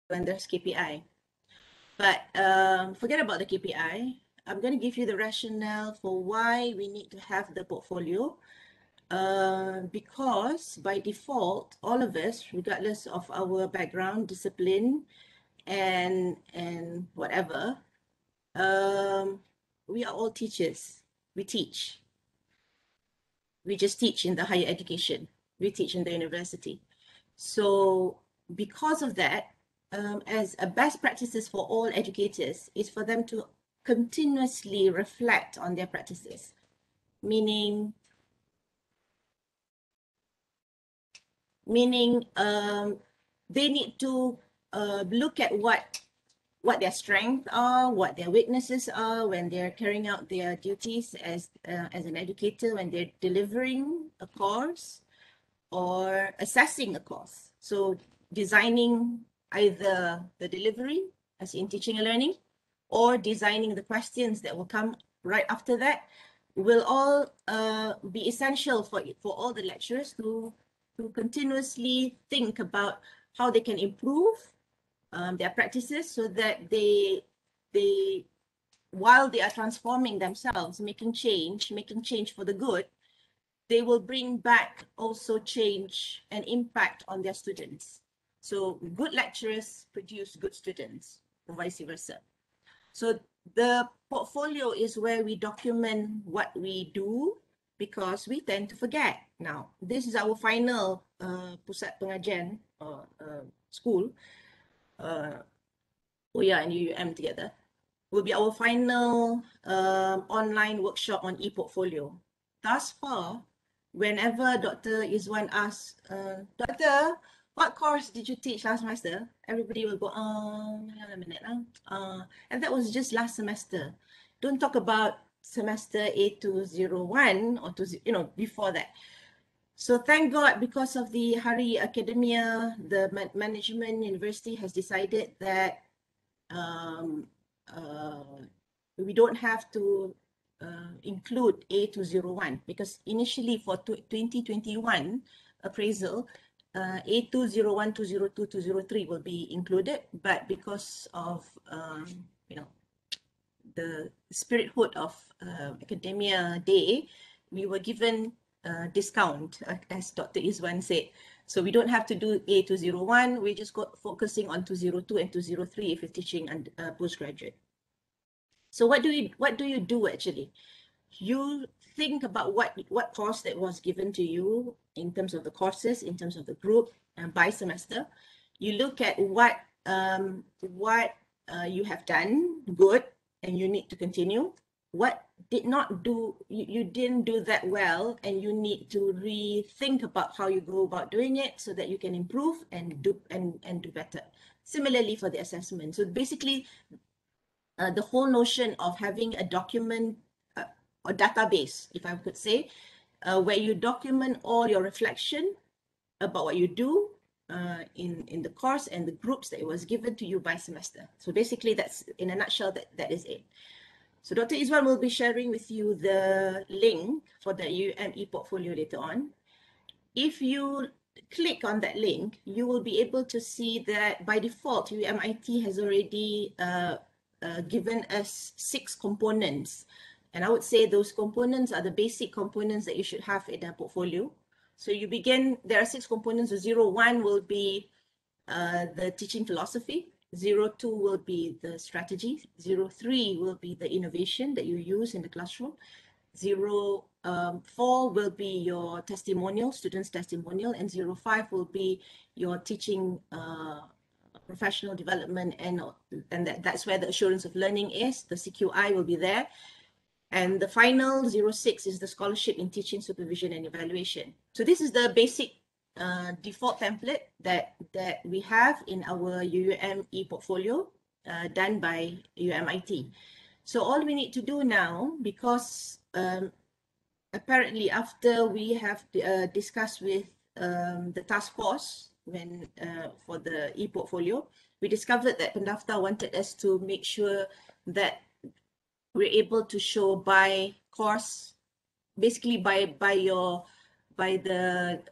when there's KPI. But forget about the KPI. I'm going to give you the rationale for why we need to have the portfolio. Because by default, all of us, regardless of our background, discipline, and whatever, we are all teachers. We teach. We just teach in the higher education. We teach in the university. So because of that, as a best practices for all educators is for them to continuously reflect on their practices, meaning they need to look at what their strengths are, what their weaknesses are when they're carrying out their duties as an educator, when they're delivering a course or assessing a course. So designing either the delivery, as in teaching and learning, or designing the questions that will come right after that, will all be essential for all the lecturers to continuously think about how they can improve their practices, so that they while they are transforming themselves, making change for the good, they will bring back also change and impact on their students. So good lecturers produce good students, or vice versa. So the portfolio is where we document what we do, because we tend to forget. Now, this is our final pusat pengajian school, UYA and UUM together, will be our final online workshop on e-portfolio. Thus far, whenever Dr. Izwan asks, Doctor, what course did you teach last semester? Everybody will go, hang on a minute. And that was just last semester. Don't talk about semester A201 or before that. So thank God, because of the Hari Academia, the management university has decided that we don't have to include A201, because initially for 2021 appraisal, A201, 202, 203 will be included, but because of the spirithood of Academia Day, we were given discount, as Dr. Izwan said. So we don't have to do A201, we just got focusing on 202 and 203 if you're teaching postgraduate. So what do you do actually? You think about what course that was given to you in terms of the courses, in terms of the group, by semester. You look at what you have done good and you need to continue. What did not do, you didn't do that well, and you need to rethink about how you go about doing it so that you can improve and do better. Similarly for the assessment. So basically, the whole notion of having a document or database, if I could say, where you document all your reflection about what you do in the course and the groups that it was given to you by semester. So basically, that's in a nutshell, that is it. So Dr. Izwan will be sharing with you the link for the UUM portfolio later on. If you click on that link, you will be able to see that by default, UUMIT has already given us 6 components. And I would say those components are the basic components that you should have in a portfolio. So you begin, there are 6 components. So 01 will be the teaching philosophy. 02 will be the strategy. 03 will be the innovation that you use in the classroom. 04 will be your testimonial, students' testimonial, and 05 will be your teaching professional development, and that's where the assurance of learning is. The CQI will be there. And the final 06 is the scholarship in teaching, supervision, and evaluation. So this is the basic default template that we have in our UUM e-portfolio done by UUMIT. So all we need to do now, because apparently after we have discussed with the task force for the e-portfolio, we discovered that Pendaftar wanted us to make sure that we're able to show by course, basically by the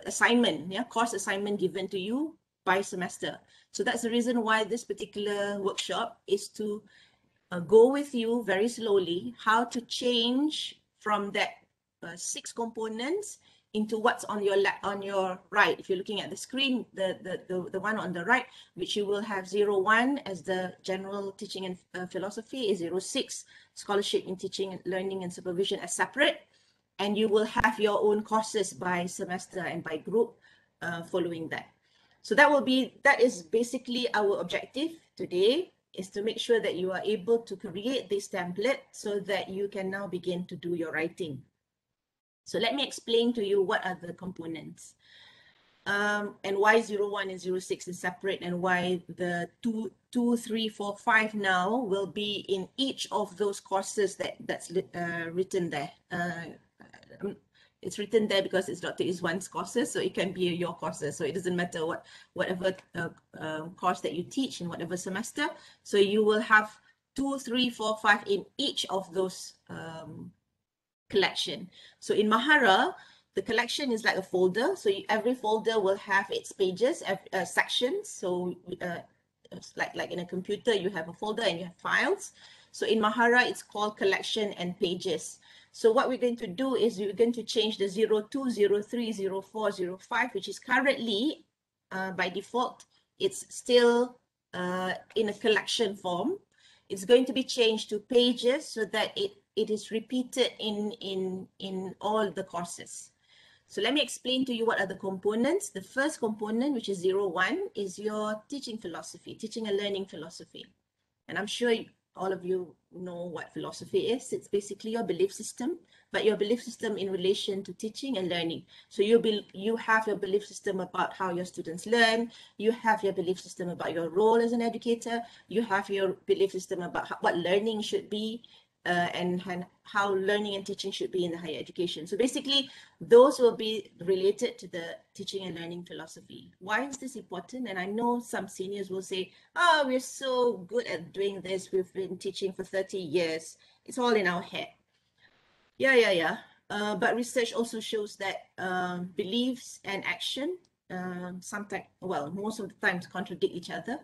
assignment, course assignment given to you, by semester. So that's the reason why this particular workshop is to go with you very slowly how to change from that 6 components into what's on your right. If you're looking at the screen, the one on the right, which you will have 01 as the general teaching and philosophy, is 06 scholarship in teaching, learning and supervision as separate, and you will have your own courses by semester and by group following that. So that is basically our objective today, is to make sure that you are able to create this template so that you can now begin to do your writing. So let me explain to you what are the components and why 01 and 06 is separate, and why the 2, 3, 4, 5 now will be in each of those courses that's written there. It's written there because it's Dr. Izwan's courses, so it can be your courses. So it doesn't matter whatever course that you teach in whatever semester. So you will have 2, 3, 4, 5 in each of those collection. So in Mahara, the collection is like a folder. So every folder will have its pages, sections. So like in a computer, you have a folder and you have files. So in Mahara, it's called collection and pages. So what we're going to do is we're going to change the 02, 03, 04, 05, which is currently, by default, it's still in a collection form. It's going to be changed to pages so that it is repeated in all the courses. So let me explain to you what are the components. The first component, which is 01, is your teaching philosophy, teaching and learning philosophy. And I'm sure all of you know what philosophy is. It's basically your belief system, but your belief system in relation to teaching and learning. So you have your belief system about how your students learn. You have your belief system about your role as an educator. You have your belief system about what learning should be, and how learning and teaching should be in the higher education. So basically, those will be related to the teaching and learning philosophy. Why is this important? And I know some seniors will say, oh, we're so good at doing this. We've been teaching for 30 years. It's all in our head. Yeah. But research also shows that beliefs and action sometimes, well, most of the times contradict each other.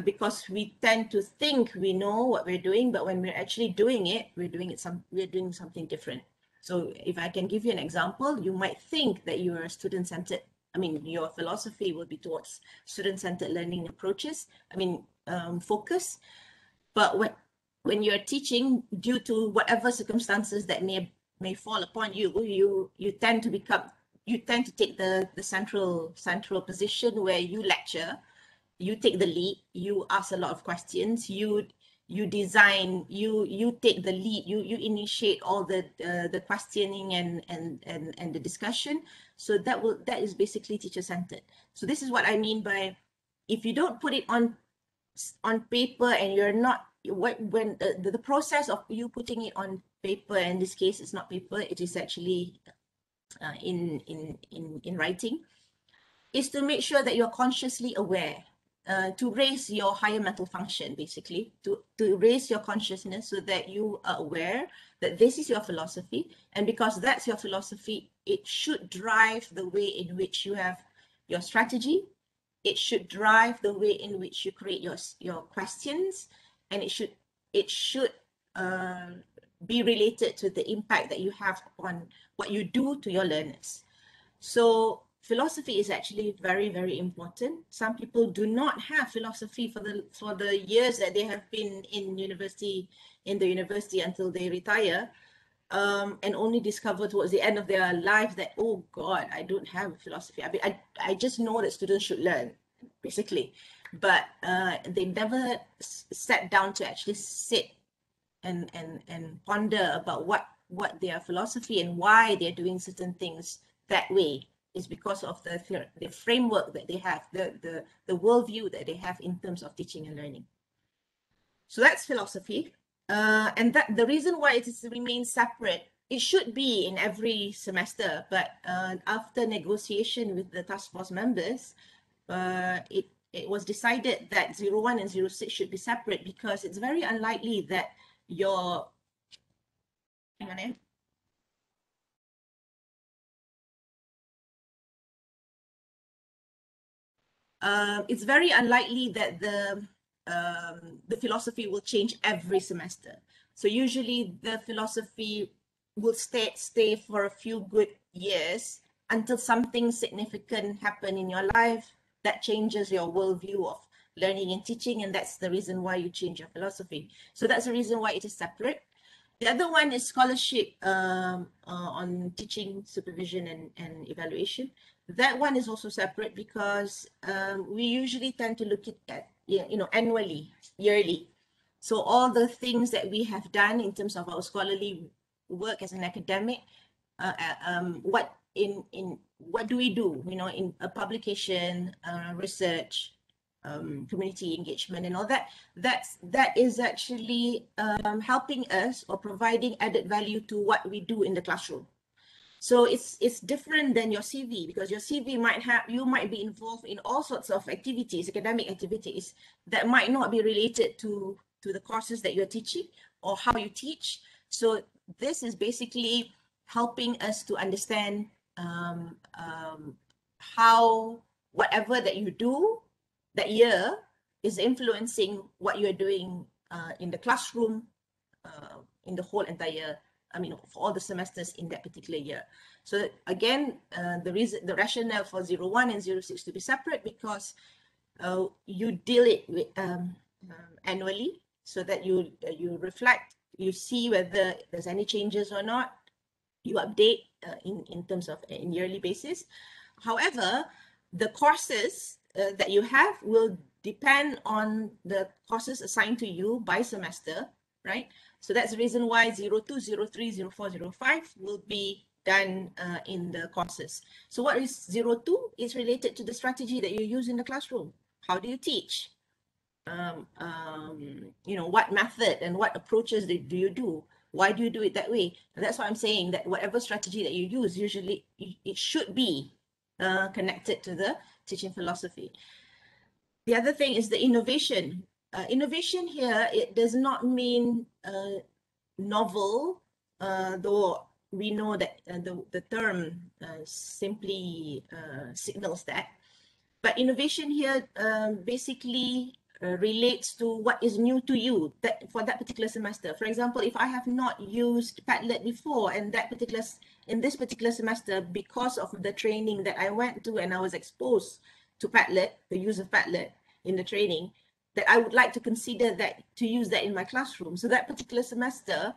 Because we tend to think we know what we're doing, but when we're actually doing it, we're doing something different. So if I can give you an example, you might think that you are student-centered. I mean, your philosophy will be towards student-centered learning approaches. Focus. But when you're teaching, due to whatever circumstances that may fall upon you, you tend to take the central position where you lecture. You take the lead, you ask a lot of questions, you design, you take the lead, you initiate all the questioning and the discussion. So that is basically teacher-centered. So this is what I mean by, if you don't put it on paper and you're not, when the process of you putting it on paper, in this case it's not paper, it is actually in writing, is to make sure that you're consciously aware. To raise your higher mental function, basically, to raise your consciousness so that you are aware that this is your philosophy. And because that's your philosophy, it should drive the way in which you have your strategy. It should drive the way in which you create your questions. And it should be related to the impact that you have on what you do to your learners. So philosophy is actually very, very important. Some people do not have philosophy for the years that they have been in the university until they retire, and only discover towards the end of their life that, oh God, I don't have a philosophy. I mean, I just know that students should learn, basically, but they never sat down to actually sit and ponder about what their philosophy and why they're doing certain things that way. Is because of the framework that they have, the worldview that they have in terms of teaching and learning. So that's philosophy, and that the reason why it remains separate. It should be in every semester, but after negotiation with the task force members, it was decided that 01 and 06 should be separate, because it's very unlikely that your it's very unlikely that the philosophy will change every semester. So usually the philosophy will stay for a few good years until something significant happen in your life that changes your worldview of learning and teaching, and that's the reason why you change your philosophy. So that's the reason why it is separate. The other one is scholarship on teaching, supervision, and evaluation. That one is also separate because we usually tend to look at annually, yearly. So all the things that we have done in terms of our scholarly work as an academic, what do we do? In a publication, research, community engagement, and all that. That is actually helping us or providing added value to what we do in the classroom. So it's different than your CV, because your CV you might be involved in all sorts of activities, academic activities that might not be related to the courses that you're teaching or how you teach. So this is basically helping us to understand how whatever that you do that year is influencing what you're doing in the classroom in the whole entire, for all the semesters in that particular year. So again, the rationale for 01 and 06 to be separate, because you deal it with, annually, so that you reflect, you see whether there's any changes or not, you update in terms of in yearly basis. However, the courses that you have will depend on the courses assigned to you by semester, right? So that's the reason why 02, 03, 04, 05 will be done in the courses. So what is 02? It's related to the strategy that you use in the classroom. How do you teach? What method and what approaches do you do? Why do you do it that way? And that's why I'm saying that whatever strategy that you use, usually it should be connected to the teaching philosophy. The other thing is the innovation. Innovation here, it does not mean novel, though we know that the term simply signals that. But innovation here basically relates to what is new to you for that particular semester. For example, if I have not used Padlet before, and in this particular semester, because of the training that I went to and I was exposed to Padlet, the use of Padlet in the training, that I would like to consider that to use that in my classroom. So that particular semester,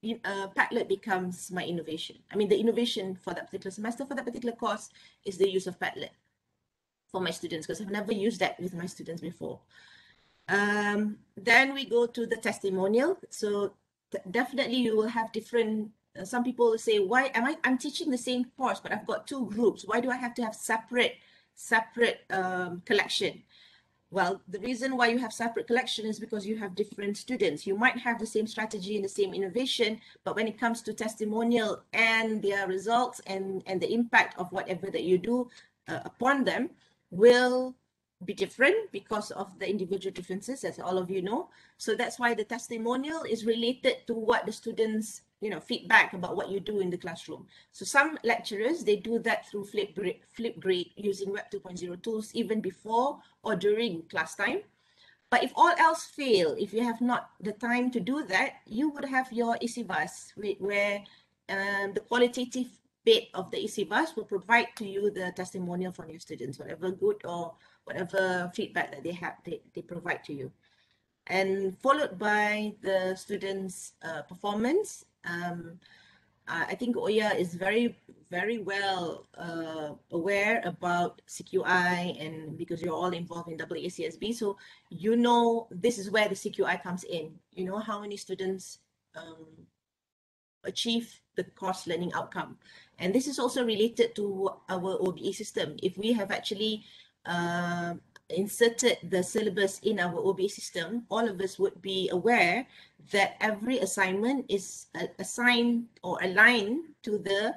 Padlet becomes my innovation. The innovation for that particular semester, for that particular course, is the use of Padlet for my students, because I've never used that with my students before. Then we go to the testimonial. So definitely you will have different, some people will say, why I'm teaching the same course, but I've got two groups. Why do I have to have separate collection? Well, the reason why you have separate collection is because you have different students. You might have the same strategy and the same innovation, but when it comes to testimonial and their results and the impact of whatever that you do upon them will be different because of the individual differences, as all of you know. So that's why the testimonial is related to what the students, feedback about what you do in the classroom. So some lecturers, they do that through Flipgrid using Web 2.0 tools, even before or during class time. But if all else fail, if you have not the time to do that, you would have your ECVAS, where the qualitative bit of the ECVAS will provide to you the testimonial from your students, whatever good or whatever feedback that they provide to you. And followed by the students' performance. I think Oya is very, very well aware about CQI, and because you're all involved in AACSB, so this is where the CQI comes in. How many students achieve the course learning outcome. And this is also related to our OBE system. If we have actually inserted the syllabus in our OBE system, all of us would be aware that every assignment is assigned or aligned to the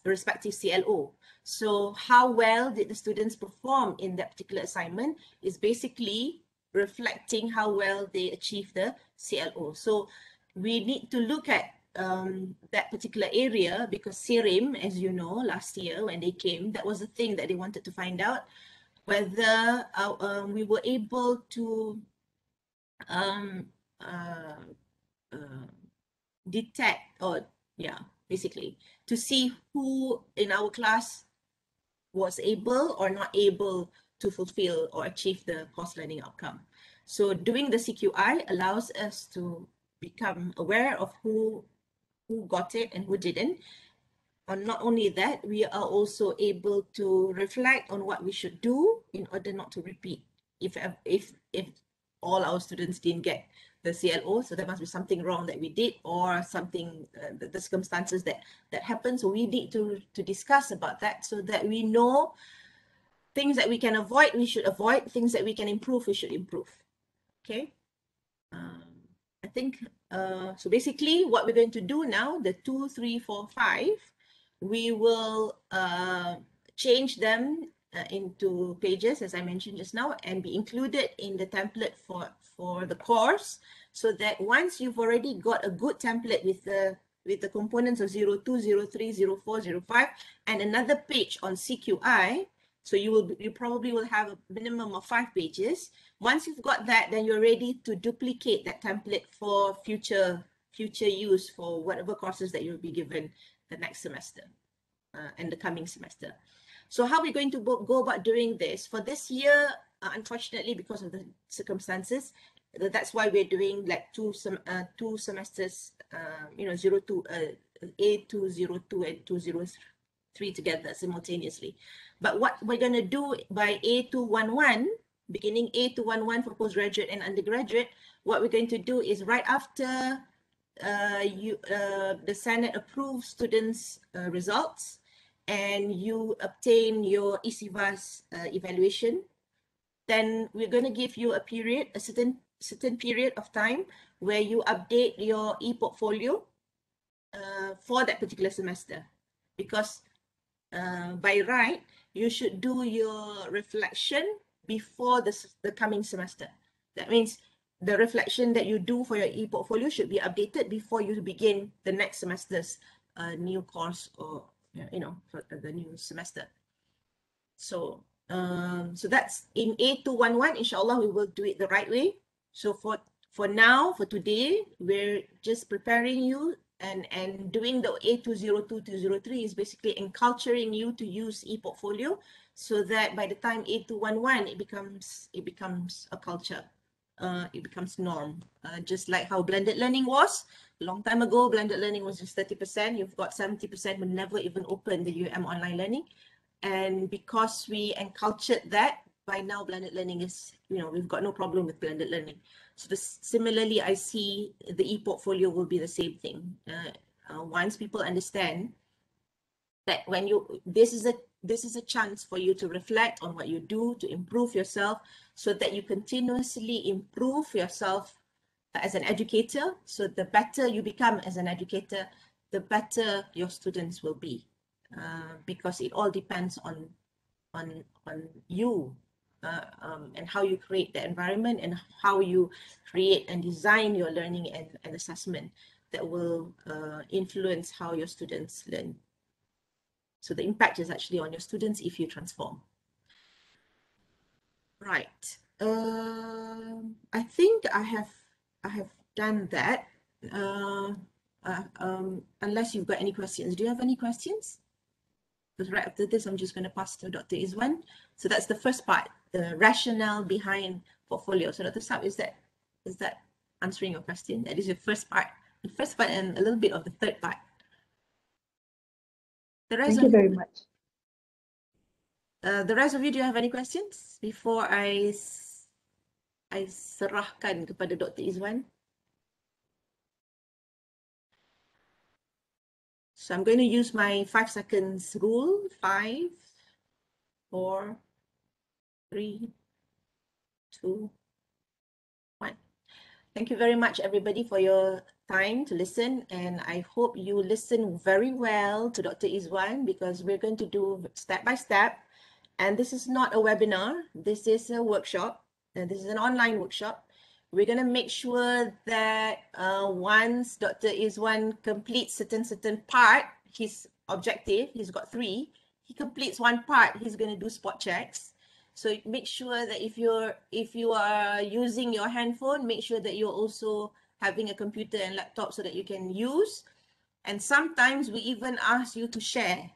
respective CLO. So how well did the students perform in that particular assignment is basically reflecting how well they achieve the CLO. So we need to look at that particular area, because SIRIM, as you know, last year when they came, that was the thing that they wanted to find out. whether we were able to detect, or basically to see who in our class was able or not able to fulfill or achieve the course learning outcome. So doing the CQI allows us to become aware of who got it and who didn't. And not only that, we are also able to reflect on what we should do in order not to repeat. If all our students didn't get the CLO, so there must be something wrong that we did, or something, the circumstances that happened. So we need to discuss about that, so that we know things that we can avoid, we should avoid. Things that we can improve, we should improve. Okay. I think, so basically what we're going to do now, the 2, 3, 4, 5, we will change them into pages, as I mentioned just now, and be included in the template for the course, so that once you've already got a good template with the components of 02, 03, 04, 05, and another page on CQI, so you probably will have a minimum of 5 pages. Once you've got that, then you're ready to duplicate that template for future use for whatever courses that you'll be given the next semester and the coming semester. So how are we going to go about doing this? For this year, unfortunately, because of the circumstances, that's why we're doing like two semesters, A202 and 203 together simultaneously. But what we're going to do by A211, beginning A211 for postgraduate and undergraduate, what we're going to do is right after the Senate approves students' results and you obtain your ECVAS evaluation, then we're going to give you a certain period of time where you update your e-portfolio for that particular semester, because by right, you should do your reflection before the coming semester. That means the reflection that you do for your e-portfolio should be updated before you begin the next semester's new course, or for the new semester. So so that's in A211. Inshallah, we will do it the right way. So for now, for today, we're just preparing you and doing the A202, 203 is basically enculturing you to use e-portfolio, so that by the time A211, it becomes a culture. It becomes norm. Just like how blended learning was a long time ago. Blended learning was just 30%. You've got 70% who never even opened the UM online learning. And because we encultured that, by now blended learning is, we've got no problem with blended learning. So similarly, I see the e-portfolio will be the same thing. Once people understand that when this is a chance for you to reflect on what you do to improve yourself, so that you continuously improve yourself as an educator. So the better you become as an educator, the better your students will be, because it all depends on you, and how you create the environment, and how you create and design your learning and assessment that will influence how your students learn. So the impact is actually on your students if you transform. Right. I think I have done that. Unless you've got any questions. Do you have any questions? Because right after this, I'm just going to pass to Dr. Izwan. So that's the first part, the rationale behind portfolio. So Dr. Saab, is that answering your question? That is your first part. The first part and a little bit of the third part. Thank you very much. The rest of you, do you have any questions before I serahkan kepada Dr. Izwan? So I'm going to use my 5 seconds rule. 5, 4, 3, 2, 1. Thank you very much, everybody, for your time to listen. And I hope you listen very well to Dr. Izwan, because we're going to do step by step. And this is not a webinar. This is a workshop. And this is an online workshop. We're going to make sure that once Dr. Izwan completes certain part, his objective, he's got 3, he completes one part, he's going to do spot checks. So make sure that if you are using your handphone, make sure that you're also having a computer and laptop so that you can use. And sometimes we even ask you to share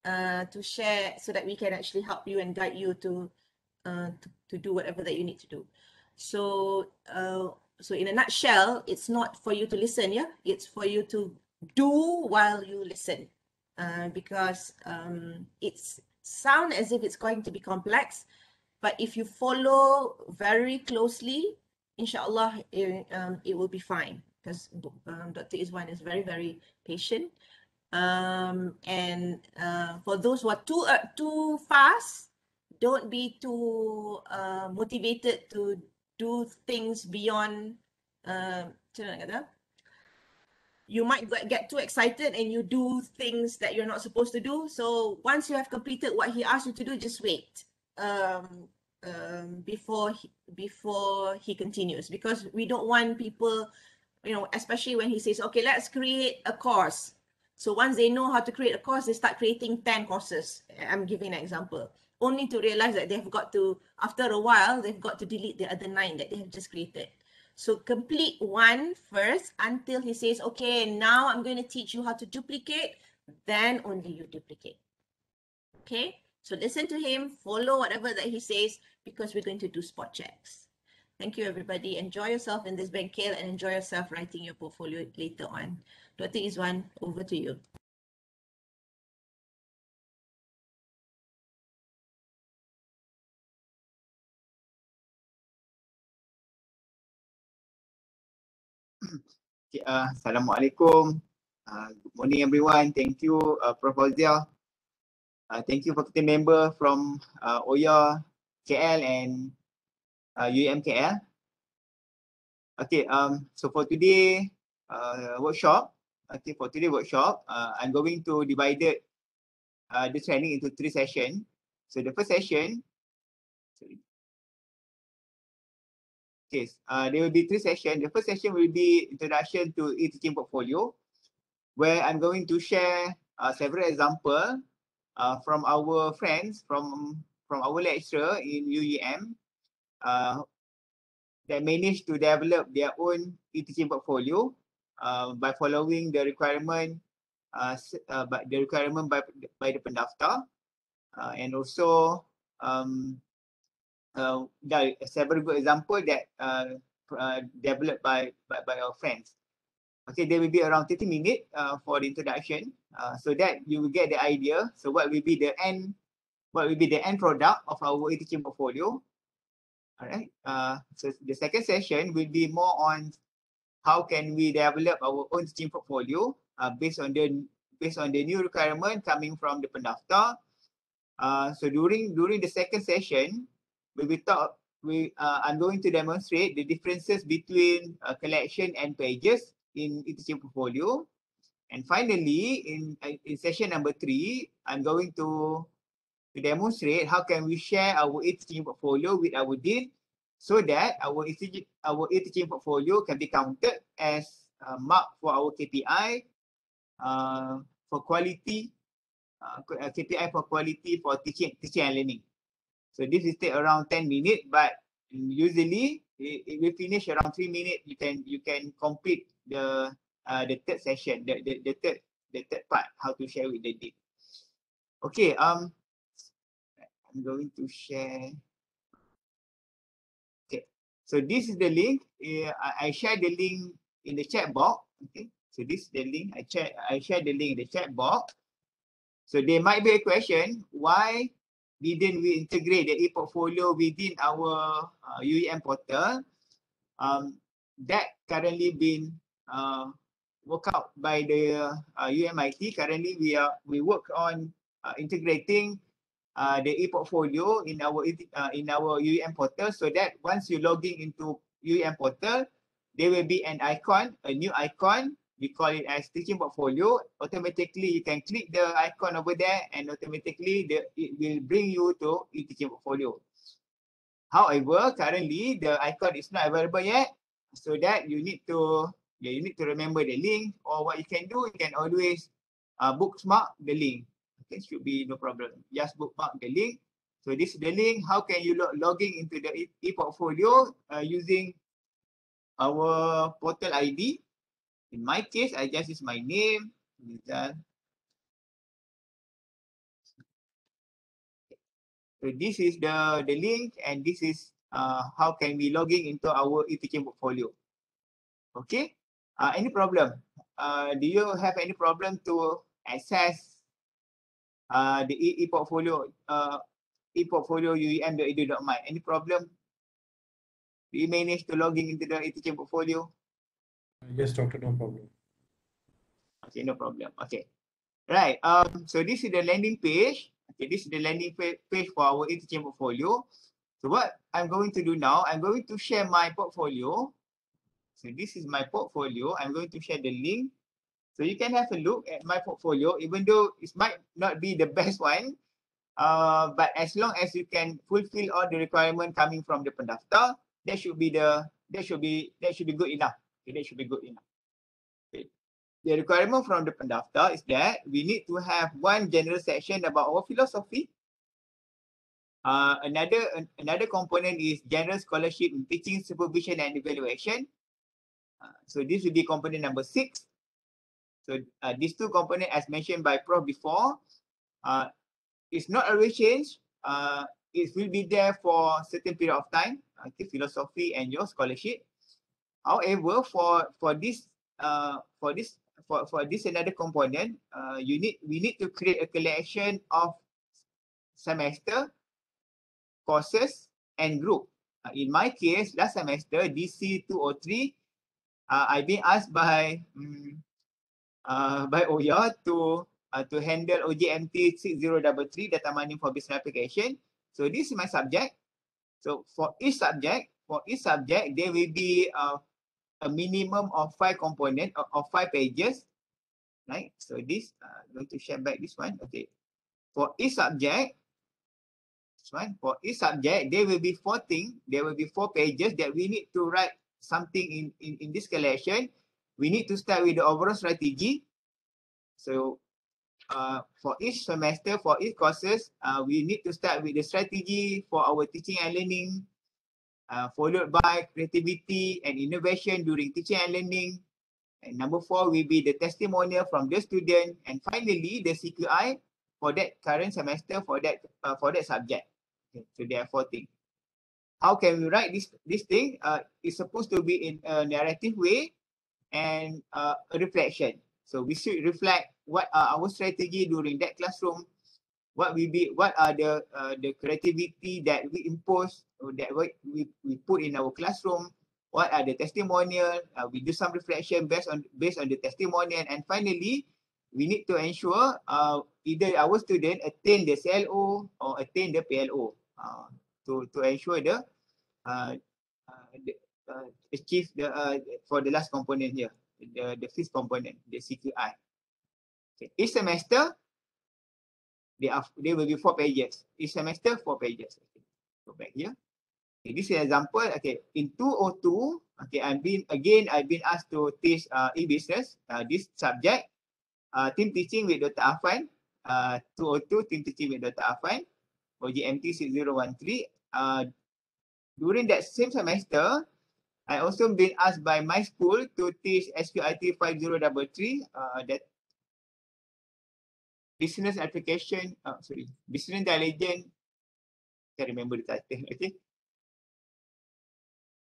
so that we can actually help you and guide you to do whatever that you need to do. So so in a nutshell, it's not for you to listen, yeah, it's for you to do while you listen, because it's sound as if it's going to be complex, but if you follow very closely, inshallah, it will be fine, because Dr. Izwan is very, very patient. And for those who are too fast, don't be too motivated to do things beyond macam mana nak kata, you might get too excited and you do things that you're not supposed to do. So once you have completed what he asked you to do, just wait before he continues, because we don't want people, you know, especially when he says, okay, let's create a course. So once they know how to create a course, they start creating 10 courses. I'm giving an example, only to realize that they've got to, after a while, they've got to delete the other 9 that they have just created. So complete one first until he says, okay, now I'm going to teach you how to duplicate, then only you duplicate. Okay, so listen to him, follow whatever that he says, because we're going to do spot checks. Thank you, everybody. Enjoy yourself in this Bengkel and enjoy yourself writing your portfolio later on. Dr. Izwan, over to you. Okay, Assalamualaikum. Good morning, everyone. Thank you, Prof. Fauzia. Thank you, faculty member from OYA, KL and UUMKL. Okay, so for today workshop, I'm going to divide the training into 3 sessions. So the first session, there will be 3 sessions. The first session will be introduction to e-teaching portfolio, where I'm going to share several examples from our friends, from our lecturer in UUM, that managed to develop their own e-teaching portfolio by following the requirement by the pendaftar, and also there are several good examples that developed by our friends. Okay, there will be around 30 minutes for the introduction, so that you will get the idea. So what will be the end product of our e-teaching portfolio? All right. So the second session will be more on how can we develop our own teaching portfolio based on the new requirement coming from the pendaftar. So during the second session, I'm going to demonstrate the differences between collection and pages in e-teaching portfolio. And finally, in session number 3, I'm going to demonstrate how can we share our e-teaching portfolio with our dean, so that our e-teaching portfolio can be counted as mark for our KPI for quality, KPI for quality for teaching and learning. So this will take around 10 minutes, but usually it will finish around 3 minutes. You can complete the third session, the third part, how to share with the dean. Okay, I'm going to share. Okay, so this is the link. I share the link in the chat box. Okay, so this is the link. I share the link in the chat box. So there might be a question, why didn't we integrate the e-portfolio within our UUM portal? That currently been worked out by the UMIT. Currently, we work on integrating the e-portfolio in our UUM portal, so that once you logging into UUM portal, there will be an icon, a new icon. We call it as teaching portfolio. Automatically, you can click the icon over there, and automatically it will bring you to e-teaching portfolio. However, currently the icon is not available yet, so that you need to remember the link, or what you can do, you can always bookmark the link. Okay, should be no problem. Just bookmark the link, So this is the link. How can you logging into the e-portfolio using our portal ID? In my case, I just use my name. So this is the link, and this is how can we logging into our e-teaching portfolio. Okay. Any problem? Do you have any problem to access the e-portfolio UUM.edu.my? Any problem? Do you manage to logging into the e-teaching portfolio? Yes, doctor, no problem. Okay, no problem. Okay. Right. So this is the landing page. Okay, this is the landing page for our e-teaching portfolio. So what I'm going to do now, I'm going to share my portfolio. So this is my portfolio. I'm going to share the link. So you can have a look at my portfolio, even though it might not be the best one. But as long as you can fulfill all the requirement coming from the pendaftar, that should be good enough. Okay, that should be good enough. Okay. The requirement from the pendaftar is that we need to have one general section about our philosophy. Another component is general scholarship in teaching, supervision, and evaluation. So this will be component number 6. So these two components, as mentioned by Prof before, it's not always changed. It will be there for a certain period of time, okay, philosophy and your scholarship. However, for this another component, we need to create a collection of semester, courses, and group. In my case, last semester, DC 203, I've been asked by Oya to handle OJMT 6033, data mining for business application. So this is my subject. So for each subject, there will be a minimum of 5 components of 5 pages, right? So this, I'm going to share back this one. Okay. For each subject, there will be 4 things. There will be 4 pages that we need to write something in this collection. We need to start with the overall strategy. So for each semester, for each courses, we need to start with the strategy for our teaching and learning, followed by creativity and innovation during teaching and learning. And number 4 will be the testimonial from the student. And finally, the CQI for that current semester for that subject. Okay, so there are 4 things. How can we write this thing? It's supposed to be in a narrative way and a reflection. So we should reflect what are our strategy during that classroom. What are the creativity that we impose or that we put in our classroom. What are the testimonial? We do some reflection based on the testimonial, and finally, we need to ensure either our student attain the CLO or attain the PLO to ensure achieve for the last component here, the 5th component, the CQI. Okay. Each semester, there will be 4 pages. Each semester, 4 pages. Okay. Go back here. Okay, this is an example. Okay, in 202, okay, I've been asked to teach e-business, this subject, team teaching with Dr. Afan, 202, team teaching with Dr. Afan, OJMT 6013. During that same semester, I also been asked by my school to teach SQIT 5033, that business application, business intelligence, can't remember the title, okay.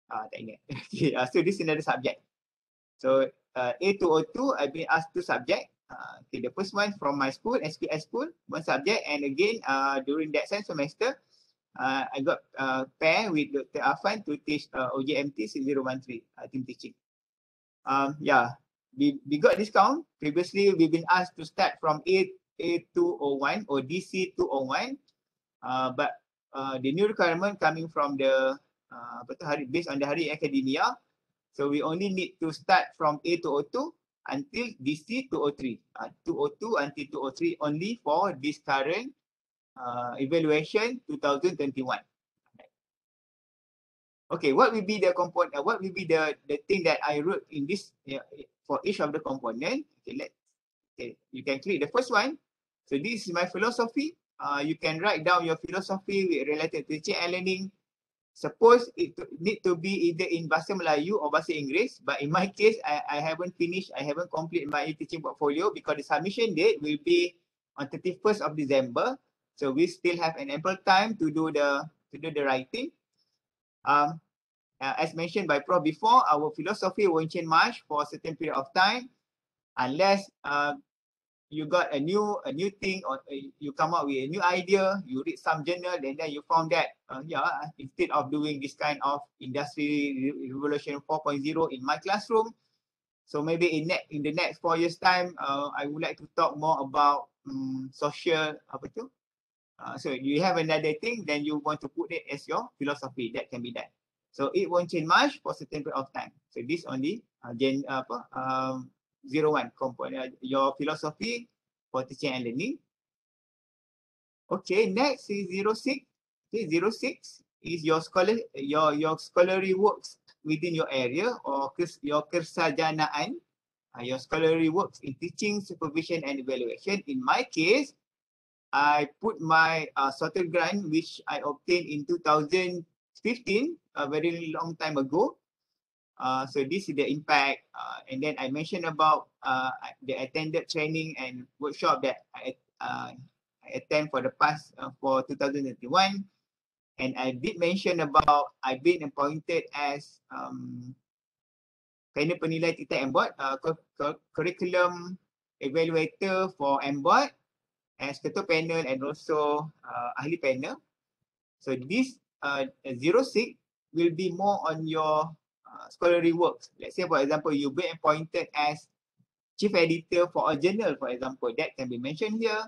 Tak ingat. Okay, so this is another subject. So A202, I've been asked 2 subjects. Okay, the first one from my school, SPS school, 1 subject, and again during that same semester, I got pair with Dr. Afan to teach OJMT 6013, team teaching. Yeah, we got discount. Previously, we've been asked to start from A201 or DC 201, but the new requirement coming from the based on the Hari Academia, so we only need to start from A202 until DC 203. 202 until 203 only for this current evaluation 2021. Okay, what will be the component? What will be the thing that I wrote in this for each of the component? Okay, you can click the first one. So this is my philosophy. you can write down your philosophy related to teaching and learning. Suppose it need to be either in Bahasa Melayu or Bahasa Inggeris, but in my case, I haven't finished, I haven't completed my teaching portfolio because the submission date will be on 31st of December. So we still have an ample time to do the writing. As mentioned by Prof before, our philosophy won't change much for a certain period of time unless you got a new thing, or you come up with a new idea, you read some journal, and then you found that instead of doing this kind of industry revolution 4.0 in my classroom, so maybe in the next 4 years time, I would like to talk more about social so you have another thing, then you want to put it as your philosophy. That can be done. So it won't change much for a certain period of time. So this only 01 component, your philosophy for teaching and learning. Okay, next is 06. Okay, 06 is your scholarly works within your area or your kersajanaan, your scholarly works in teaching, supervision and evaluation. In my case, I put my sorted grant which I obtained in 2015, a very long time ago. So this is the impact, and then I mentioned about the attended training and workshop that I attend for the past for 2021, and I did mention about I've been appointed as panel penilai TTEC MBOT, curriculum evaluator for MBOT as ketua panel and also ahli panel. So this 06 will be more on your scholarly works. Let's say, for example, you've been appointed as chief editor for a journal, for example, that can be mentioned here.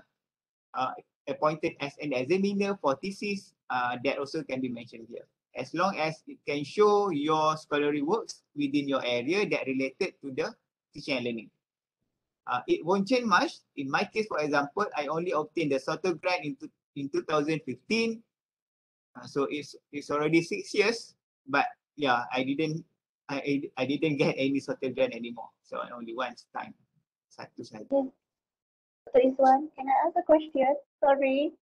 Appointed as an examiner for thesis, that also can be mentioned here. As long as it can show your scholarly works within your area that related to the teaching and learning. It won't change much. In my case, for example, I only obtained the SOTO grant in 2015. So it's already 6 years, but yeah, I didn't get any SOTO grant anymore. So only once time. Satu saja. So this one, can I ask a question? Sorry.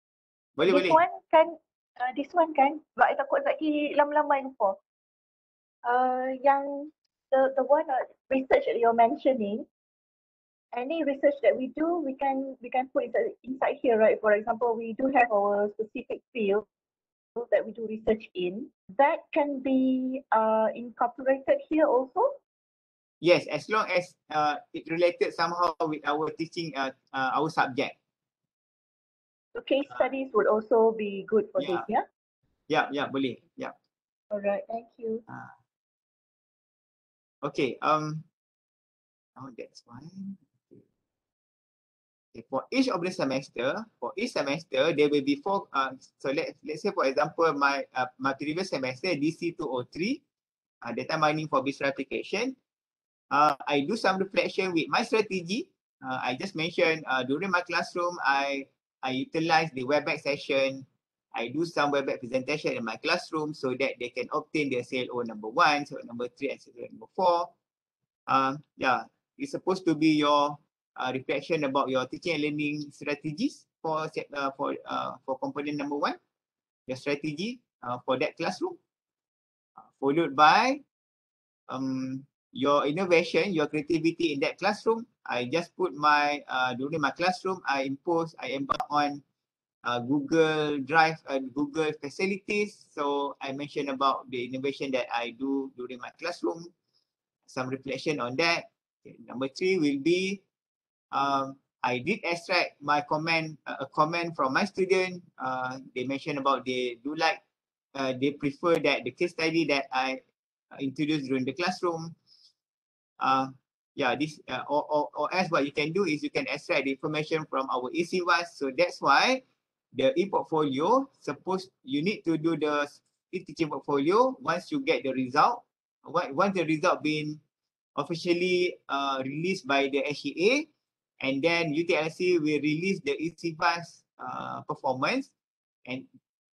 Boleh. This one kan, sebab I takut lagi lama-lama info. Yang the one research that you're mentioning, any research that we do, we can put inside here, right? For example, we do have our specific field that we do research in. That can be incorporated here also? Yes, as long as it related somehow with our teaching, our subject. So case studies would also be good for this, yeah? Yeah, boleh. Yeah. All right, thank you. Okay. That's fine. Okay, for each semester, there will be 4. So let's say, for example, my previous semester, DC 203, data mining for business application. I do some reflection with my strategy. I just mentioned during my classroom, I utilize the WebEx session. I do some WebEx presentation in my classroom so that they can obtain their CLO number 1, so number 3, and CLO number 4. Yeah, it's supposed to be your reflection about your teaching and learning strategies for component number 1, your strategy for that classroom, followed by your innovation, your creativity in that classroom. I just put my during my classroom, I embark on Google Drive and Google facilities. So I mentioned about the innovation that I do during my classroom. Some reflection on that. Okay, number 3 will be I did extract my a comment from my student. They mentioned about they prefer that the case study that I introduced during the classroom. This or else what you can do is you can extract the information from our ECVAS. So that's why the e-portfolio, suppose you need to do the e-teaching portfolio once you get the result. Once the result being officially released by the SEA, and then UTLC will release the ECVAS performance, and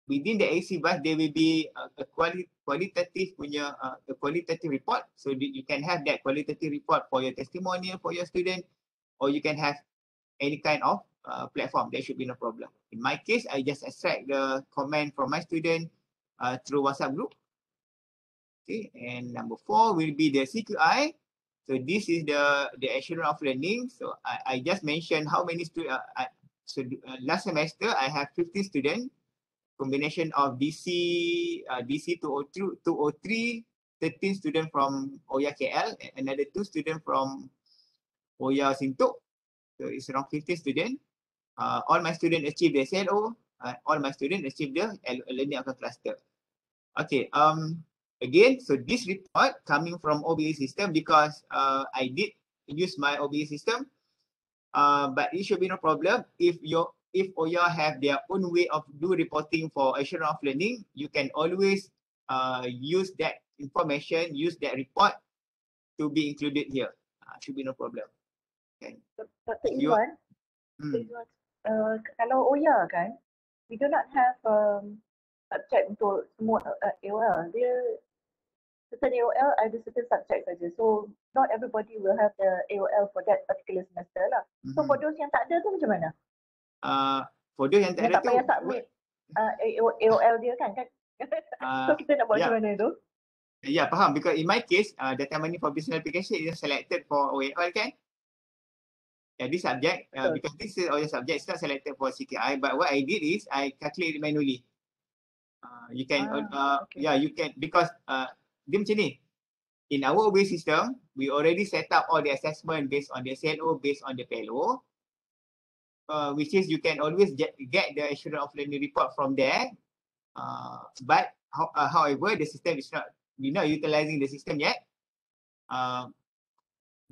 within the ECVAS there will be a qualitative report. So you can have that qualitative report for your testimonial for your student, or you can have any kind of platform. There should be no problem. In my case, I just extract the comment from my student through WhatsApp group. Okay, and number 4 will be the CQI. So this is the assurance of learning. So I just mentioned how many students. Last semester I have 15 students, combination of DC 203, 13 students from Oya KL, and another 2 students from Oya Sintok. So it's around 15 students. All my students achieve the SLO. All my students achieve the learning outcome cluster. Okay. Again, so this report coming from OBE system because I did use my OBE system. But it should be no problem if OYA have their own way of do reporting for assurance of learning. You can always use that information, use that report to be included here. Should be no problem. Okay. Dr. Izwan, kalau OYA kan, we do not have subject untuk semua AOL. Dia certain AOL ada certain subject saja. So not everybody will have the AOL for that particular semester lah. So for those yang tak ada tu macam mana? For those yang tak ada tak payah submit AOL dia kan? So kita nak buat macam mana tu? Yeah, faham. Because in my case, data mining for business application is selected for OAL kan? This subject, because this is all the subject, it's not selected for CKI. But what I did is I calculate it manually. You can, okay. Yeah, you can, because dia macam ni. In our OBE system, we already set up all the assessment based on the SLO, based on the PLO, which is you can always get the assurance of learning report from there. But however, the system is not, we're not utilizing the system yet.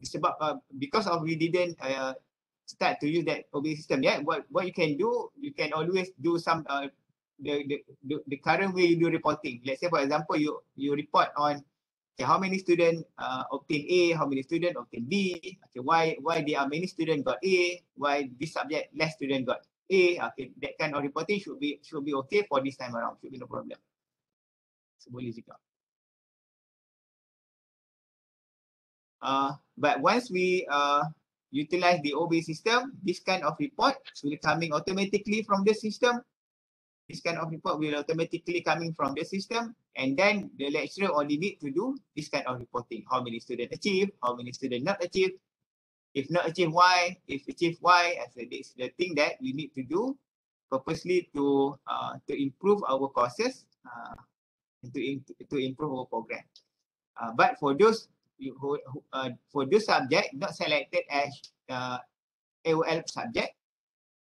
Sebab because of we didn't start to use that OBE system yet, what you can do, you can always do some the current way you do reporting. Let's say for example, you report on okay, how many students obtain A, how many students obtain B, okay, why there are many students got A, why this subject less student got A. Okay, that kind of reporting should be okay for this time around, should be no problem. So boleh juga. But once we utilize the OBE system, this kind of report will coming automatically from the system. This kind of report will automatically coming from the system, and then the lecturer only need to do this kind of reporting. How many students achieve, how many students not achieve, if not achieve why, if achieve why. And so this is the thing that we need to do purposely to improve our courses and to improve our program. But for those subject not selected as AOL subject,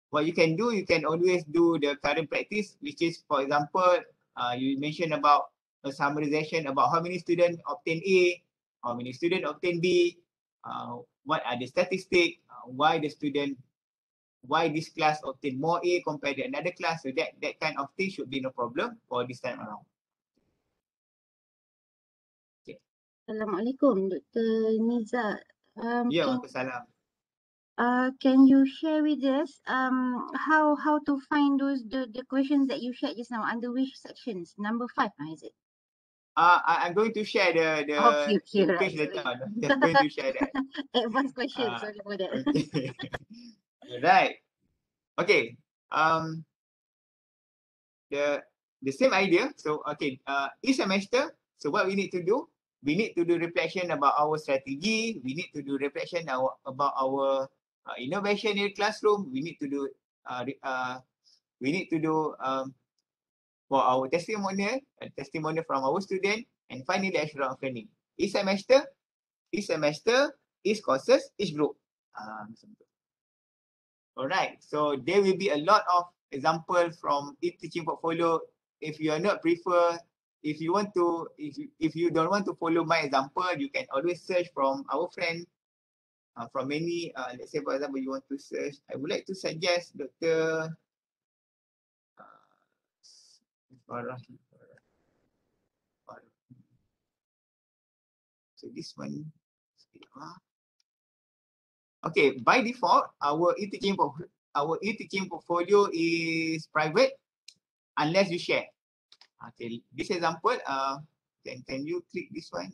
what you can do, you can always do the current practice, which is, for example, you mentioned about a summarization about how many students obtain A, how many students obtain B, what are the statistics, why this class obtain more A compared to another class. So that kind of thing should be no problem for this time around. Okay. Assalamualaikum, Dr. Niza. Ya, waalaikumsalam. Can you share with us how to find the questions that you shared just now under which sections? Number 5, is it? I'm going to share the page later on. I'm just going to share that. Advanced questions, sorry for that. Okay. Right. Okay. The same idea. So okay, each semester, so what we need to do, we need to do reflection about our strategy. We need to do reflection about our innovation in the classroom. We need to do for our testimonial from our student, and finally assurance of learning. Each semester, each courses, each group. Alright, so there will be a lot of example from e-teaching portfolio. If you are not prefer, if you don't want to follow my example, you can always search from our friend, from many, let's say for example, you want to search, I would like to suggest Dr. So this one, okay, by default, our e-teaching portfolio is private unless you share. Okay, this example, can you click this one?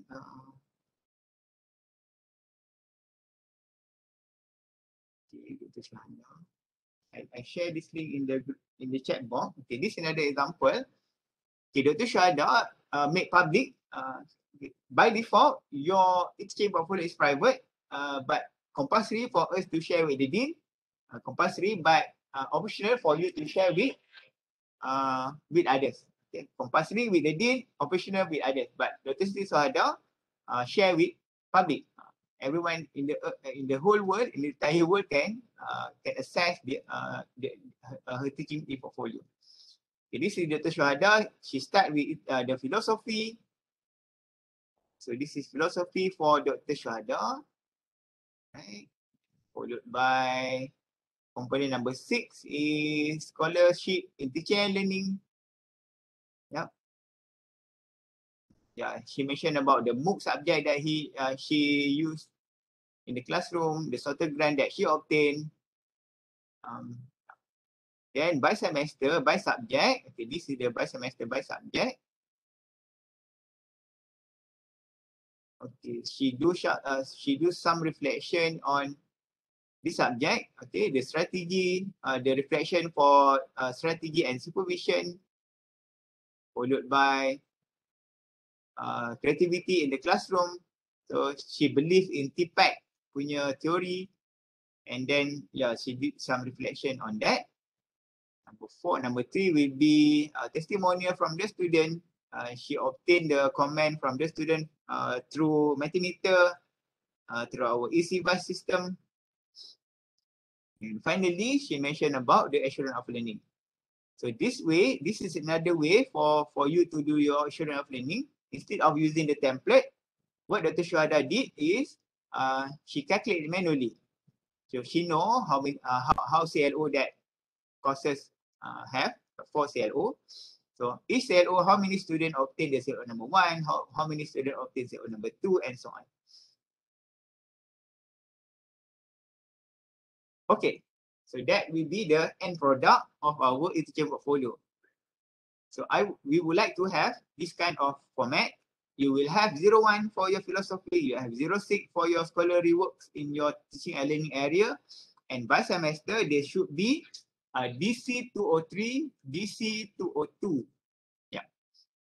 Okay, I share this link in the chat box. Okay, this is another example. Okay, Dr. Syahada make public. By default, your teaching portfolio is private, but compulsory for us to share with the dean. Compulsory, but optional for you to share with others. Okay, compulsory with the dean, optional with others. But Dr. Syahada share with public. Everyone in the whole world, in the entire world can access her teaching portfolio. Okay, this is Dr. Syahada. She start with the philosophy. So this is philosophy for Dr. Syahada. Right. Followed by component number 6 is scholarship in teaching and learning. Yep. Yeah, she mentioned about the MOOC subject that she used in the classroom, the sorted grant that she obtained. Then by semester, by subject. Okay, this is the by semester, by subject. Okay, she do some reflection on this subject. Okay, the strategy, the reflection for strategy and supervision, followed by creativity in the classroom. So she believes in TPAC punya theory, and then she did some reflection on that. Number 3 will be testimonial from the student. She obtained the comment from the student through Mentimeter, through our eCVAS system. And finally, she mentioned about the assurance of learning. So this way, this is another way for you to do your assurance of learning. Instead of using the template, what Dr. Syahada did is she calculated manually. So she know how CLO that courses have, 4 CLO. So each CLO, how many students obtain the CLO number 1, how many students obtain CLO number 2, and so on. Okay, so that will be the end product of our e-teaching portfolio. So we would like to have this kind of format. You will have 01 for your philosophy, you have 06 for your scholarly works in your teaching and learning area, and by semester there should be DC 203, DC 202. Yeah.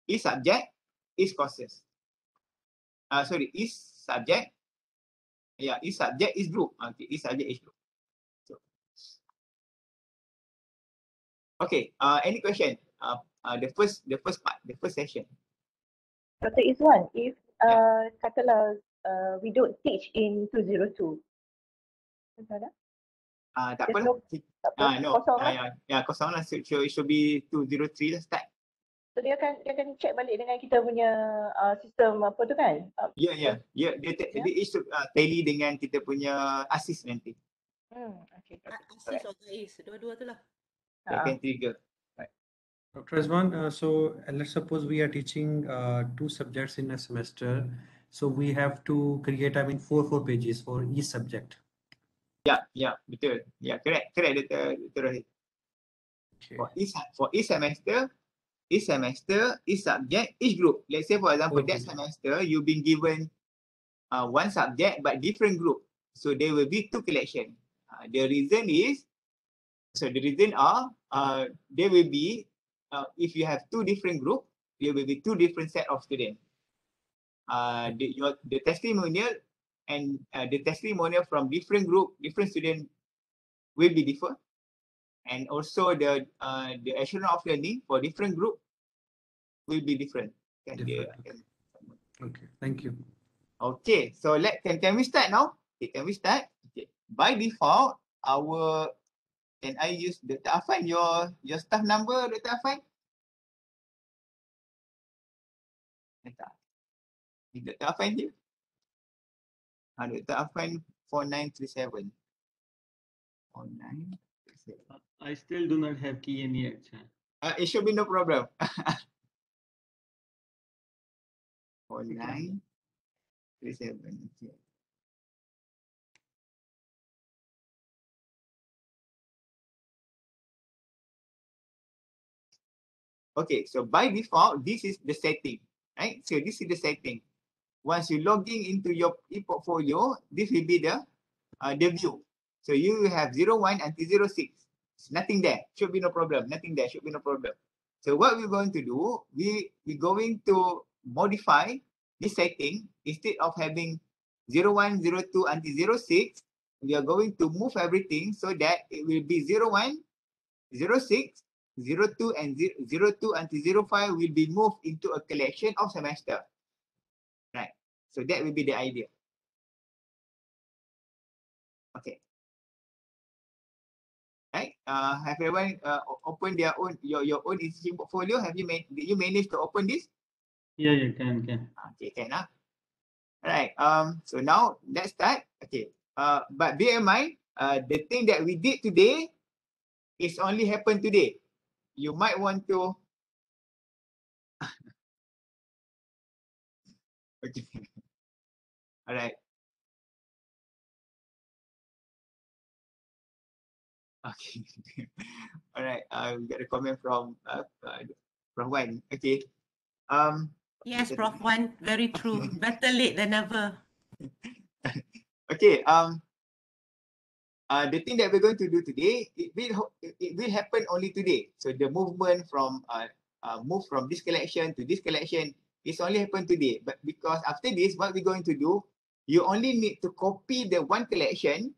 Each subject, each courses. Each subject. Yeah, each subject is group. Okay, each subject is group. So, okay. Any question? The first part, the first session. Dr. Izwan, if katalah we don't teach in 202, Tak apa lah. No. kosong lah. Kosong lah. It should be 203 lah start. So dia akan check balik dengan kita punya sistem apa tu kan? Ya. Dia should tally dengan kita punya assist nanti. Okay. Assist atau guys, dua-dua tu lah. Dia akan trigger. Dr. Rizwan, so let's suppose we are teaching 2 subjects in a semester. So we have to create, 4 pages for each subject. Ya, betul. Ya, correct, Dr. Rahid. Okay. For each semester, each subject, each group. Let's say for example, that semester you've been given one subject but different group. So there will be 2 collection. The reason are there will be if you have 2 different group, there will be 2 different set of students. The testimonial and the testimonial from different group, different student will be different, and also the assurance of learning for different group will be different. Okay, thank you. Okay, so can we start now? Okay, can we start? Okay. By default, can I use Dr. Afan your staff number, Dr. Afan? Dr. Afan here? Dr. Afan 4937. 4937. I still do not have key in yet, sir. It should be no problem. 4937. Okay. Okay, so by default, this is the setting, right? So this is the setting. Once you log in into your e-portfolio, this will be the view. So you have 01 until 06. It's nothing there. Should be no problem. Nothing there. Should be no problem. So what we're going to do, we're going to modify this setting. Instead of having 01, 02 until 06, we are going to move everything so that it will be 01, 06, 02 and 02 until 05 will be moved into a collection of semester. Right. So that will be the idea. Okay. Right. Have everyone opened their own your own teaching portfolio? Did you manage to open this? Yeah, can. Okay, can. Right. So now let's start. Okay. But bear in mind, the thing that we did today is only happened today. You might want to. Okay. All right. Okay. All right. We got a comment from Wan. Okay. Yes, Prof. Wan, very true. Better late than never. Okay. The thing that we're going to do today, it will happen only today. So the movement from move from this collection to this collection is only happen today. But because after this, what we're going to do, you only need to copy one collection,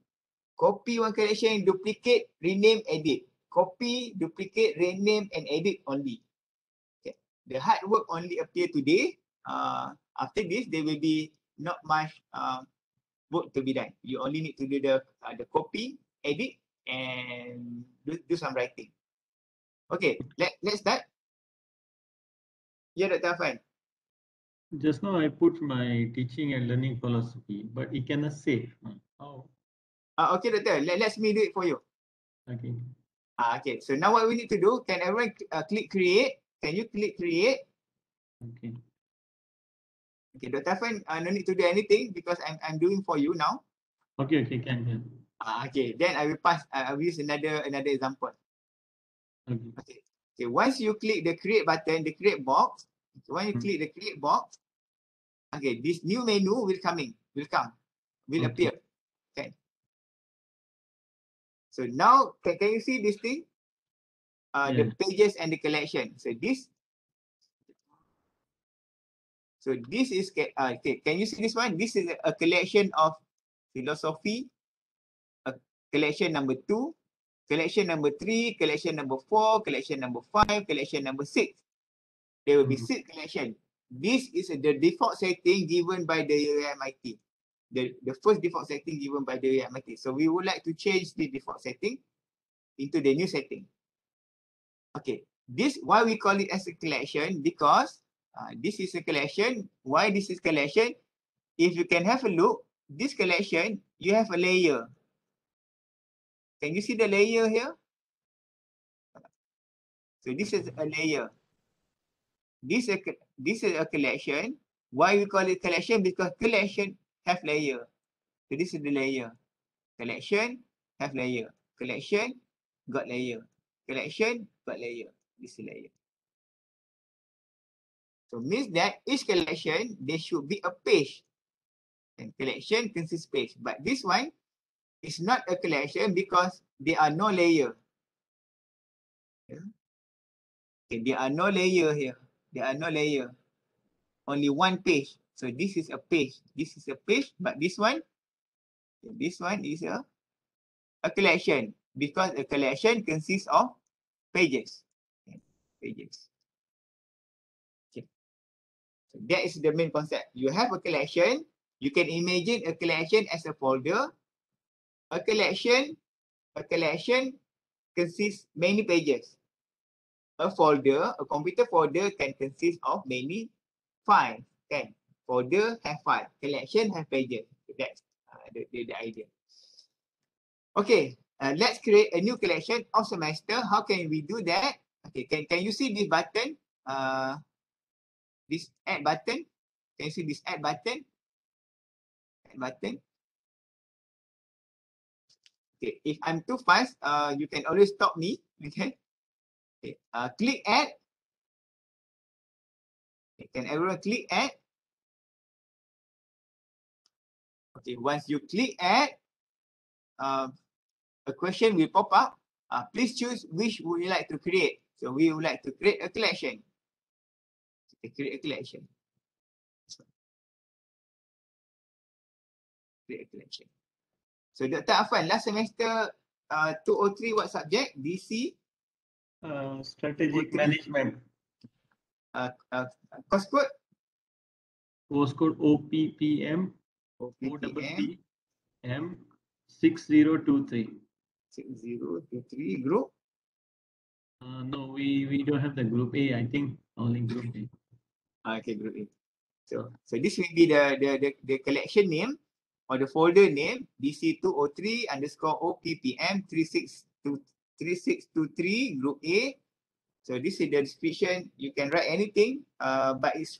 duplicate, rename, edit. Copy, duplicate, rename, and edit only. Okay. The hard work only appear today. After this, there will be not much work to be done. You only need to do the copy, edit, and do some writing. Okay, let's start. Yeah, Dr. Afan. Just now I put my teaching and learning philosophy, but it cannot save. How? Okay, Doctor. Let me do it for you. Okay. Okay. So now what we need to do? Can everyone click create? Can you click create? Okay. Okay, Dr. Afan, no need to do anything because I'm doing for you now. Okay, can. Okay. Then I will pass. I will use another example. Okay. Okay. Once you click the create button, the create box. When you click the create box, okay, this new menu will appear. Okay. So now, can you see this thing? The pages and the collection. So this is okay. Can you see this one? This is a collection of philosophy. Collection number 2, collection number 3, collection number 4, collection number 5, collection number 6. There will be 6 collection. This is the default setting given by the UUMIT. The first default setting given by the UUMIT. So we would like to change the default setting into the new setting. Okay, this why we call it as a collection, because this is a collection. Why this is collection? If you can have a look, this collection, you have a layer. Can you see the layer here? So this is a layer. This is a collection. Why we call it collection? Because collection have layer. So this is the layer. Collection have layer. Collection got layer. Collection got layer. This is layer. So means that each collection there should be a page. And collection consists page. But this one is not a collection because there are no layer. Yeah. Okay, there are no layer here. There are no layer. Only one page. So this is a page. This is a page, but this one is a collection because a collection consists of pages. Okay. Pages. Okay. So that is the main concept. You have a collection. You can imagine a collection as a folder. A collection consists many pages. A computer folder can consist of many files. Can folder have file, collection have pages. That's the idea. Okay, let's create a new collection of semester. How can we do that? Okay, can you see this button? This add button. Can you see this add button? Add button. Okay, if I'm too fast, you can always stop me. Okay. Okay. Click add. Okay, can everyone click add? Okay, once you click add, a question will pop up. Please choose which would you like to create. So we would like to create a collection. Create a collection. Create a collection. So Dr. Afan, last semester 203, what subject? DC? Strategic management. Course code? Course code OPPM OPPM 6023. 6023. Group? No, we don't have the group A. I think only group A. Okay, group A. So this will be the collection name or the folder name DC203 _ OPPM 3623 group A. So this is the description. You can write anything, but it's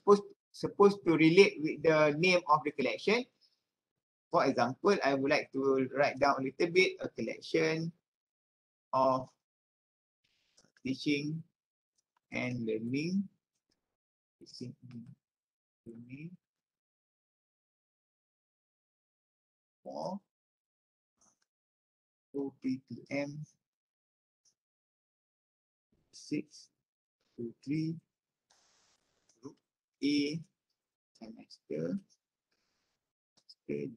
supposed to relate with the name of the collection. For example, I would like to write down a little bit a collection of teaching and learning. Teaching and learning for OPPM 623 group A semester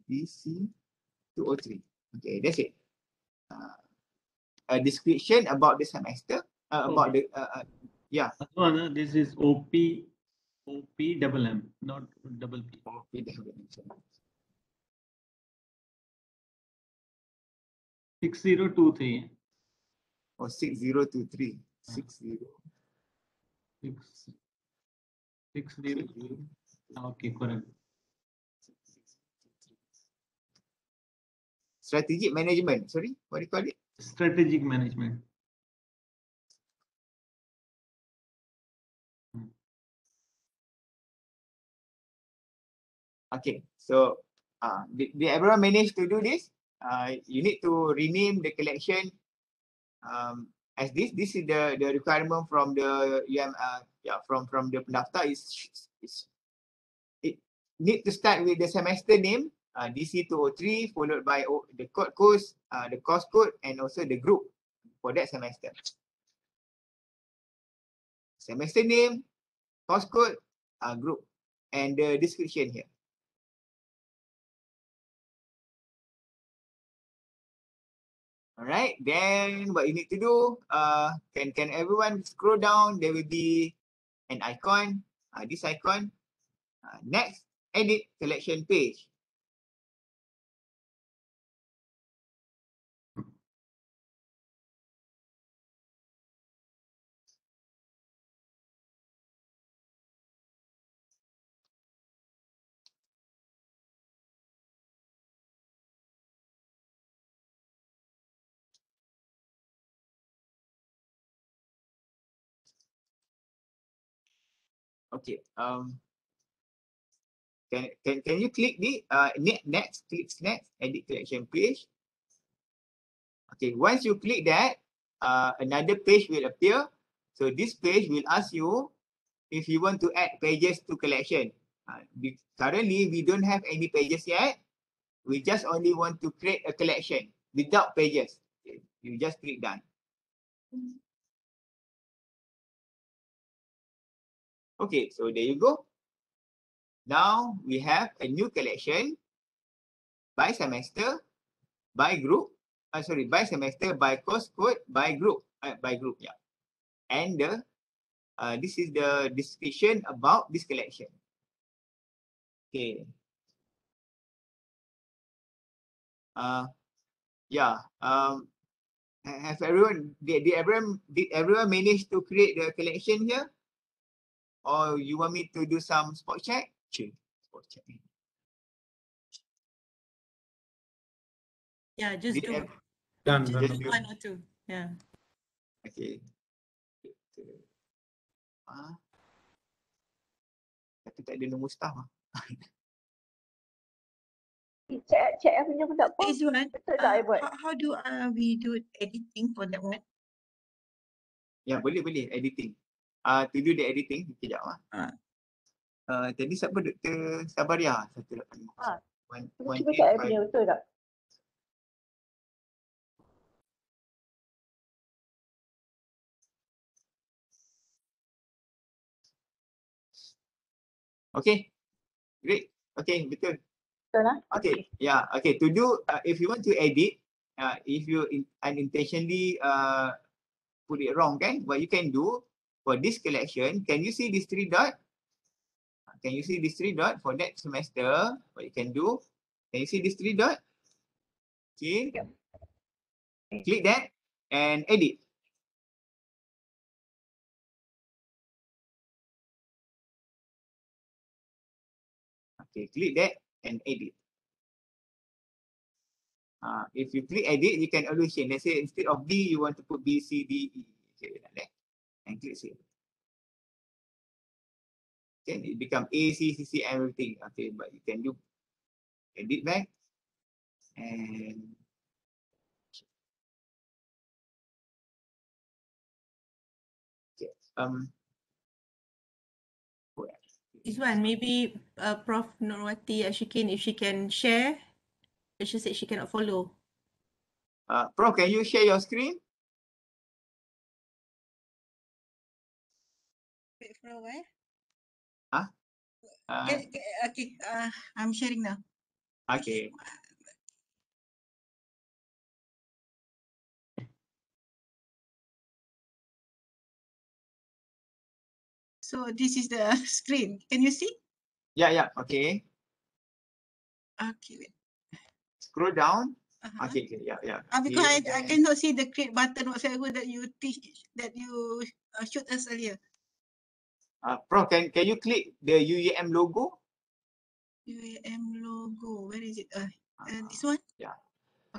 DC 203. Okay, that's it. A description about the semester, about the yeah. This is OPMM, not double P. OPPM. 6023. Or 6023. 60. 60. Okay, correct. Strategic management. Sorry, what do you call it? Strategic management. Okay, so did everyone manage to do this? You need to rename the collection as this. This is the requirement from the from the pendaftar. It need to start with the semester name DC203 followed by the course code, and also the group for that semester. Semester name, course code, group, and the description here. Alright, then what you need to do, can everyone scroll down? There will be an icon, this icon. Next, edit collection page. Okay, can you click the next, click next, edit collection page. Okay, once you click that, another page will appear. So this page will ask you if you want to add pages to collection. Currently, we don't have any pages yet. We just only want to create a collection without pages. Okay, you just click done. Okay, so there you go. Now we have a new collection by semester, by group. By semester, by course code, by group, yeah. And this is the description about this collection. Okay. Yeah. Have everyone did everyone manage to create the collection here? Or you want me to do some spot check? Sure. Spot check. Yeah, just do Done. just do one or two. Yeah. Okay. Tapi tak ada nombor staff. Cek apa punya pun tak apa. This one, Betul tak I buat? how do we do editing for that one? Ya, boleh editing. To do the editing, kejap tadi siapa Dr. Sabaria? 185. Cuba cek I punya betul tak? Okay, great. Okay, betul. Betul lah. Okay, yeah. Okay, to do, if you want to edit, if you unintentionally put it wrong, kan? What you can do for this collection, can you see these 3 dot? Can you see these 3 dot for that semester? What you can do? Can you see these 3 dot? Okay. Yep. Click that and edit. Okay, click that and edit. If you click edit, you can always change. Let's say instead of B, you want to put B, C, D, E. Okay, like that. And click save. Then it become A, C, C, C, everything. Okay, but you can do edit back and okay. Izwan, maybe Prof. Nurwati Ashikin, if she can share, but she said she cannot follow. Prof, can you share your screen? Wait for a while. Huh? Okay, I'm sharing now. Okay. So this is the screen. Can you see? Yeah, yeah. Okay. Okay, wait. Scroll down. Uh-huh. Okay, okay. Yeah, yeah. Because Okay, I cannot see the create button whatsoever that you teach, that you showed us earlier. Prof, can you click the UUM logo? UAM logo. Where is it? This one? Yeah.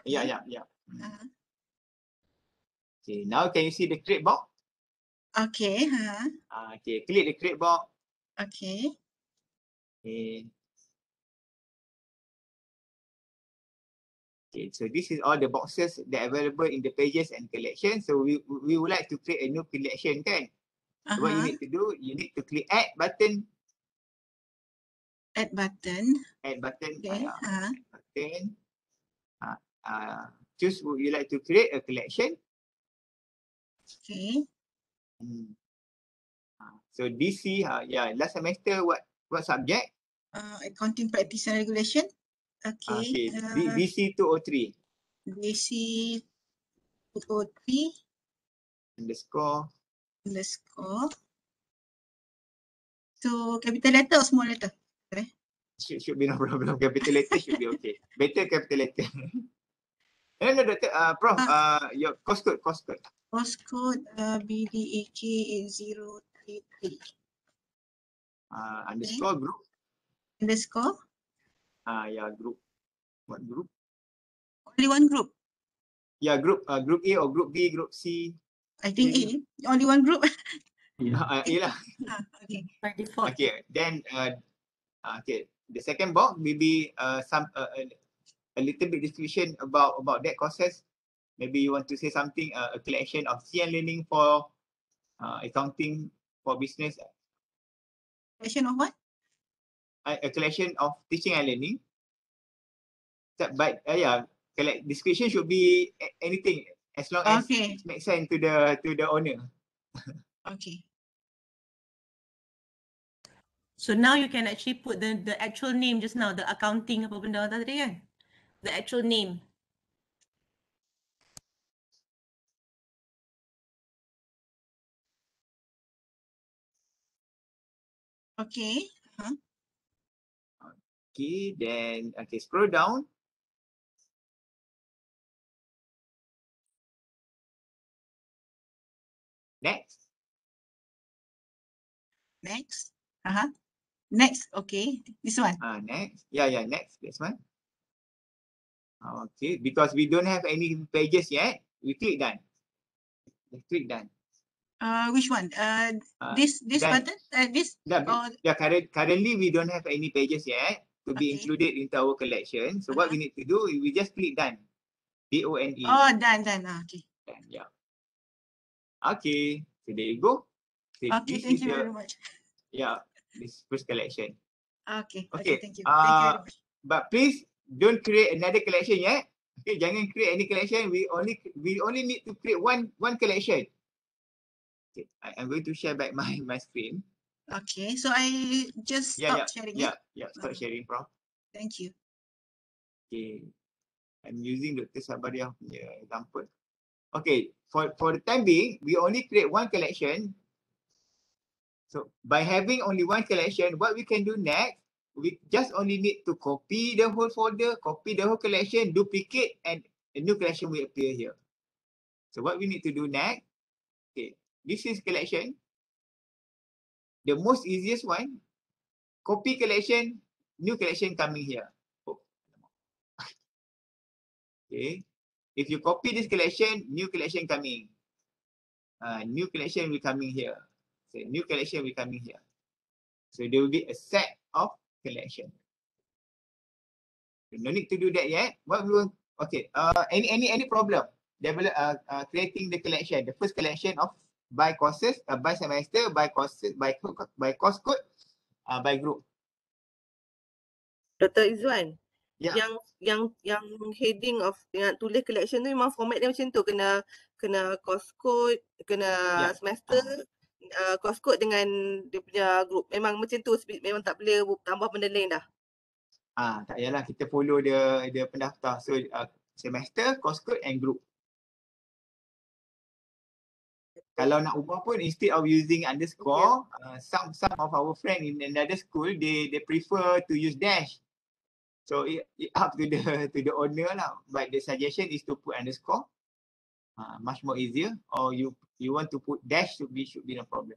Okay. Yeah, yeah, yeah. Uh-huh. Okay, now can you see the create box? Okay. Okay, click the create box. Okay. Okay. Okay, so this is all the boxes that are available in the pages and collection. So we would like to create a new collection, kan? So what you need to do, you need to click add button. Add button. Add button. Okay. Add button. Choose would you like to create a collection. Okay. So DC, yeah, last semester what subject? Accounting practice and regulation. Okay. Okay, DC 203. DC 203 underscore. So capital letter or small letter? Should be no problem. Capital letter should be okay. Better capital letter. No, Doctor. Prof, your course code. Course code BDAK 8033. Underscore group. Underscore? Yeah, group. What group? Only one group. Yeah, group. Group A or group B, group C. I think A. Only one group. Yeah. Okay. By default. Okay. Then okay. The second box maybe some a little bit description about that courses. Maybe you want to say something, a collection of CN learning for accounting for business. Collection of what? A collection of teaching and learning. But yeah, description should be anything as long as it makes sense to the owner. Okay. So now you can actually put the actual name just now, the accounting apa benda tadi kan? The actual name. Okay. Okay, then scroll down. Next. Next, okay. This one. Next. Yeah, next. This one. Okay, because we don't have any pages yet, we click done. Click done. Which one? This done. button? This? Yeah, currently we don't have any pages yet to be included into our collection. So what we need to do, we just click done. D-O-N-E. Oh, done. Okay. Done, yeah. Okay, so there you go. So okay, thank you very much. Yeah, this first collection. Okay, thank you. Thank you very much. But please don't create another collection yet. Okay, jangan create any collection. We only need to create one collection. Okay, I'm going to share back my screen. Okay, so I just stopped sharing it. Stop sharing, Prof. Thank you. Okay, I'm using Dr. Sabariah punya example. Okay, for the time being, we only create one collection. So by having only one collection, what we can do next, we just only need to copy the whole folder, copy the whole collection, duplicate, and a new collection will appear here. So what we need to do next, okay, this is collection. The most easiest one, copy collection, new collection coming here. Oh. Okay, if you copy this collection, new collection coming. New collection will coming here. So new collection will coming here. So there will be a set of collection. No need to do that yet. What we want? Okay. Any problem? Develop creating the collection. The first collection of by courses, by semester, by courses, by course code, by group. Dr. Izzuan, Ya. yang heading of yang tulis collection tu memang format dia macam tu, kena course code, kena Ya. semester, course code dengan dia punya group. Memang macam tu, memang tak boleh tambah benda lain dah. Tak payahlah, kita follow dia pendaftar. So semester, course code and group. Kalau nak ubah pun, instead of using underscore, some of our friend in another school, they prefer to use dash. So it up to the owner lah. But the suggestion is to put underscore, much more easier. Or you want to put dash, should be no problem.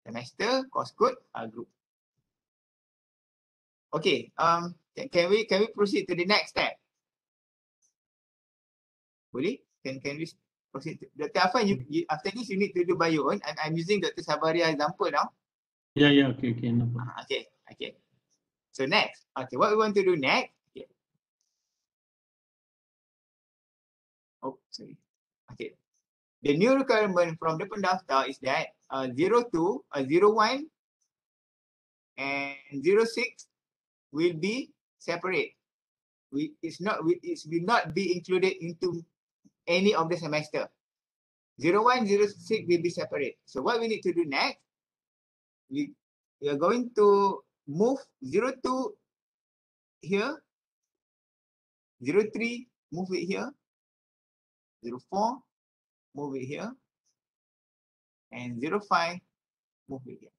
Semester, course code, group. Okay. Can we proceed to the next step? Boleh? Can we proceed? Dr. Afan, you after this you need to do by your own. I'm using Dr. Sabariah example now. Yeah. Okay. No problem. Okay. So next, okay, what we want to do next? Okay. Oh, sorry. Okay. The new requirement from the pendaftar is that 02, 01, and 06 will be separate. It will not be included into any of the semester. 01, 06 will be separate. So what we need to do next, we are going to move 02 here, 03, move it here, 04, move it here, and 05, move it here.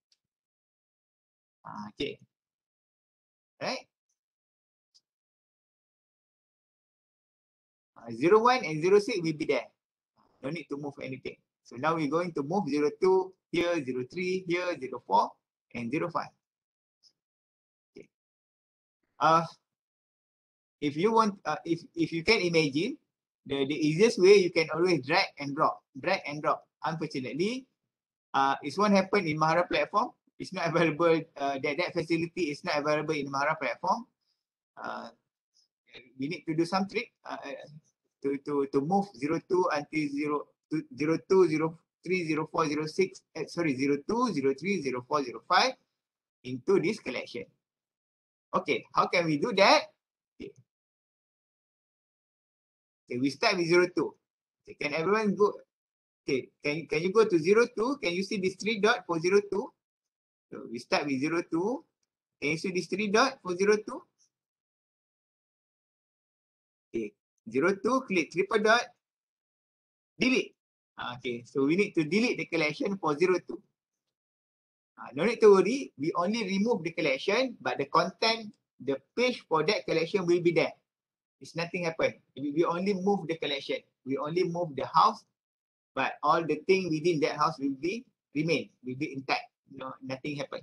Okay. Right? 01 and 06 will be there. No need to move anything. So now we're going to move 02 here, 03 here, 04, and 05. Okay. If you want, if you can imagine, the easiest way, you can always drag and drop. Unfortunately, it won't happen in Mahara platform. It's not available. That facility is not available in Mahara platform. We need to do some trick to move 02 until 02, 03, 04, 06. Sorry, 02, 03, 04, 05 into this collection. Okay, how can we do that? Okay, we start with 02. Okay, can everyone go? Okay, can you go to 02? Can you see this 3 dot for 02? So we start with 02. Can you see this 3 dot for 02? Okay, 02, click triple dot, delete. Okay, so we need to delete the collection for 02. No need to worry, we only remove the collection, but the content, the page for that collection will be there. It's nothing happen. We only move the collection. We only move the house, but all the thing within that house will be intact. Nothing happen.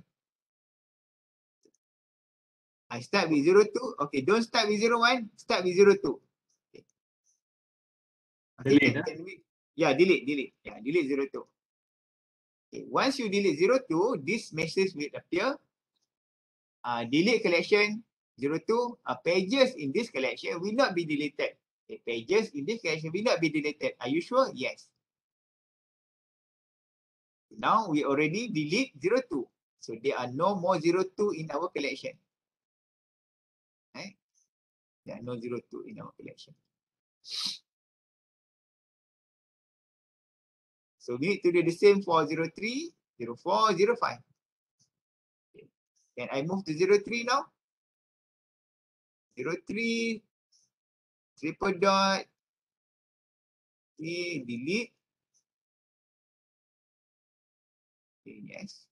I start with 02. Okay, don't start with 01. Start with 02. Okay, Delete, can we? Yeah, delete. Yeah, delete 02. Okay, once you delete 02, this message will appear. Delete collection 02. Pages in this collection will not be deleted. Okay, pages in this collection will not be deleted. Are you sure? Yes. Now we already delete 02. So there are no more 02 in our collection. Right? There are no 02 in our collection. So we need to do the same for 03, 04, 05. Can I move to 03 now? 03, triple dot, okay, delete. Okay, yes.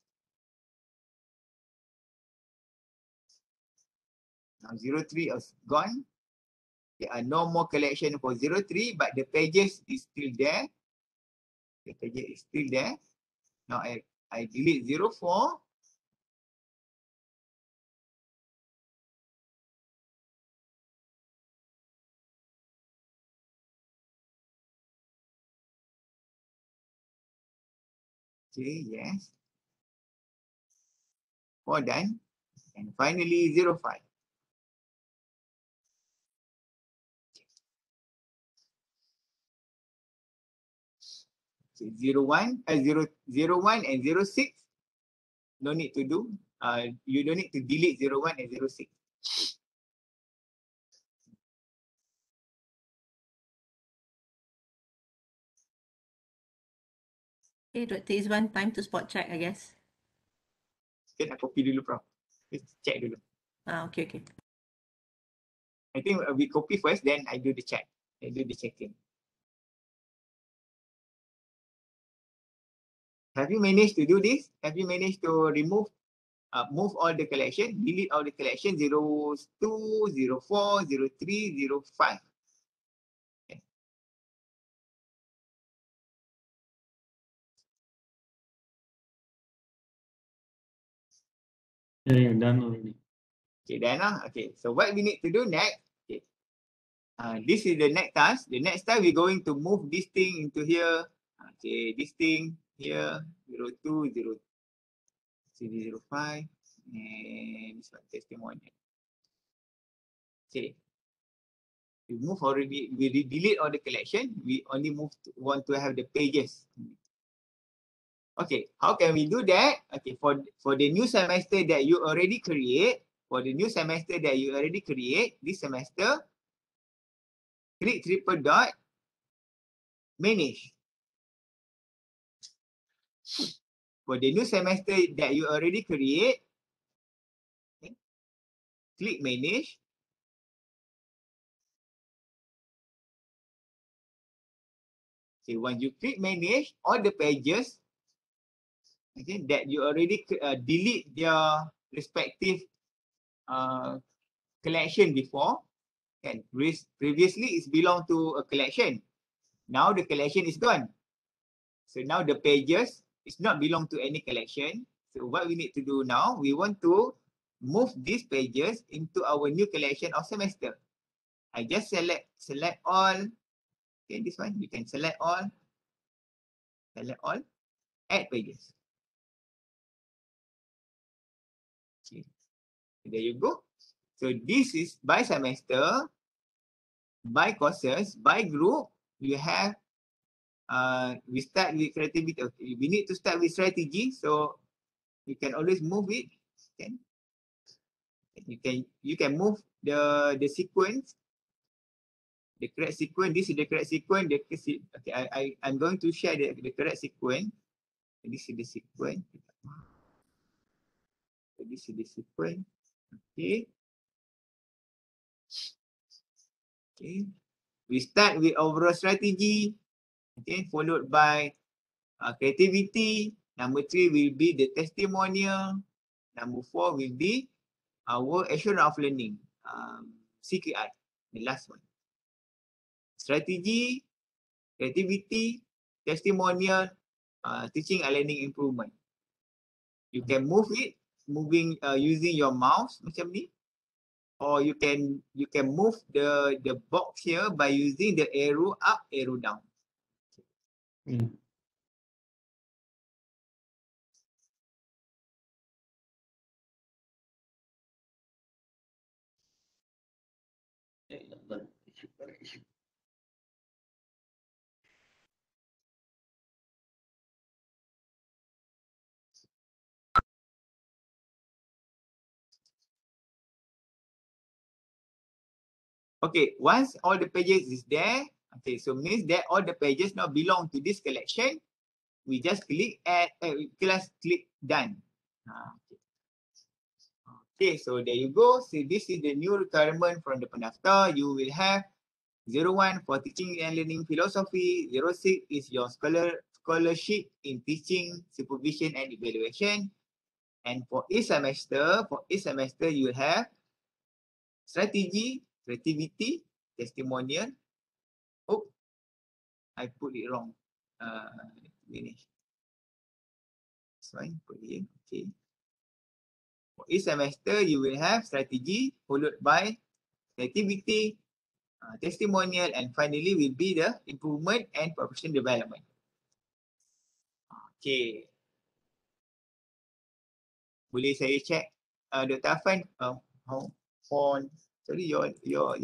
Now 03 is gone. There are no more collection for 03, but the pages is still there. The pages is still there. Now I delete 04. Okay, yes. 4 done. And finally 05. So 01 and 06. No need to do. You don't need to delete 01 and 06. Okay, Dr. Izwan, time to spot check, I guess. Kita nak copy dulu, Prof. Let's check dulu. Okay, okay. I think we copy first, then I do the check. I do the checking. Have you managed to do this? Have you managed to move all the collection, delete all the collection, 02, 04, 03, 05. Okay. Yeah, done already. Okay, done lah. Okay, so what we need to do next? Okay. This is the next task. The next time we're going to move this thing into here. Okay, this thing here, 02, 05, and this one, testimonial. Okay. We move already, we delete all the collection. We only want to have the pages. Okay, how can we do that? Okay, for the new semester that you already create, this semester, click triple dot, manage. For the new semester that you already create, okay, click manage. Okay, once you click manage, all the pages, okay, that you already delete their respective collection before, and previously it's belong to a collection. Now the collection is gone. So now the pages is not belong to any collection. So what we need to do now, we want to move these pages into our new collection of semester. I just select all. Okay, this one, you can select all, add pages. Okay, there you go. So this is by semester, by courses, by group. You have, we start with creativity. Okay, we need to start with strategy. So you can always move it. Okay. You can move the sequence. The correct sequence. This is the correct sequence. Okay, I'm going to share the correct sequence. This is the sequence. This is the sequence. Okay. Okay. We start with overall strategy. Okay, followed by creativity. Number 3 will be the testimonial. Number 4 will be our assurance of learning, CKI, the last one. Strategy, creativity, testimonial, teaching and learning improvement. You can move it, using your mouse macam ni, or you can move the box here by using the arrow up, arrow down. Okay, once all the pages is there, okay, so means that all the pages now belong to this collection. We just click click done. Okay. Okay, so there you go. So this is the new requirement from the pendaftar. You will have 01 for teaching and learning philosophy. 06 is your scholarship in teaching, supervision and evaluation. And for each semester, you will have strategy, creativity, testimonial. Oh, I put it wrong. Finish. This one, put it in. Okay. For each semester, you will have strategy followed by creativity, testimonial, and finally will be the improvement and professional development. Okay. Boleh saya check Dr. Afan, sorry, your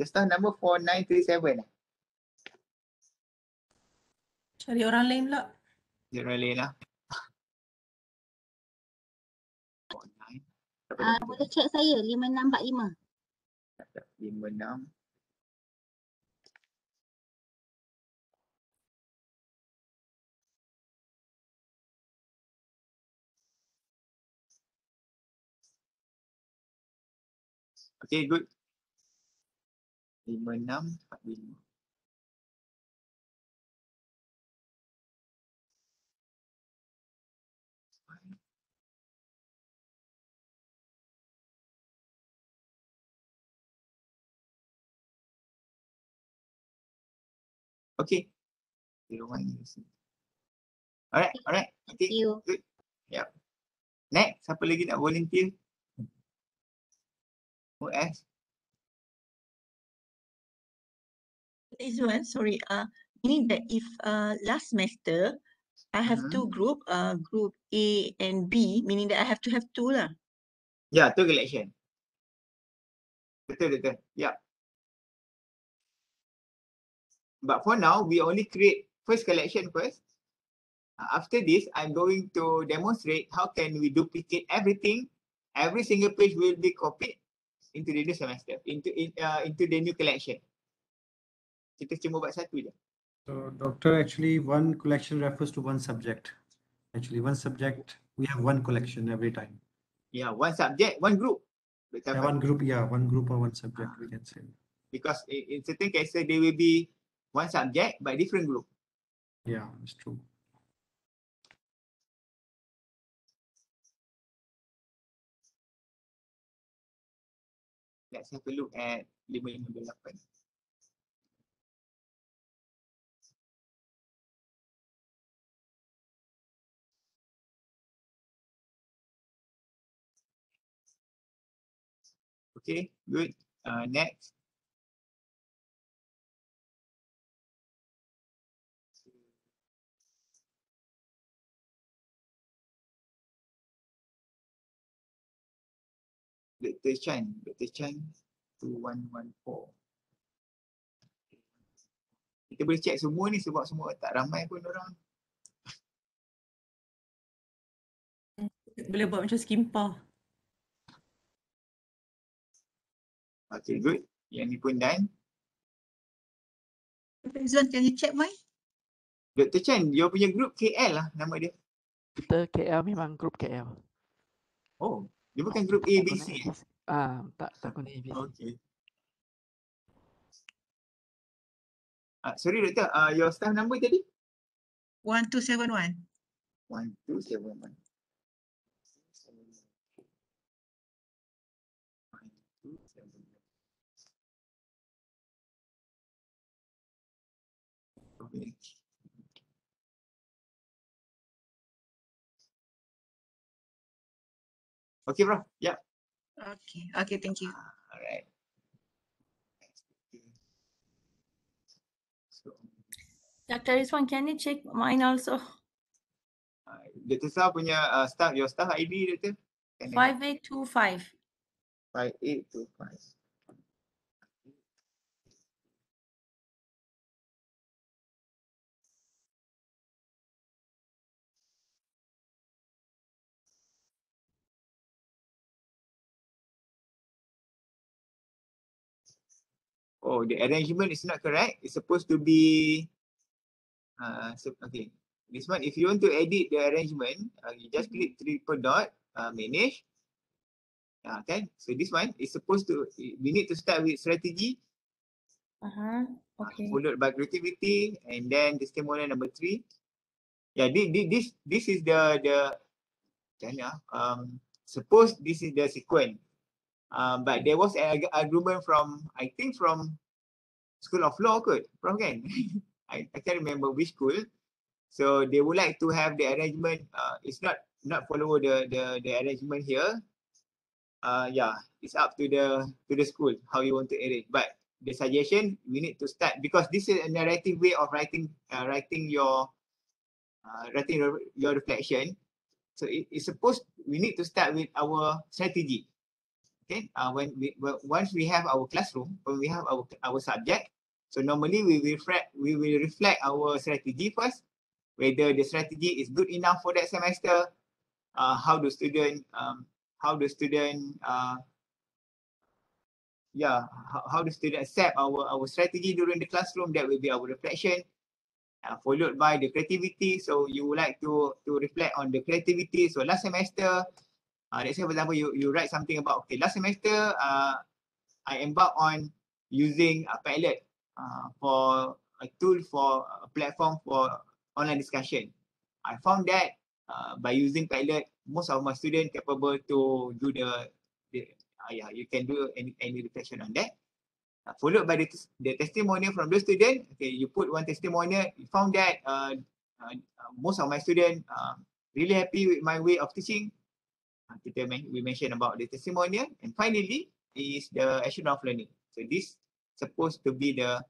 staff number 4937. Cari orang lain pula. Jangan lain lah. Boleh check saya 5645. 56. Okay, good. 5645. Okay. 01. Alright. Okay, good. Yep. Next, siapa lagi nak volunteer? OS. Izwan, sorry. Meaning that if last semester I have two group A and B, meaning that I have to have two lah. Yeah, two collection. Betul. Yeah. But for now, we only create first collection first. After this, I'm going to demonstrate how can we duplicate everything. Every single page will be copied into the new semester, into the new collection. Kita cuma buat satu je. So, Doctor, actually one collection refers to one subject. Actually, one subject, we have one collection every time. Yeah, one subject, one group. Yeah, one group or one subject, we can say. Because in certain cases, there will be one subject but different group. Yeah, it's true. Let's have a look at 5528. Okay, good. Next. Dr. Chan 2114. Kita boleh check semua ni sebab semua tak ramai pun orang. Boleh buat macam skimpar. Okay, good. Yang ni pun done. Izwan, can you check mine? Dr. Chan, dia punya group KL lah nama dia. Kita KL memang grup KL. Oh, dia bukan group ABC. Tak guna ABC. Okay. Sorry doktor, your staff number tadi? 1271. 1271. Okay. Okay, bro. Yeah. Okay, thank you. Alright. Dr. Rizwan, can you check mine also? Dr. Sah punya your staff ID, Dr. 5825. 5825. Oh, the arrangement is not correct. It's supposed to be okay. This one, if you want to edit the arrangement, you just click triple dot, manage. Okay, so this one is supposed to, we need to start with strategy, Okay. followed by creativity, and then testimonial number 3. Yeah, this is the suppose this is the sequence. But there was an argument from, I think from School of Law kot, Prof kan? I can't remember which school. So they would like to have the arrangement, it's not follow the arrangement here. Yeah, it's up to the school how you want to arrange. But the suggestion, we need to start, because this is a narrative way of writing your reflection. So it's supposed, we need to start with our strategy. Okay, once we have our classroom, when we have our subject, so normally we will reflect our strategy first, whether the strategy is good enough for that semester, how the student how the student accept our strategy during the classroom. That will be our reflection, followed by the creativity. So you would like to reflect on the creativity. So last semester, let's say for example, you write something about, okay, last semester I embarked on using a Padlet for a tool, for a platform for online discussion. I found that by using Padlet, most of my students capable to do you can do any reflection on that. Followed by the testimonial from the student. Okay, you put one testimonial. You found that most of my students really happy with my way of teaching. We mentioned about the testimonial, and finally is the action of learning. So this supposed to be the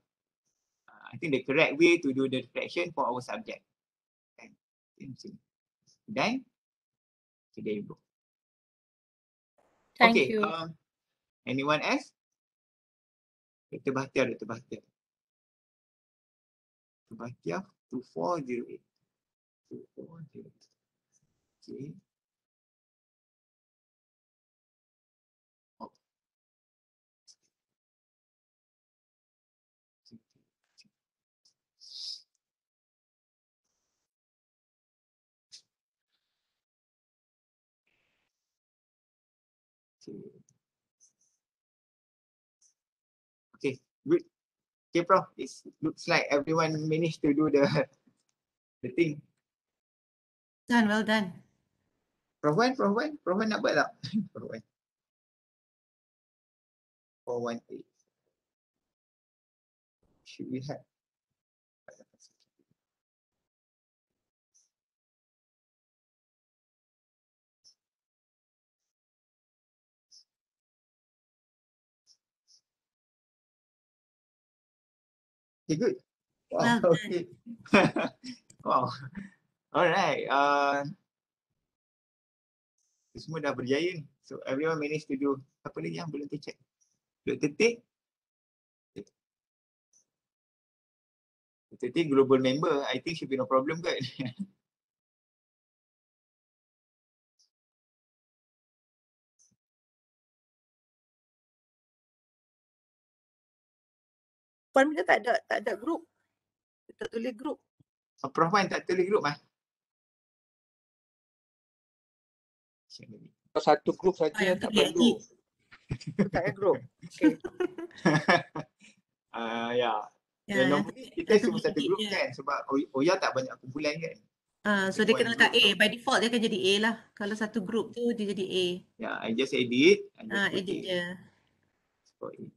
I think the correct way to do the reflection for our subject. Then, so there you go. Thank Okay. you. Anyone else? Dr. Bahtiar. 2408. 2408. Okay. Okay, good. Okay, Prof. It looks like everyone managed to do the thing. Done, well done. Prof Wan nak buat tak? Prof Wan. 418. Should we have? Okay, good. Wow, Well okay. Wow. Alright. Semua dah berjaya ni. So everyone managed to do. Apa lagi yang belum tercheck? Dr. Tik. Dr. Tik global member. I think should be no problem kan? Puan punya tak ada group. Tak tulis group. Prof Wan tak tulis group mah? Satu grup saja tak perlu. Tak ada group. Okay. Ya. Ya, Normally kita satu cuma satu bilik group je. kan, sebab Oya tak banyak kumpulan kan. So dia kena letak A. By default dia akan jadi A lah. Kalau satu group tu dia jadi A. Ya, I just edit. Edit je. Spot A.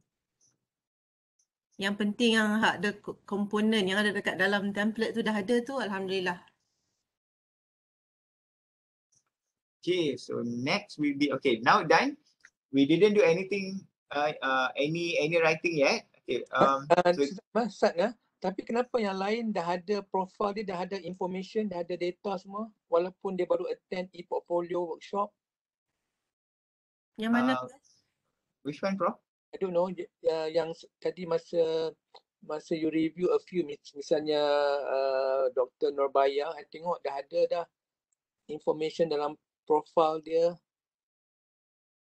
Yang penting yang ada komponen yang ada dekat dalam template tu dah ada tu, alhamdulillah. Okay, so next will be, okay, now done. We didn't do anything, any writing yet. Okay, Sat ya. Tapi kenapa yang lain dah ada profile dia, dah ada information, dah ada data semua, walaupun dia baru attend e-portfolio workshop? Yang mana? Which one, Prof? I don't know. Yang tadi masa you review a few, misalnya Dr. Nurbaya, I tengok dah ada dah information dalam profile dia.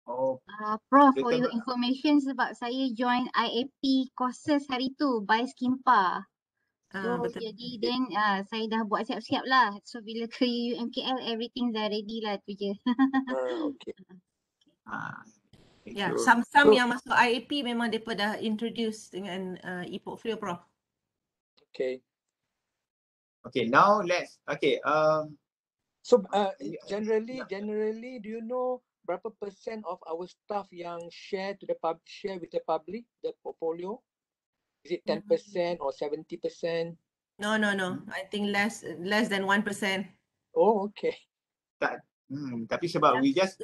Oh. Prof, for your information, sebab saya join IAP courses hari tu by Skimpa. So betul. jadi then saya dah buat siap-siap lah. So bila ke UUMKL everything dah ready lah tu je. Okay. Thank Yeah, you. some So- yang masuk IAP memang mereka dah introduce dengan e-portfolio, Prof. Okay. Okay, now let's, So generally, do you know berapa percent of our staff yang share with the public the portfolio? Is it 10% or 70%? No. I think less than 1%. Oh, okay. tapi sebab we just,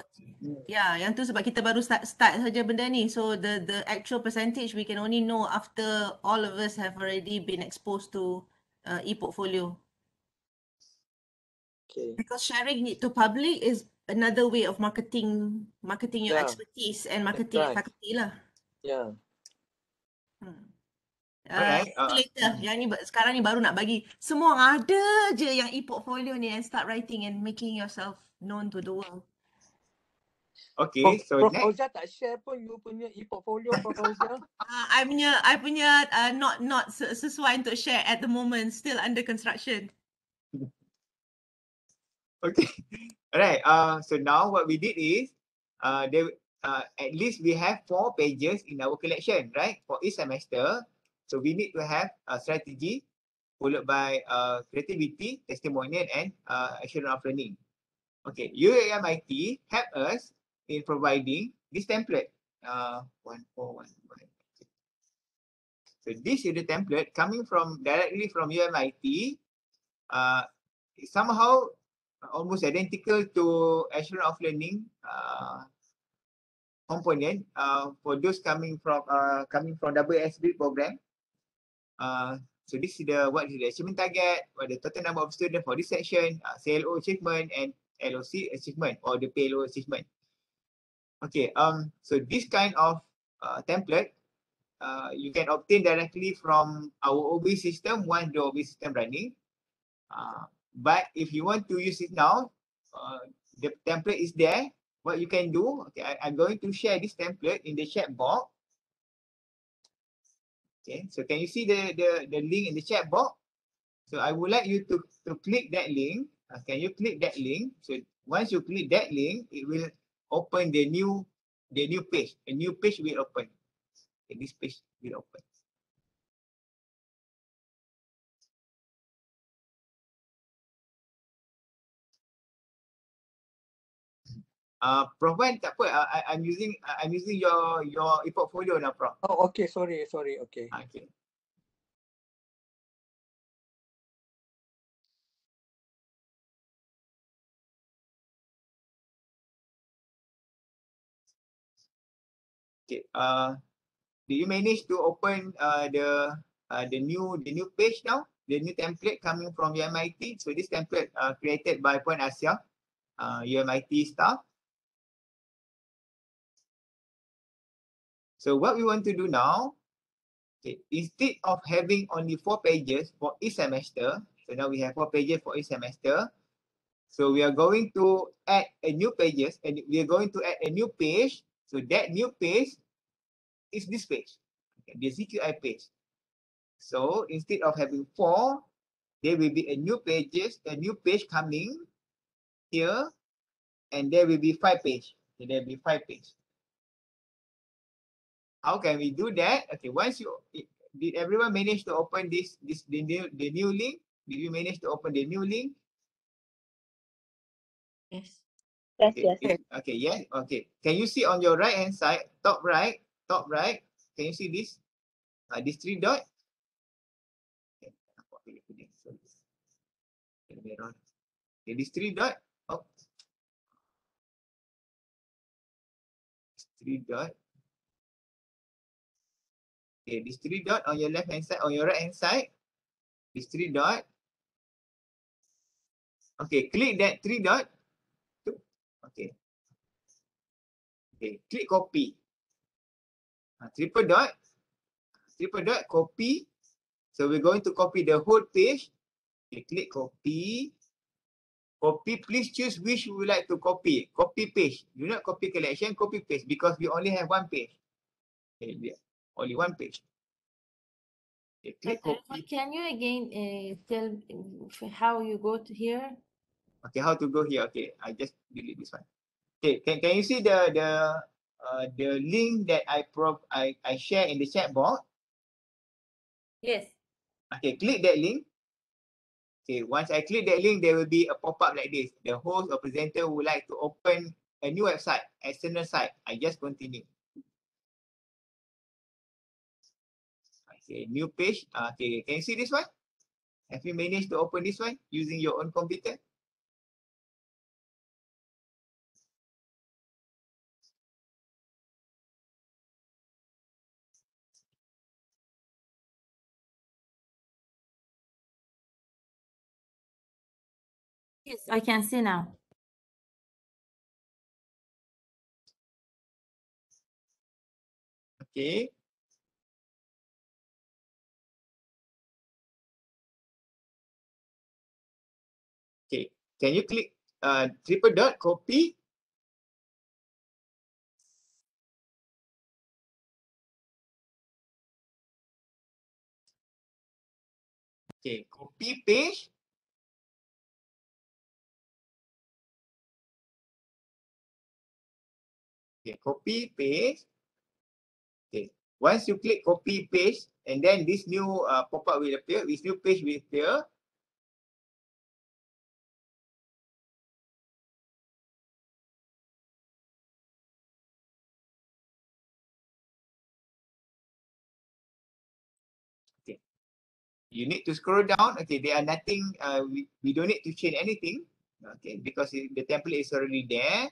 Ya, yang tu sebab kita baru start saja benda ni. So the actual percentage we can only know after all of us have already been exposed to e-portfolio. Okay. Because sharing it to public is another way of marketing your Yeah, expertise and marketing your right. faculty lah. Yeah. Alright, Itu later. Yang ni sekarang ni baru nak bagi. Semua orang ada je yang e-portfolio ni and start writing and making yourself known to the world. okay, so Prof next, Fauzia tak share pun you punya e-portfolio, Prof Fauzia. I punya not sesuai untuk share at the moment, still under construction. okay, alright, so now what we did is, at least we have 4 pages in our collection, right, for each semester. So we need to have a strategy followed by creativity, testimonial, and assurance of learning. Okay, UUMIT help us in providing this template. 1411. So this is the template coming from directly from UMIT. Somehow almost identical to assurance of learning component for those coming from WSB program. So this is the what is the achievement target, what the total number of students for this section, CLO achievement and LOC achievement or the PLO achievement. Okay, so this kind of template you can obtain directly from our OB system once the OB system running. But if you want to use it now, the template is there. What you can do, okay, I'm going to share this template in the chat box. Okay, so can you see the link in the chat box? So I would like you to click that link. Can you click that link? So once you click that link, it will open the new page. A new page will open. Okay, this page will open. Prof Wan, tak apa. I'm using your e-portfolio now, Prof. Oh, okay. Sorry. Okay. Okay. Okay. Did you manage to open the new page now? The new template coming from UMIT. So this template created by Puan Asia, UMIT staff. So what we want to do now, okay, instead of having only 4 pages for each semester, so now we have 4 pages for each semester. So we are going to add a new pages and we are going to add a new page. So that new page is this page, okay, the CQI page. So instead of having 4, there will be a new page coming here, and there will be 5 pages. Okay, there will be 5 pages. How can we do that? Okay, once did everyone manage to open the new link? Did you manage to open the new link? Yes. Okay, okay, yes, okay. Can you see on your right hand side, top right? Can you see this? This 3 dot. Okay, this 3 dot. Oh, 3 dot. Okay, this 3 dot on your left hand side, on your right hand side. This 3 dot. Okay, click that 3 dot. Okay. Okay, click copy. Triple dot, copy. So we're going to copy the whole page. Okay, click copy. Copy, please choose which you would like to copy. Copy page. Do not copy collection, copy page because we only have 1 page. Okay, only 1 page. Okay, click copy. Can you again tell how you go to here? Okay, how to go here? Okay, I just delete this one. Okay, can you see the the link that I share in the chat box? Yes. Okay, click that link. Okay, once I click that link, there will be a pop-up like this. The host or presenter would like to open a new website, external site. I just continue. Okay, new page. Okay, can you see this one? Have you managed to open this one using your own computer? Yes, I can see now. Okay. Okay, can you click triple dot, copy? Okay, copy page. Okay, copy paste. Okay, once you click copy paste, and then this new pop-up will appear. This new page will appear. Okay, you need to scroll down. Okay, there are nothing. We don't need to change anything. Okay, because the template is already there.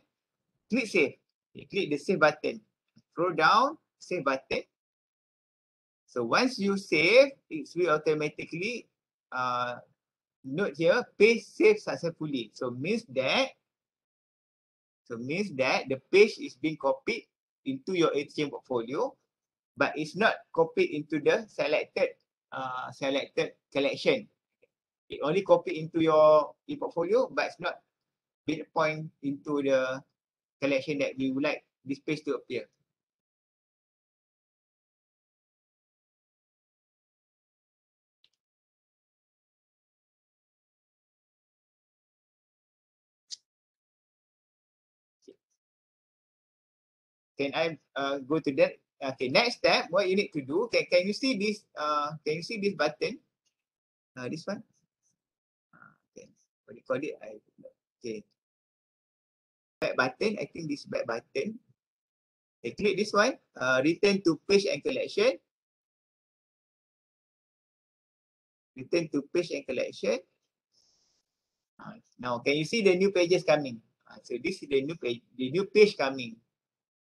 Click save. Okay, click the save button. Scroll down, save button. So once you save, it will automatically note here, page saved successfully. So means that the page is being copied into your HTML portfolio, but it's not copied into the selected collection. It only copied into your portfolio, but it's not been point into the collection that we would like this page to appear. Can I go to that? Okay, next step, what you need to do, can you see this button? This one? Okay, what do you call it? Okay. Back button, I think this back button. Okay, click this one, return to page and collection. Return to page and collection. Now, can you see the new pages coming? So this is the new page coming.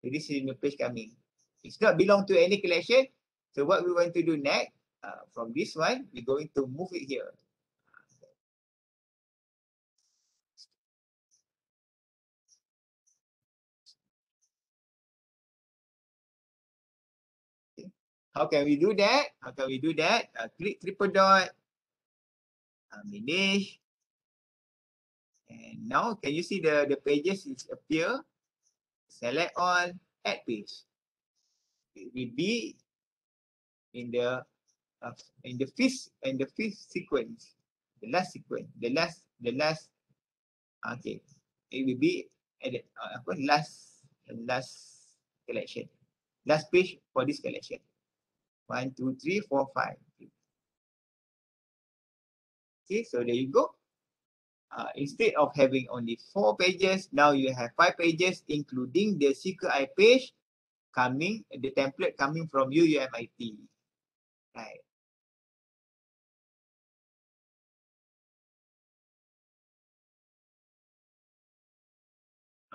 So this is the new page coming. It's not belong to any collection. So what we want to do next, from this one, we're going to move it here. Okay. How can we do that? Click triple dot, manage. And now, can you see the pages is appear? Select all, add page. It will be in the fifth sequence, the last sequence, the last. Okay, it will be at the last collection, last page for this collection. 1, 2, 3, 4, 5. Okay, so there you go. Instead of having only 4 pages, now you have 5 pages, including the SQL page coming, the template coming from UUMIT. Right.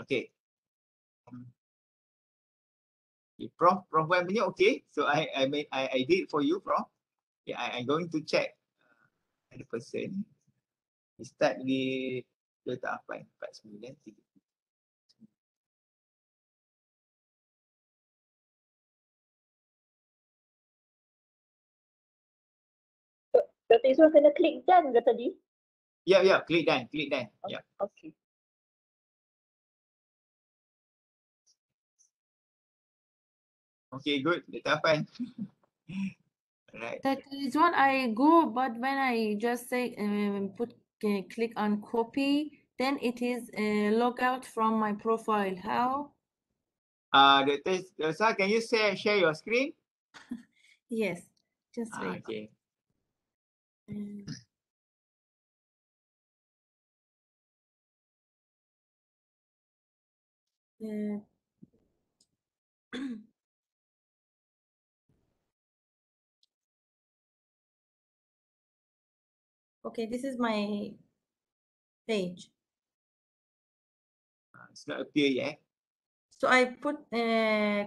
Okay. Prof Wan punya okay. So I did it for you, Prof. Yeah, I'm going to check the person. We start with letak apa? 49. Dr. Izwan kena klik done ke tadi? Yeah, click done. Yeah. Okay. Okay, good. Letak apa? Right. That is one I go, but when I just say click on copy, then it is log out from my profile. How? Dr. Rosa, can you share your screen? Yes, just wait. Okay. Uh, okay, this is my page. It's not appear yet. So I put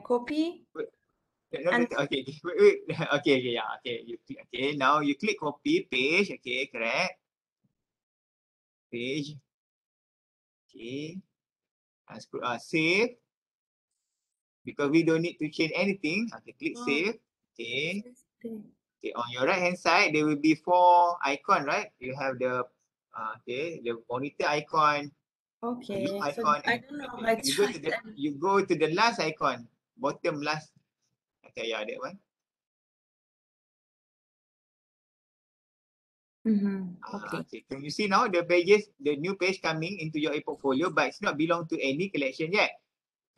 copy. Okay, wait. Okay, yeah, okay. Okay, now you click copy page. Okay, correct. Page. Okay. Save. Because we don't need to change anything. Okay, click save. Okay. Okay, on your right hand side, there will be 4 icon, right? You have the the monitor icon, Okay, loop so icon, I and don't know. okay. I You go to the last icon, bottom last. Okay, yeah, that one. Okay. Okay. Can you see now the pages, the new page coming into your e-portfolio, but it's not belong to any collection yet.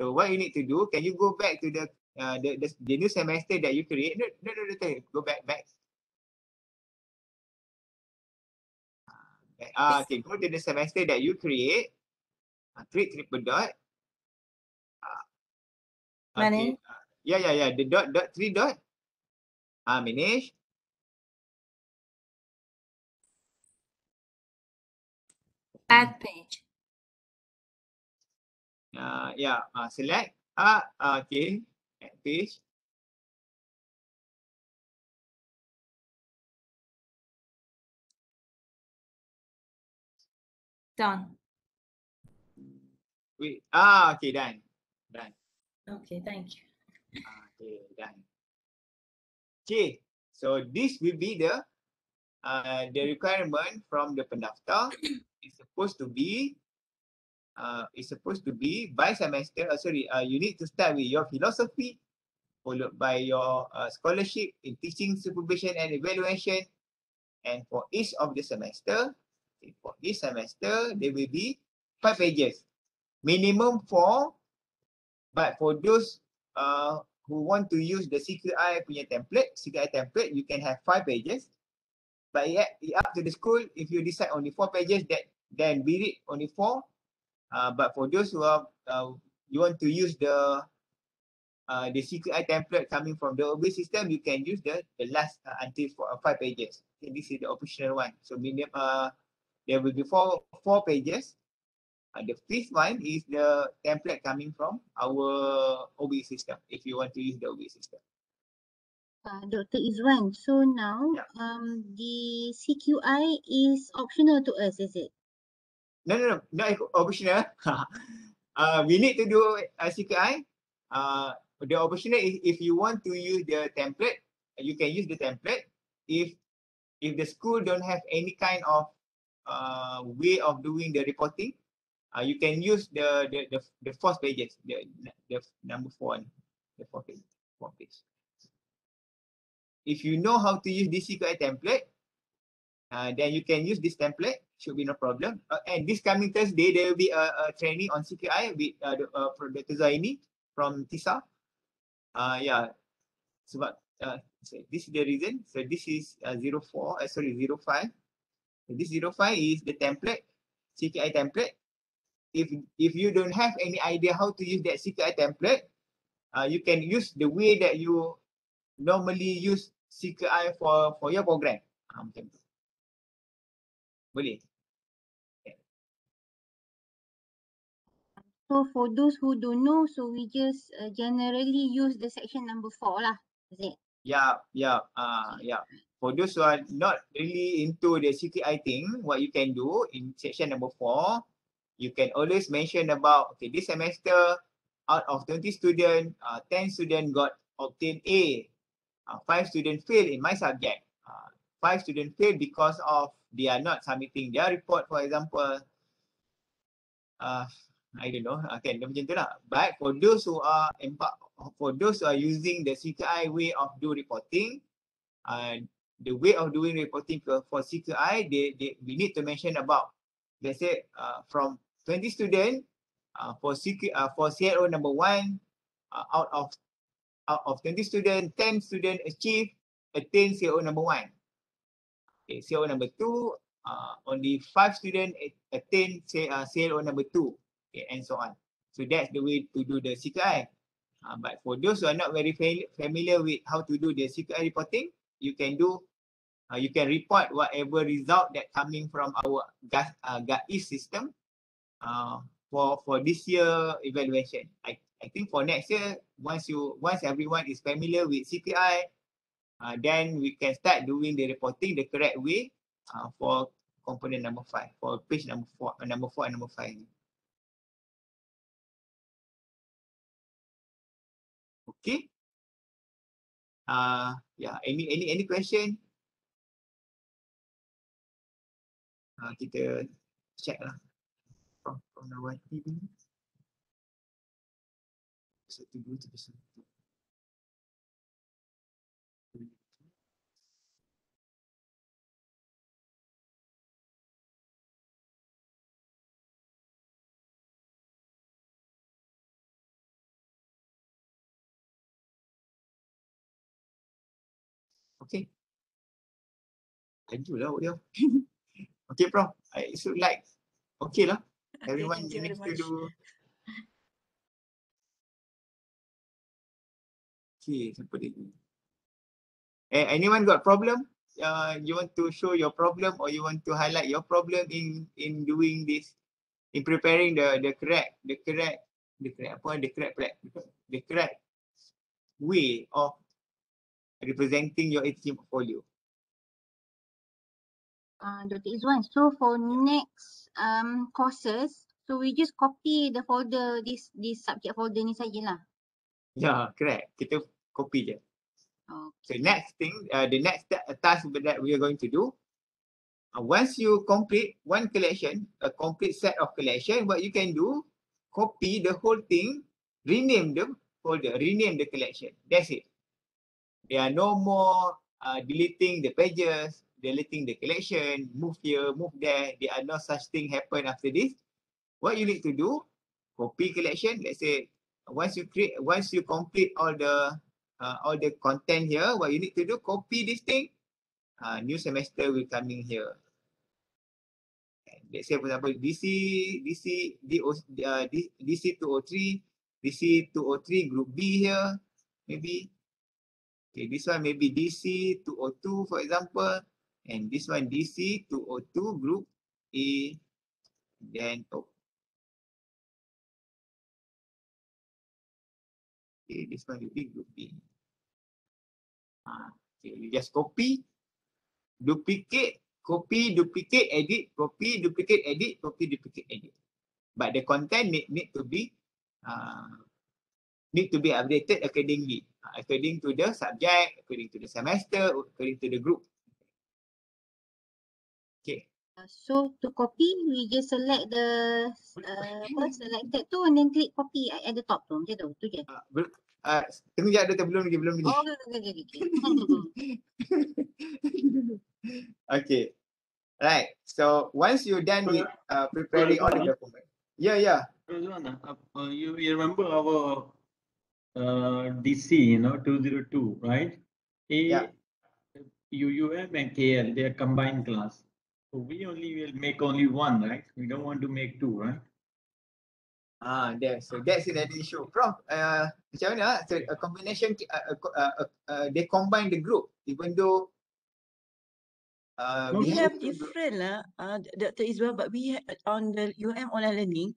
So what you need to do, can you go back to the new semester that you create? No, go back. Okay, go to the semester that you create. Click triple dot. Okay. Yeah. The dot 3 dot. Manage. Add page. Yeah. Select. Okay. Add page. Done. Wait. Okay, done. Okay, thank you. Okay, done. Okay. So this will be the requirement from the pendaftar. It's supposed to be by semester. You need to start with your philosophy, followed by your scholarship in teaching, supervision, and evaluation. And for each of the semester, there will be 5 pages, minimum 4. But for those who want to use the CQI punya template, you can have 5 pages. But it's up to the school. If you decide only 4 pages, then be it only 4. But for those who are you want to use the CQI template coming from the OB system, you can use the last until 5 pages. Okay, this is the optional one. So minimum there will be four pages. The 5th one is the template coming from our OB system. If you want to use the OB system. Dr. Izwan, so now the CQI is optional to us, is it? No, not optional. We need to do CQI. The optional is if you want to use the template, you can use the template. If the school don't have any kind of way of doing the reporting, you can use the 4 pages, the number 4 one, the 4 page. If you know how to use this CQI template, then you can use this template. Should be no problem. And this coming Thursday, there will be a training on CQI with Dr. Zaini from TISA. Sebab so this is the reason. So this is 05. So this 05 is the template, CQI template. If you don't have any idea how to use that CQI template, you can use the way that you normally use CQI for your program. Macam tu. Boleh. So for those who don't know, so we just generally use the section number 4 lah, is it? Yeah. For those who are not really into the CQI thing, what you can do in section number 4, you can always mention about, okay, this semester, out of 20 students, 10 students obtained A. 5 students failed in my subject. 5 students failed because of they are not submitting their report, for example. I don't know. Okay, macam tu lah. But for those who are using the CQI way of do reporting, the way of doing reporting for CQI, we need to mention about, let's say, from 20 students, for CRO number 1, out of 20 students, 10 students attain CO number 1. Okay, CO number 2, only 5 students attain CO number 2, okay, and so on. So that's the way to do the CKI. But for those who are not very familiar with how to do the CKI reporting, you can report whatever result that coming from our GAIS system for this year evaluation. I think for next year, once everyone is familiar with CPI, then we can start doing the reporting the correct way for component number 5, for page number 4 and number 5. Okay. Yeah. Any question? Kita check lah. From Nawati ni. 1, 2, 3, 1. Okay. Laju lah awak dia. Okay, Prof. I should like. Okay lah. Everyone thank you very needs to much. do. Okay, siapa dia ni? Anyone got problem? You want to show your problem or you want to highlight your problem in doing this, in preparing the correct way of representing your teaching portfolio. Dr. Izwan, so for next courses, so we just copy the folder, this subject folder ni sajalah. Yeah, correct. Kita copy je. So Okay. next thing, the next task that we are going to do, once you complete one collection, a complete set of collection, what you can do, copy the whole thing, rename the folder, rename the collection. That's it. There are no more deleting the pages, deleting the collection, move here, move there. There are no such thing happen after this. What you need to do, copy collection. Let's say once you complete all the content here, what you need to do, copy this thing. New semester will coming here. And let's say for example DC 203, DC 203 group B here, maybe. Okay, this one maybe DC 202 for example, and this one DC 202 group A. Then okay, this one will be group B. Okay, you just copy, duplicate, copy, duplicate, edit, copy, duplicate, edit, copy, duplicate, edit. But the content need to be updated accordingly, according to the subject, according to the semester, according to the group. Okay. So to copy, we just select the selected tu and then click copy at the top tu, macam tu je. Tunggu sekejap Doktor, belum lagi. Oh, okay. Okay. Right. So once you're done with preparing all the documents. Yeah. You remember our DC, 202, right? Yeah. UUMKL, they are combined class. So we will make only one, right? We don't want to make two, right? So that's another issue. Prof, macam mana? So a combination, they combine the group, even though We have different lah, Dr. Izwan, but we have, on the UM online learning,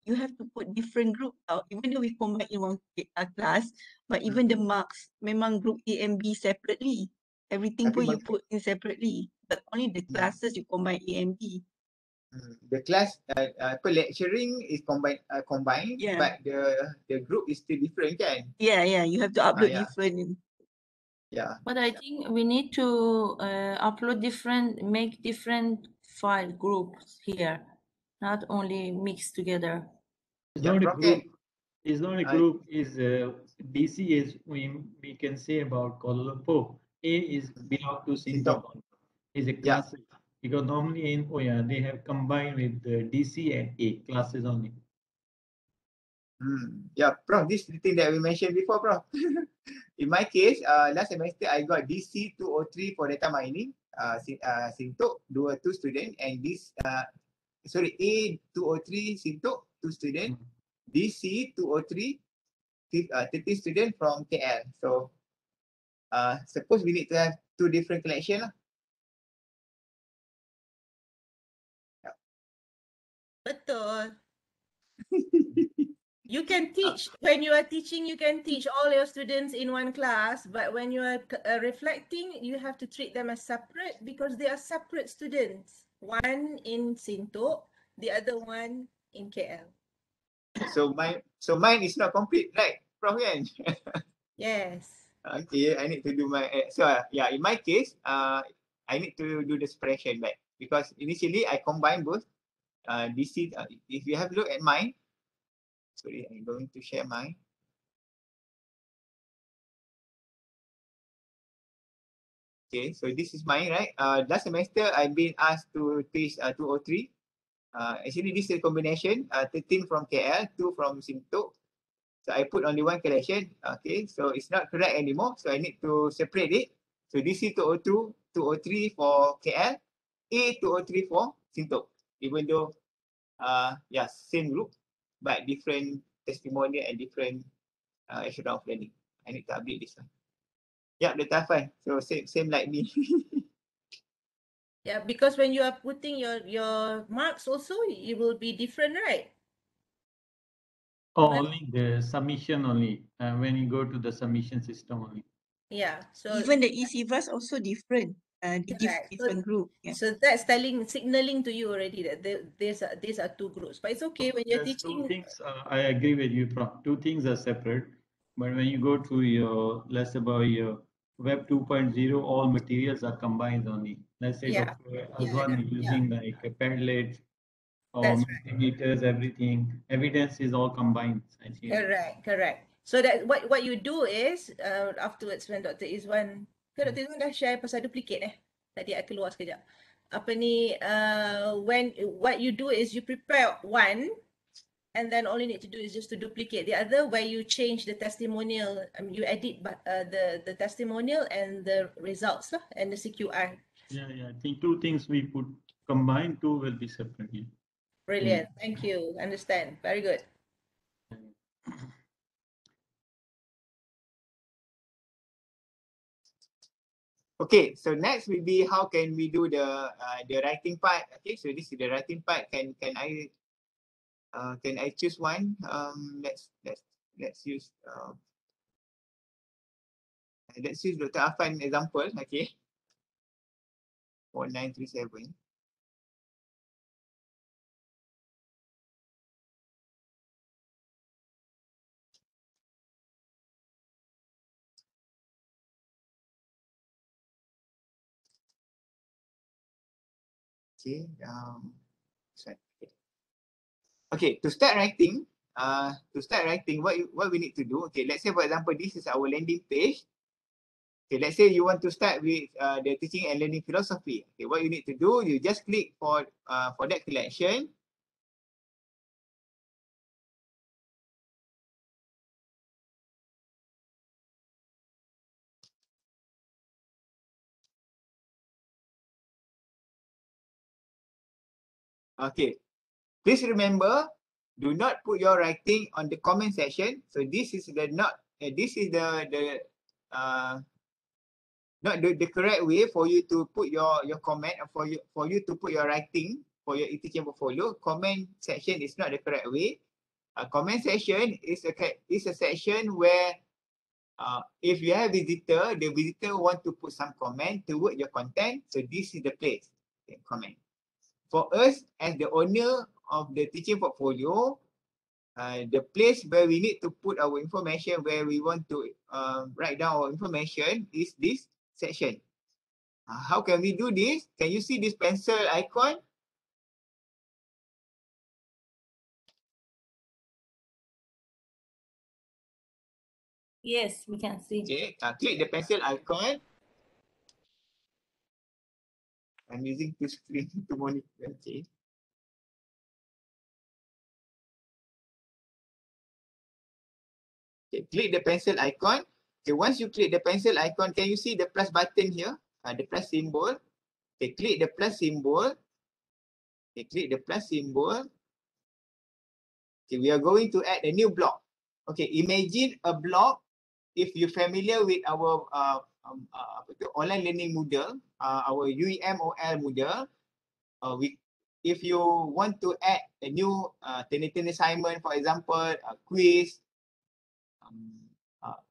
you have to put different group out, even though we combine in one class, but even the marks, memang group A and B separately. Everything pun you put in separately, but only the classes you combine A and B. The class lecturing is combined, Yeah. but the group is still different, kan? Yeah, you have to upload different. Yeah. But I think we need to upload make different file groups here, not only mix together. It's not a group. It's not a group. Is DC is we can say about Kuala Lumpur. A is belong to Sintong. Is a class because normally in they have combined with the DC and A classes only. Yeah, Prof, this is the thing that we mentioned before, Prof. In my case, last semester I got DC 203 for data mining, Sintok, 2 student, and this, sorry, A 203 Sintok, 2 student, DC 203, 30 student from KL. So, suppose we need to have 2 different collection lah. Betul. You can teach, when you are teaching, you can teach all your students in one class, but when you are reflecting, you have to treat them as separate because they are separate students. One in Sintok, the other one in KL. So mine is not complete, right, Prof kan? Yes. Okay, I need to do my, yeah, in my case, I need to do the separation back because initially I combine both. DC, if you have a look at mine, sorry, I'm going to share mine. Okay, so this is mine, right? Last semester I've been asked to teach 203. Actually, this is a combination, 13 from KL, 2 from Sintok. So I put only one collection. Okay, so it's not correct anymore. So I need to separate it. So DC 202, 203 for KL, A 203 for Sintok. Even though, yeah, same group, but different testimonial and different echelon of learning. I need to update this one. Yeah, the Tafan. So same like me. Yeah, because when you are putting your marks also, it will be different, right? Oh, only the submission only. When you go to the submission system only. Yeah. So Even the e-Sivas also different. correct. Different group. Yeah. So that's signaling to you already that these are 2 groups. But it's okay when you're There's teaching. 2 things. I agree with you, Prof. 2 things are separate, but when you go to your, let's say about your Web 2.0, all materials are combined only. Let's say Yeah. Dr. Azwan is using like a Padlet or That's right. multimeters, everything. Evidence is all combined. I think. Correct. So that what you do is afterwards when Dr. Izwan, Dr. Izwan dah share pasal duplicate Tadi I keluar sekejap. Apa ni, when what you do is you prepare one and then all you need to do is just to duplicate the other where you change the testimonial, you edit the testimonial and the results lah, and the CQR. Yeah, I think 2 things we put combined, 2 will be separate. Yeah. Brilliant. Thank you. Understand. Very good. Okay, so next will be how can we do the writing part. Okay, so this is the writing part. Can I choose one? Let's use Dr. Afan example. Okay, 4937. Okay, okay, to start writing, what we need to do. Okay, let's say for example, this is our landing page. Okay, let's say you want to start with the teaching and learning philosophy. Okay, what you need to do, you just click for that collection. Okay, please remember, do not put your writing on the comment section. So this is the not the correct way for you to put your comment, for you to put your writing for your e-teaching portfolio. Comment section is not the correct way. Comment section is a section where if you have visitor, the visitor want to put some comment toward your content. So this is the place. Okay, comment. For us as the owner of the teaching portfolio, the place where we need to put our information, where we want to write down our information is this section. How can we do this? Can you see this pencil icon? Yes, we can see. Okay, click the pencil icon. I'm using two screen to monitor. Okay. Okay, click the pencil icon. Okay, once you click the pencil icon, can you see the plus button here? The plus symbol. Okay, click the plus symbol. Okay, click the plus symbol. Okay, we are going to add a new block. Okay, imagine a block. If you're familiar with our online learning model, our UUMKL model, if you want to add a new turn assignment, for example, a quiz,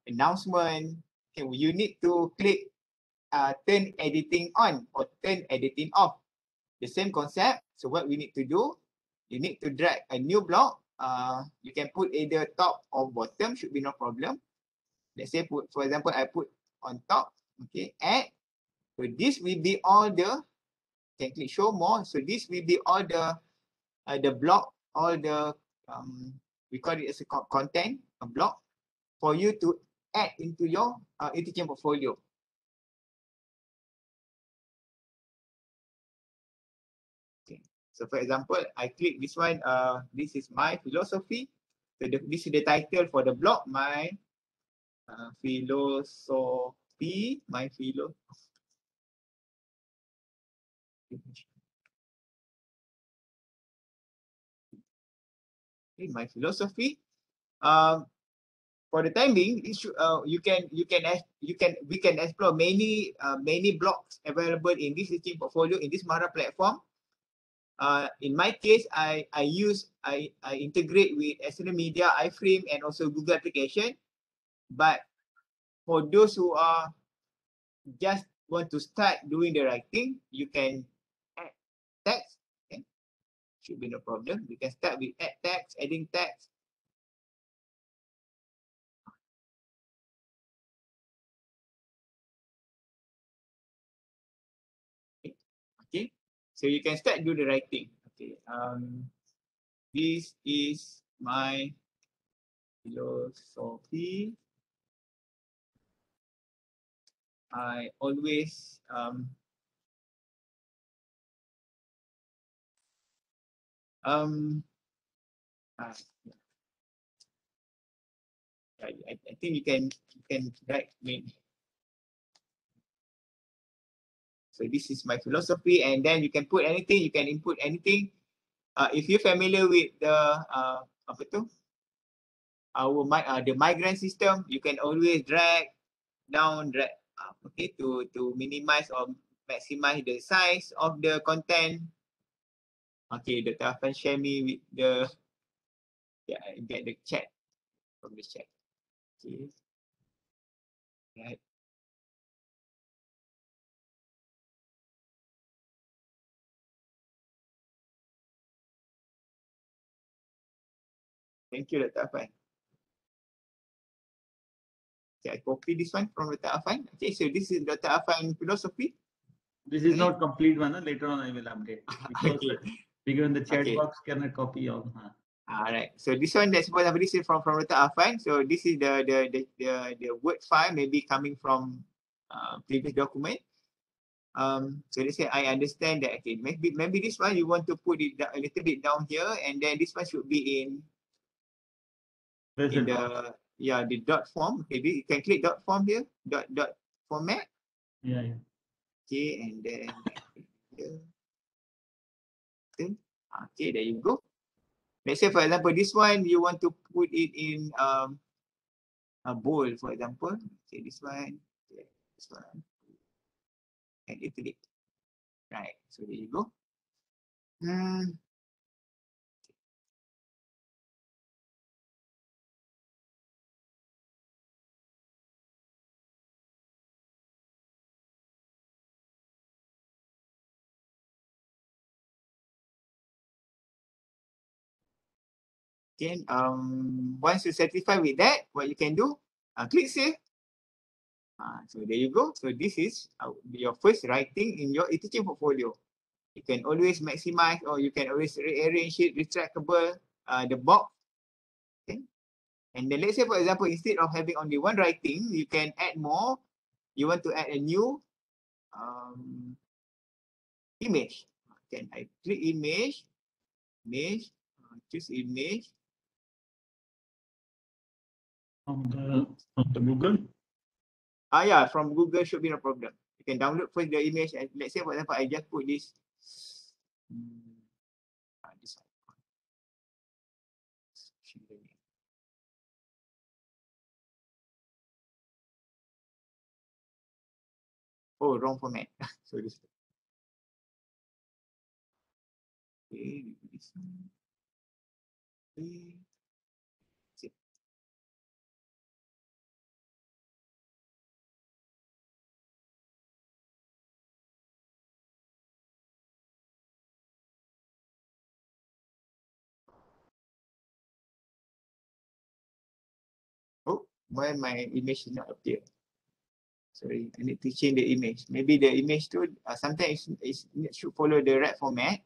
announcement, okay, you need to click turn editing on or turn editing off. The same concept. So what we need to do, you need to drag a new block. You can put either top or bottom, should be no problem. Let's say, for example, I put on top, okay, add. So this will be all the, can click show more. So this will be all the block, all the, we call it as a content, a block, for you to add into your teaching portfolio. Okay. So for example, I click this one, this is my philosophy. So this is the title for the blog, my philosophy, my philosophy. For the time being, we can explore many blogs available in this teaching portfolio in this Mara platform. In my case, I integrate with external media, iframe, and also Google application. But for those who are just want to start doing the writing, you can add text. Okay? Should be no problem. You can start with add text, adding text. Okay, so you can start do the writing. Okay, this is my philosophy. I always I think you can write me. So this is my philosophy, and then you can put anything, you can input anything. If you're familiar with the apa tu? The migrant system, you can always drag down, drag up, okay, to minimize or maximize the size of the content. Okay, Dr. Afan share me with the, yeah, I get the chat from the chat. Okay. Right. Thank you, Dr. Afan. Okay, I copy this one from Dr. Afan. Okay, so this is Dr. Afan philosophy. This is not complete one. Later on, I will update because because in the chat box cannot copy all. Alright, so this one, that's what this is from Dr. Afan. So this is the word file maybe coming from previous document. So let's say I understand that, okay, maybe this one you want to put it a little bit down here, and then this one should be in the the dot form. Okay, you can click dot form here, dot format. Yeah, yeah. Okay, and then here. Okay, there you go. Let's say for example, this one you want to put it in a bold, for example. Okay, this one, and Italy. Right, so there you go. Okay, once you satisfied with that, what you can do, click save. So there you go. So this is your first writing in your teaching portfolio. You can always maximize, or you can always rearrange it, retractable, the box. Okay. And then let's say, for example, instead of having only one writing, you can add more. You want to add a new image. Can I click image, choose image. From the Google. Yeah, from Google should be no problem. You can download first the image, and let's say for example I just put this. This icon. Oh, wrong format. So this. Okay, this one. Okay. Sip. Oh, why my image is not appear? Sorry, I need to change the image. Maybe the image too, sometimes it should follow the right format.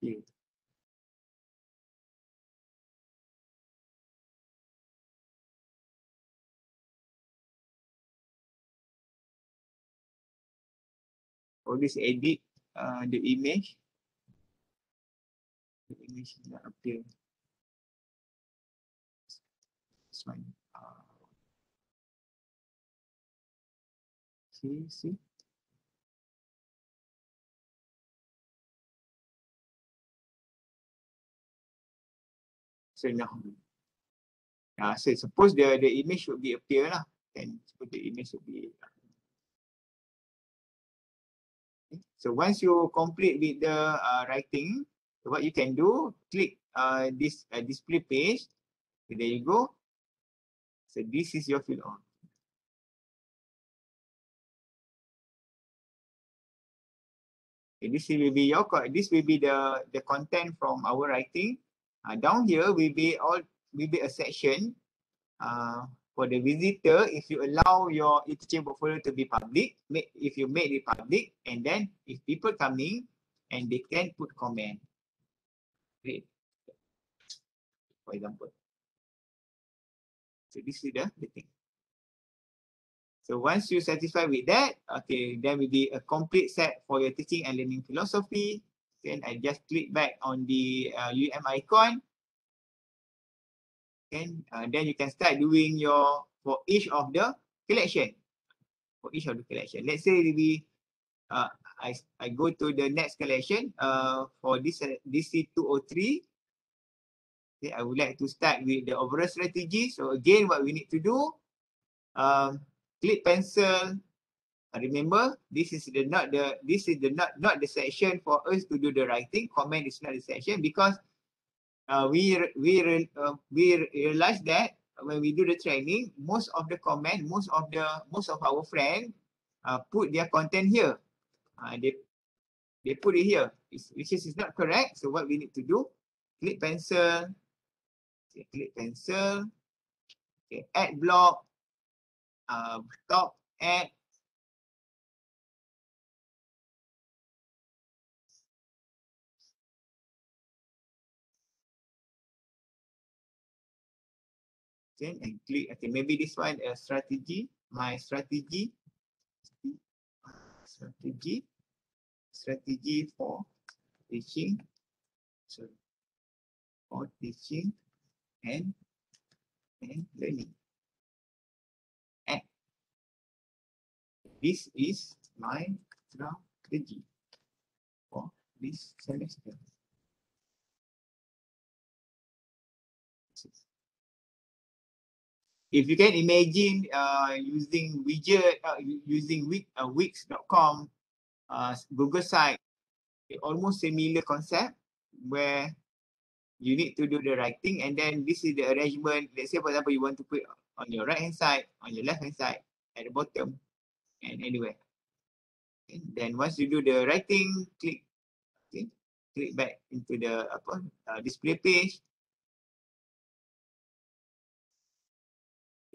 Okay. Or this edit the image. The image is not appear. This one. See. So now, so suppose the image should be appear lah. And suppose the image should be. Okay. So once you complete with the writing, so what you can do, click this display page. Okay, there you go. So this is your field on. Okay, this will be the content from our writing. Down here will be a section for the visitor. If you allow your teaching portfolio to be public, if you make it public, and then if people coming and they can put comment. Great. For example. So this is the thing. So once you satisfied with that, okay, then will be a complete set for your teaching and learning philosophy. Then I just click back on the icon. And then you can start doing for each of the collection. For each of the collection. Let's say we I go to the next collection for this DC203. Okay, I would like to start with the overall strategy. So again, what we need to do, click pencil. Remember, this is not the section for us to do the writing. Comment is not the section because we realize that when we do the training, most of the comment, most of our friends put their content here. They put it here, which is not correct. So what we need to do, click pencil. Okay, click pencil. Okay, add block. Stop, add. And click. Okay, maybe this one a strategy. My strategy. Strategy for teaching. So for teaching and learning. And this is my strategy for this semester. If you can imagine using widget, using wix.com, Google site, almost similar concept where you need to do the writing and then this is the arrangement. Let's say for example, you want to put on your right hand side, on your left hand side, at the bottom, and anywhere. And then once you do the writing, click back into the display page.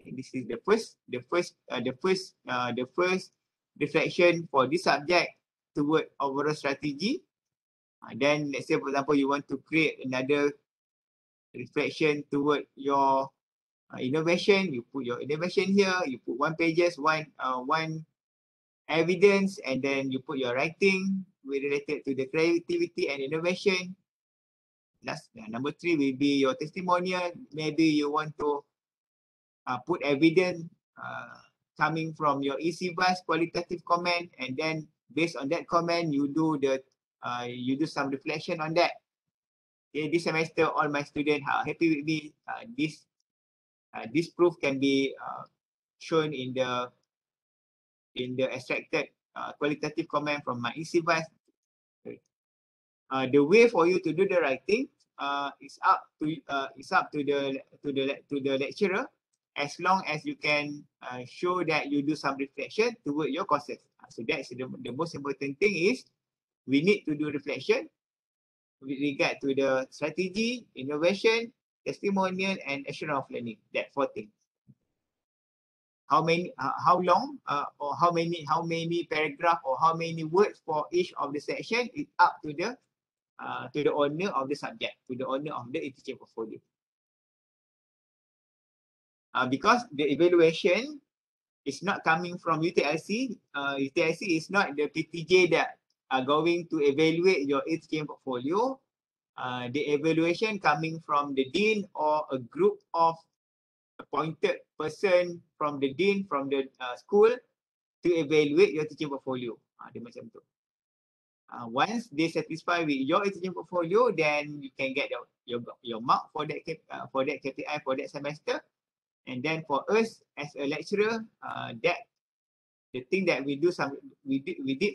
This is the first reflection for this subject toward overall strategy. Then let's say for example you want to create another reflection toward your innovation, you put your innovation here, you put 1 pages, one evidence, and then you put your writing related to the creativity and innovation. Last, number 3 will be your testimonial. Maybe you want to put evidence coming from your ECVAS qualitative comment, and then based on that comment, you do some reflection on that. Okay, this semester, all my students are happy with me. This proof can be shown in the extracted qualitative comment from my ECVAS. The way for you to do the writing is up to the lecturer, as long as you can show that you do some reflection toward your courses. So that's the most important thing is we need to do reflection with regard to the strategy, innovation, testimonial, and assurance of learning. That 4 things. How long, or how many paragraph, or how many words for each of the section is up to the owner of the subject, to the owner of the teaching portfolio. Because the evaluation is not coming from UTLC. UTLC is not the PTJ that are going to evaluate your teaching portfolio. The evaluation coming from the dean or a group of appointed person from the dean, from the school, to evaluate your teaching portfolio. Dia macam tu. Once they satisfy with your teaching portfolio, then you can get your mark for that KPI for that semester. And then for us as a lecturer, that the thing that we did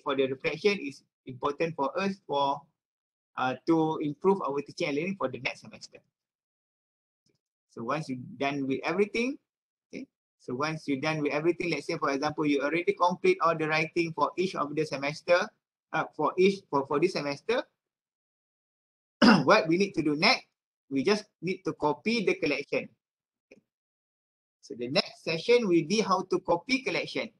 for the reflection is important for us to improve our teaching and learning for the next semester. So once you're done with everything, okay. So once you're done with everything, let's say for example, you already complete all the writing for each of the semester, for this semester. What we need to do next, we just need to copy the collection. Okay. So the next session will be how to copy collection.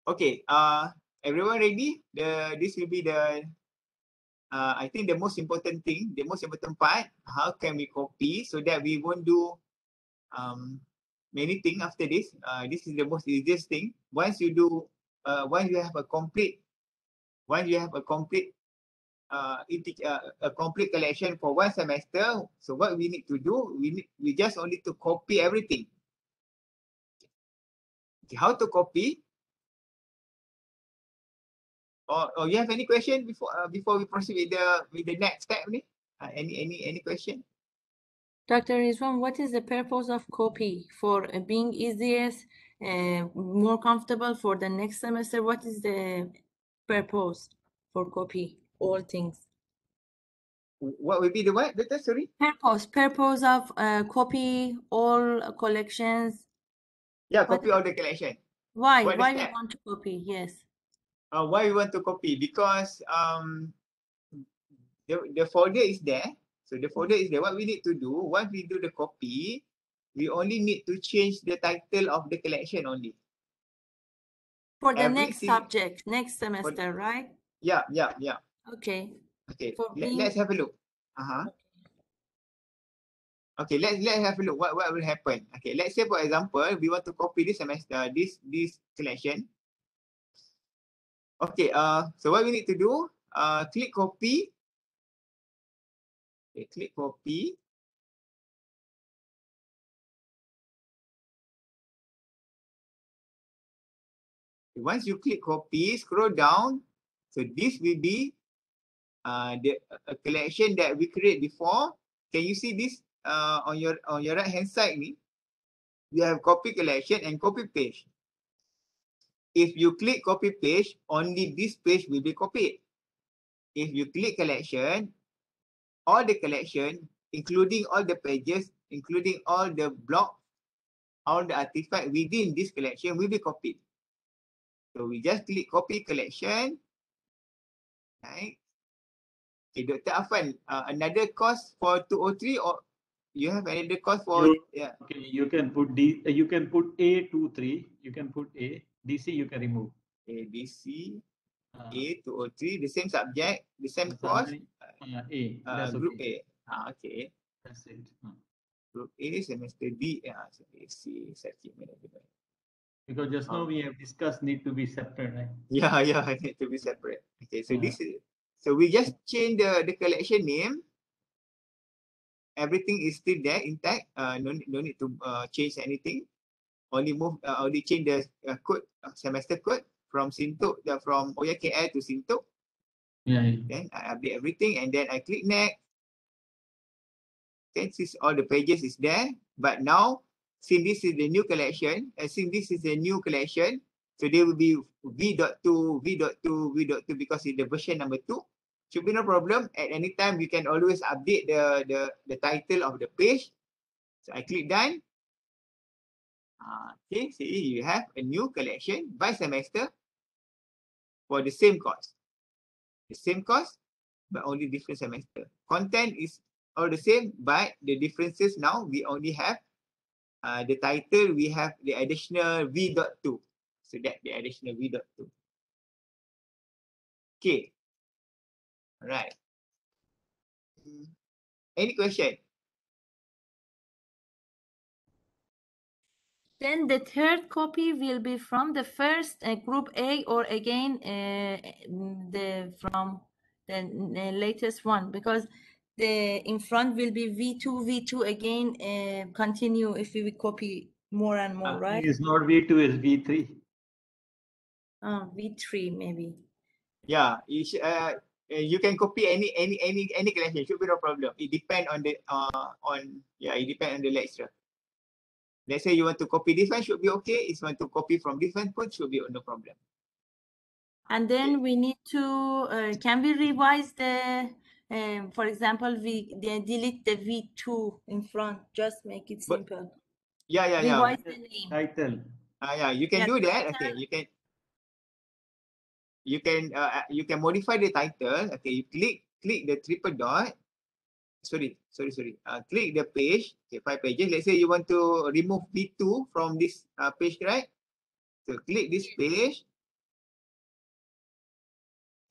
Okay, everyone ready? This will be the I think the most important thing, the most important part. How can we copy so that we won't do many things after this? This is the most easiest thing. Once you have a complete collection for one semester. So what we need to do, we just only to copy everything. Okay, how to copy? Or you have any question before we proceed with the next step? Any question? Dr. Rizwan, what is the purpose of copy? For being easiest, more comfortable for the next semester? What is the purpose for copy all things? What will be the what? Sorry? Purpose of copy all collections. Yeah, copy all the collection. Why we want to copy? Yes. Why we want to copy? Because the folder is there. So the folder is there. What we need to do, once we do the copy, we only need to change the title of the collection only. For the next subject, next semester, right? Yeah. Okay. Okay. Let's have a look. Okay, let's have a look. What will happen? Okay, let's say for example, we want to copy this semester, this collection. Okay, so what we need to do, click copy. Okay, click copy. Once you click copy, scroll down. So this will be the collection that we create before. Can you see this on your right hand side? You have copy collection and copy page. If you click copy page, only this page will be copied. If you click collection, all the collection, including all the pages, including all the block, all the artifact within this collection will be copied. So we just click copy collection. Right. Okay, Dr. Afan, another course for 203 or you have another course for Okay, you can put D, you can put A23, you can put A, DC you can remove. A, B, C, A, 203, the same subject, the same course. A, that's Group okay. A. Okay. That's it. Group A, semester D, C, circuit management. Because just now we have discussed need to be separate, right? Yeah, it need to be separate. Okay, so this is, so we just change the collection name. Everything is still there intact. No need to change anything. Only change the code, semester code from Sintok, from UUMKL to Sintok. Yeah. Then I update everything and then I click next. Okay, since all the pages is there, but now since this is the new collection, so there will be V.2, V.2, V.2 because it's the version number 2. Should be no problem. At any time, you can always update the title of the page. So I click done. Okay, see you have a new collection by semester for the same course. The same course, but only different semester. Content is all the same, but the differences now we only have the title, we have the additional V.2. So that the additional V.2. Okay. All right. Any question? Then the third copy will be from the first group A or again from the latest one, because the in front will be V2 again continue if we copy more and more, right? It's not V2, it's V3. V3 maybe. Yeah, you can copy any collection. Should be no problem. It depends on the it depends on the lecturer. Let's say you want to copy this one, should be okay. If you want to copy from different one, should be no problem. And then we need to, can we revise the, for example, we delete the V2 in front, just make it simple. Revise the name. Title. You can do that. Title. Okay, you can modify the title. Okay, you click the triple dot. Sorry. Click the page. Okay, 5 pages. Let's say you want to remove V2 from this page, right? So click this page.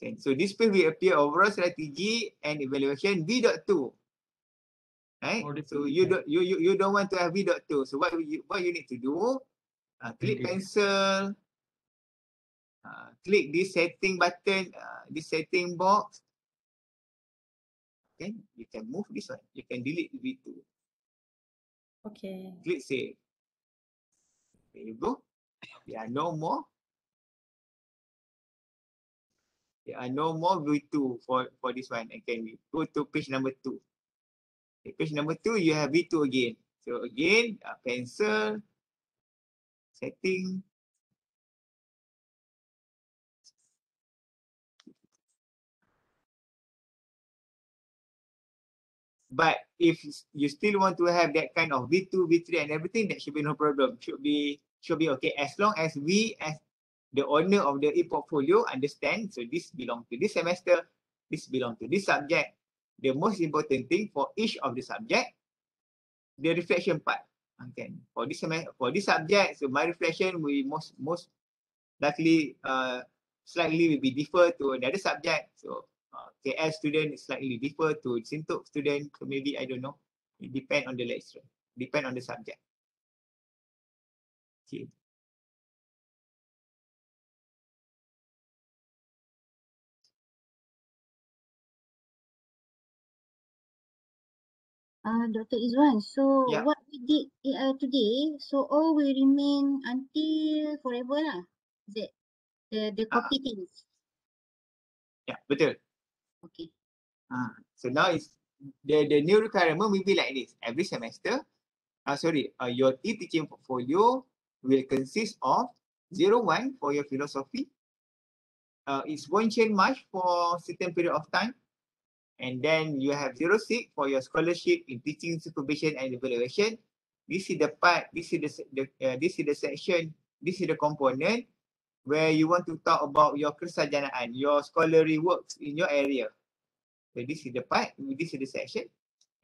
Okay, so this page will appear overall strategy and evaluation V.2. Right? So you don't want to have V.2. So what you need to do? Click pencil. Click this setting button, this setting box. Okay, you can move this one. You can delete V2. Okay. Click save. There you go. There are no more. There are no more V2 for this one. Again, we go to page number 2. Okay, page number 2, you have V2 again. So again, pencil, setting. But if you still want to have that kind of V2, V3 and everything, that should be no problem. Should be okay as long as we as the owner of the e-portfolio understand. So this belongs to this semester, this belongs to this subject. The most important thing for each of the subject, the reflection part. Okay. For this subject, so my reflection will most likely slightly will be differ to another subject. So KL student slightly differ to Sintok student. So maybe I don't know. It depends on the lecturer. Depend on the subject. Okay. Dr. Izwan, so what we did today, so all will remain until forever lah. Is it the copy things? Yeah, betul. Okay. So now it's the new requirement will be like this. Every semester, your e-teaching portfolio will consist of 01 for your philosophy. It won't change much for certain period of time. And then you have 06 for your scholarship in teaching, supervision and evaluation. This is the part, this is the section, this is the component where you want to talk about your kesarjanaan, your scholarly works in your area. So this is the part, this is the section.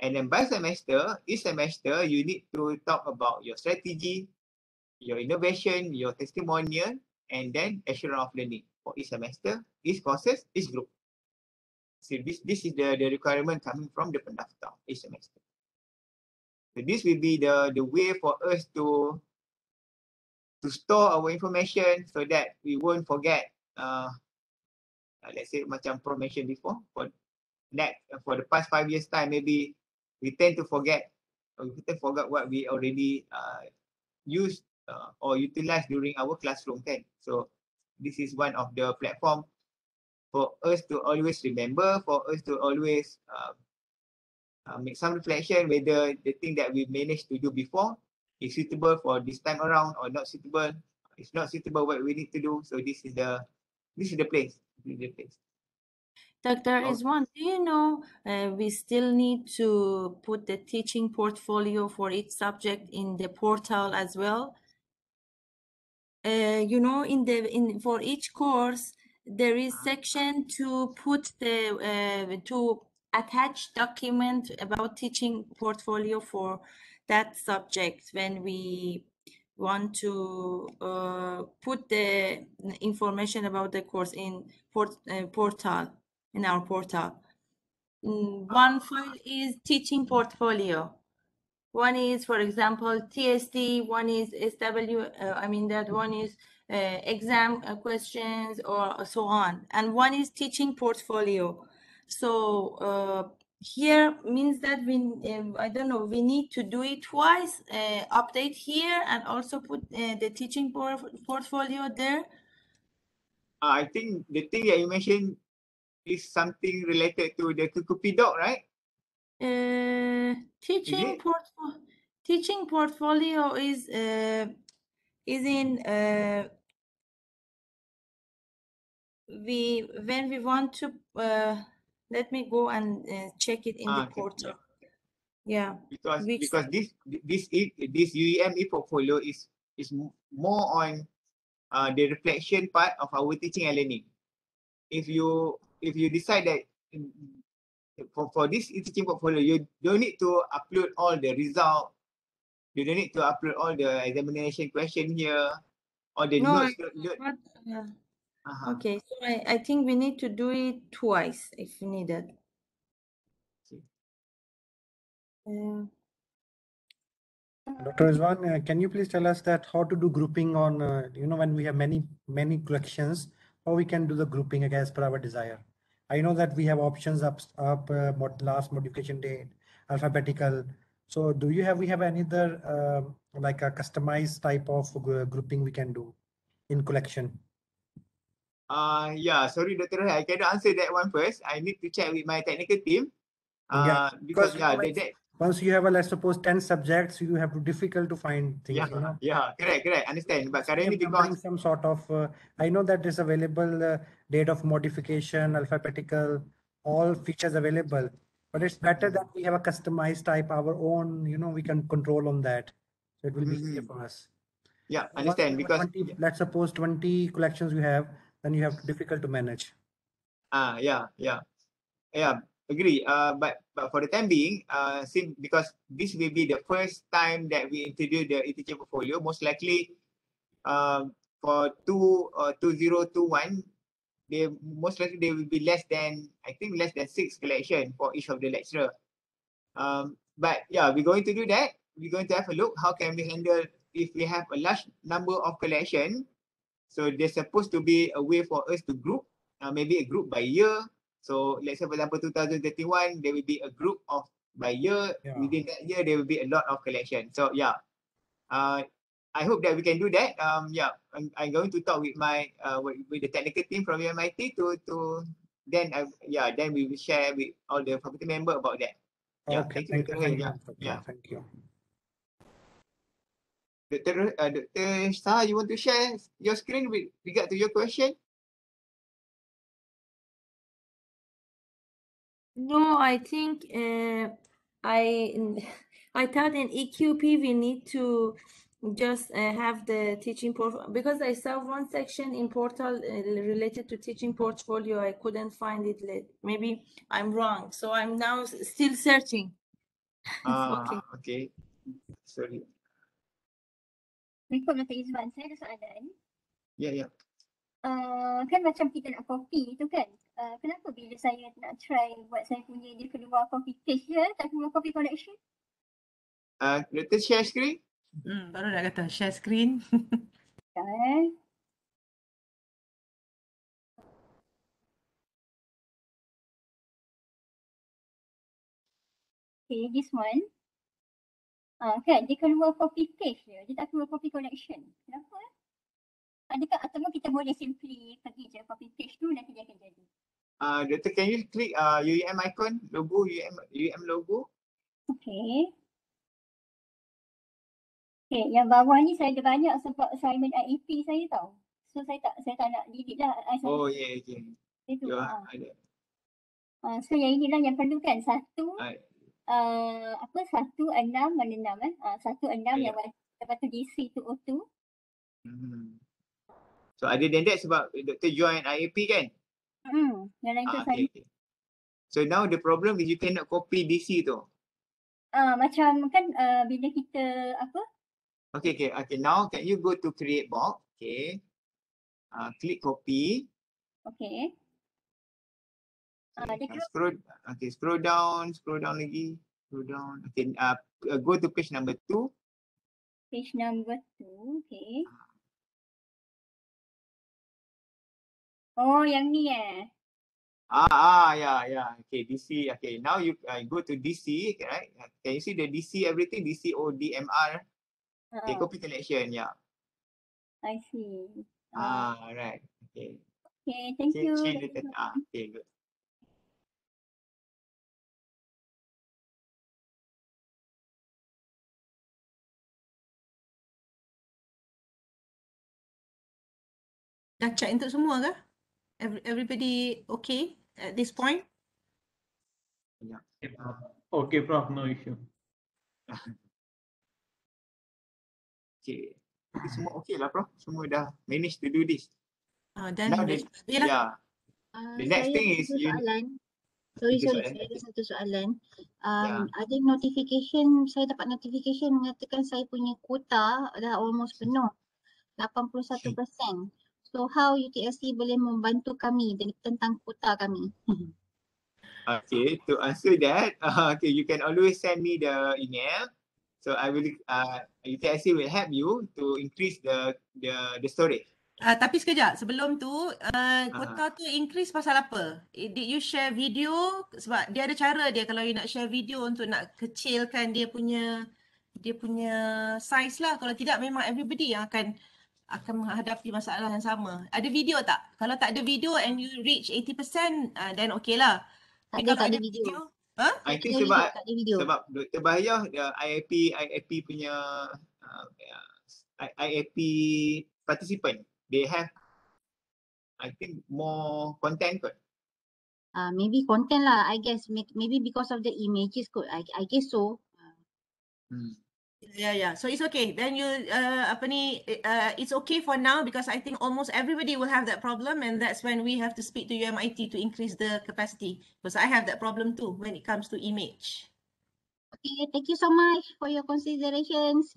And then by semester, each semester, you need to talk about your strategy, your innovation, your testimonial, and then assurance of learning for each semester, each courses, each group. So this is the requirement coming from the pendaftar each semester. So this will be the way for us to store our information so that we won't forget. Let's say macam Pro mentioned before, for the past 5 years time, maybe we tend to forget what we already used or utilized during our classroom kan. So this is one of the platform for us to always remember, for us to always make some reflection whether the thing that we managed to do before is suitable for this time around or not suitable. It's not suitable what we need to do. So this is the place. This is the place. Dr. Rizwan, do you know we still need to put the teaching portfolio for each subject in the portal as well? You know, for each course, there is section to put to attach document about teaching portfolio for that subject when we want to put the information about the course in portal, in our portal. One file is teaching portfolio. One is, for example, TSD, one is SW, that one is exam questions or so on. And one is teaching portfolio. So here means that we need to do it twice, update here and also put the teaching portfolio there. I think the thing that you mentioned is something related to the Kukupi doc, right? Teaching portfolio is in when we want to let me go and check it in the portal. Yeah. Because this UEM portfolio is more on the reflection part of our teaching and learning. If you decide that for this teaching portfolio, you don't need to upload all the result. You don't need to upload all the examination question here, or the notes. Okay, so I think we need to do it twice if needed. Dr. Rizwan, can you please tell us that how to do grouping on, when we have many collections, how we can do the grouping as per our desire? I know that we have options last modification date, alphabetical. So we have any other like a customized type of grouping we can do in collection? Yeah, sorry, Dr. I cannot answer that one first. I need to check with my technical team. Because once you have let's suppose 10 subjects, you have to difficult to find things. Yeah, correct. Understand. But currently because some sort of, I know that is available date of modification, alphabetical, all features available. But it's better that we have a customized type, our own. We can control on that, so it will be easier for us. Yeah, understand. Because 20, let's suppose 20 collections you have, then you have difficult to manage. Yeah, agree. But for the time being, because this will be the first time that we introduce the e-teaching portfolio, most likely for 2021, most likely there will be less than 6 collection for each of the lecturer. But yeah, we're going to do that. We're going to have a look how can we handle if we have a large number of collection. So there's supposed to be a way for us to group, maybe a group by year. So let's say for example 2031, there will be a group of by year. Within that year, there will be a lot of collection. So yeah, I hope that we can do that. I'm going to talk with my with the technical team from MIT then we will share with all the faculty member about that. Yeah, okay, thank you. Thank you. Dr. Shah, you want to share your screen with regard to your question? No, I think I I thought in EQP we need to just have the teaching portfolio because I saw one section in portal related to teaching portfolio. I couldn't find it. Maybe I'm wrong. So I'm now still searching. Okay. Okay. Sorry. Berikut Dr. Izwan, saya ada soalan. Ya, ya. Kan macam kita nak copy tu kan. Kenapa bila saya nak try buat saya punya dia keluar copy paste je, tak keluar copy collection? Doktor share screen? Baru nak kata share screen. Okay. Okay, this one. Kan dia keluar copy paste je, dia tak keluar copy collection. Kenapa? Adakah atau kita boleh simply pergi je copy paste tu nanti dia akan jadi. Doktor, can you click UUM icon, logo, UUM logo? Okay. Okay, yang bawah ni saya ada banyak sebab assignment IEP saya tahu. So saya tak nak delete lah. Oh, ya, okay. Itu. Ada. So yang inilah yang perlu kan. Satu, 16 mana 6 16 yang lepas tu DC tu O2. So other than that sebab Doktor join IAP kan? Yang lain tu saya. Okay. So now the problem is you cannot copy DC tu. Macam kan bila kita apa? Okay. Now can you go to create box? Okay. Click copy. Okay. Scroll down lagi. Scroll down. Okay, go to page number 2. Page number 2, okay. Oh, yang ni ya. Okay, DC. Okay, now you go to DC, right? Can you see the DC everything? DC ODMR. Okay, copy collection, yeah. I see. Right. Okay. Okay, thank you. Okay, good. Dah check untuk semua ke? Everybody okay at this point? Yeah. Okay, Prof, no issue. Okay. Semua okay lah, Prof. Semua dah manage to do this. Dan yeah. The next thing is Sorry, saya ada satu soalan. Ada notification, saya dapat notification mengatakan saya punya kuota dah almost penuh, 81%. So how UTSC boleh membantu kami tentang kuota kami? Okay, to answer that, okay, you can always send me the email. So I will, UTSC will help you to increase the storage. Tapi sekejap, sebelum tu, kuota tu increase pasal apa? Did you share video? Sebab dia ada cara dia kalau you nak share video untuk nak kecilkan dia punya size lah. Kalau tidak, memang everybody yang akan menghadapi masalah yang sama. Ada video tak? Kalau tak ada video and you reach 80%, then okay lah. Tak ada video. I think sebab Dr. Bahaya, IAP punya IAP participant, they have, I think, more content kot. Maybe content lah, I guess. Maybe because of the images kot. I guess so. Yeah. So it's okay. Then you it's okay for now because I think almost everybody will have that problem, and that's when we have to speak to UMIT to increase the capacity. Because I have that problem too when it comes to image. Okay, thank you so much for your considerations.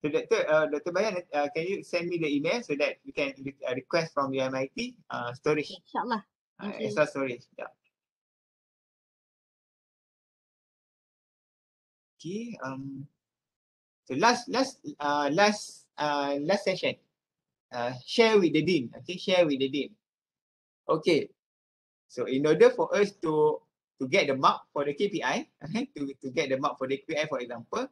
So Dr. Bayan, can you send me the email so that we can request from UMIT storage? InsyaAllah. Extra storage. Yeah. Okay. So last session. Share with the dean. Okay, share with the dean. Okay. So in order for us to get the mark for the KPI, to get the mark for the KPI, for example,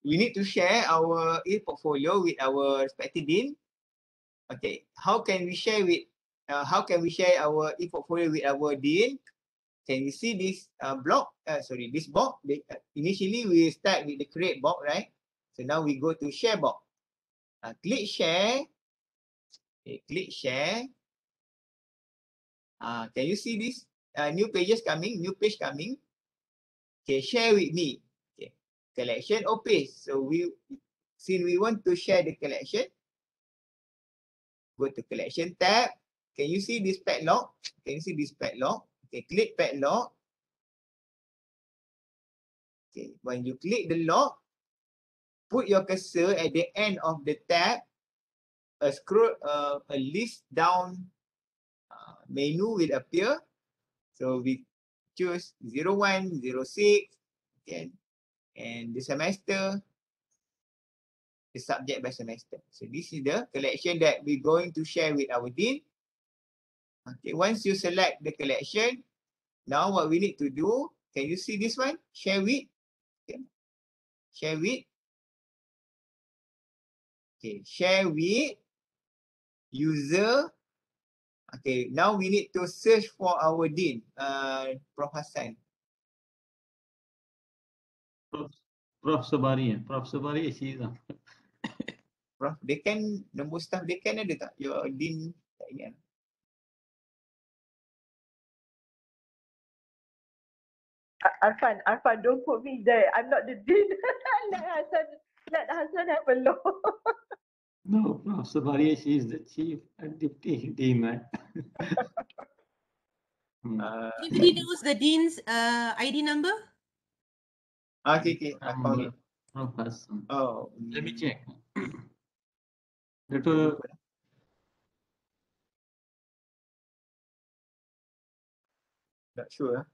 we need to share our e-portfolio with our respective dean. Okay. How can we share our e-portfolio with our dean? Can you see this block? This box. Initially, we start with the create box, right? So now we go to share box. Click share. Okay, click share. Can you see this? New page coming. Okay, share with me. Okay, collection or paste. So since we want to share the collection, go to collection tab. Can you see this padlock? Can you see this padlock? Okay, click padlock. Okay, when you click the lock, put your cursor at the end of the tab. A list down menu will appear. So we choose 01, 06, okay, and the semester, the subject by semester. So this is the collection that we're going to share with our dean. Okay, once you select the collection, now what we need to do, can you see this one? Share with. Okay. Share with. Okay, share with user. Okay, now we need to search for our dean, Prof. Hassan. Prof. Sabari, Prof. Sabari is here. Prof, dekan, nombor staff dekan ada tak? Your dean, tak ingat. Arfan, don't put me there. I'm not the dean. let Hassan have a look. No, Prof. Sabari, she is the chief and deputy dean, right? Anybody knows the dean's ID number? Okay, I found it. Prof. Hassan. Oh, let me check. Dr. Not sure.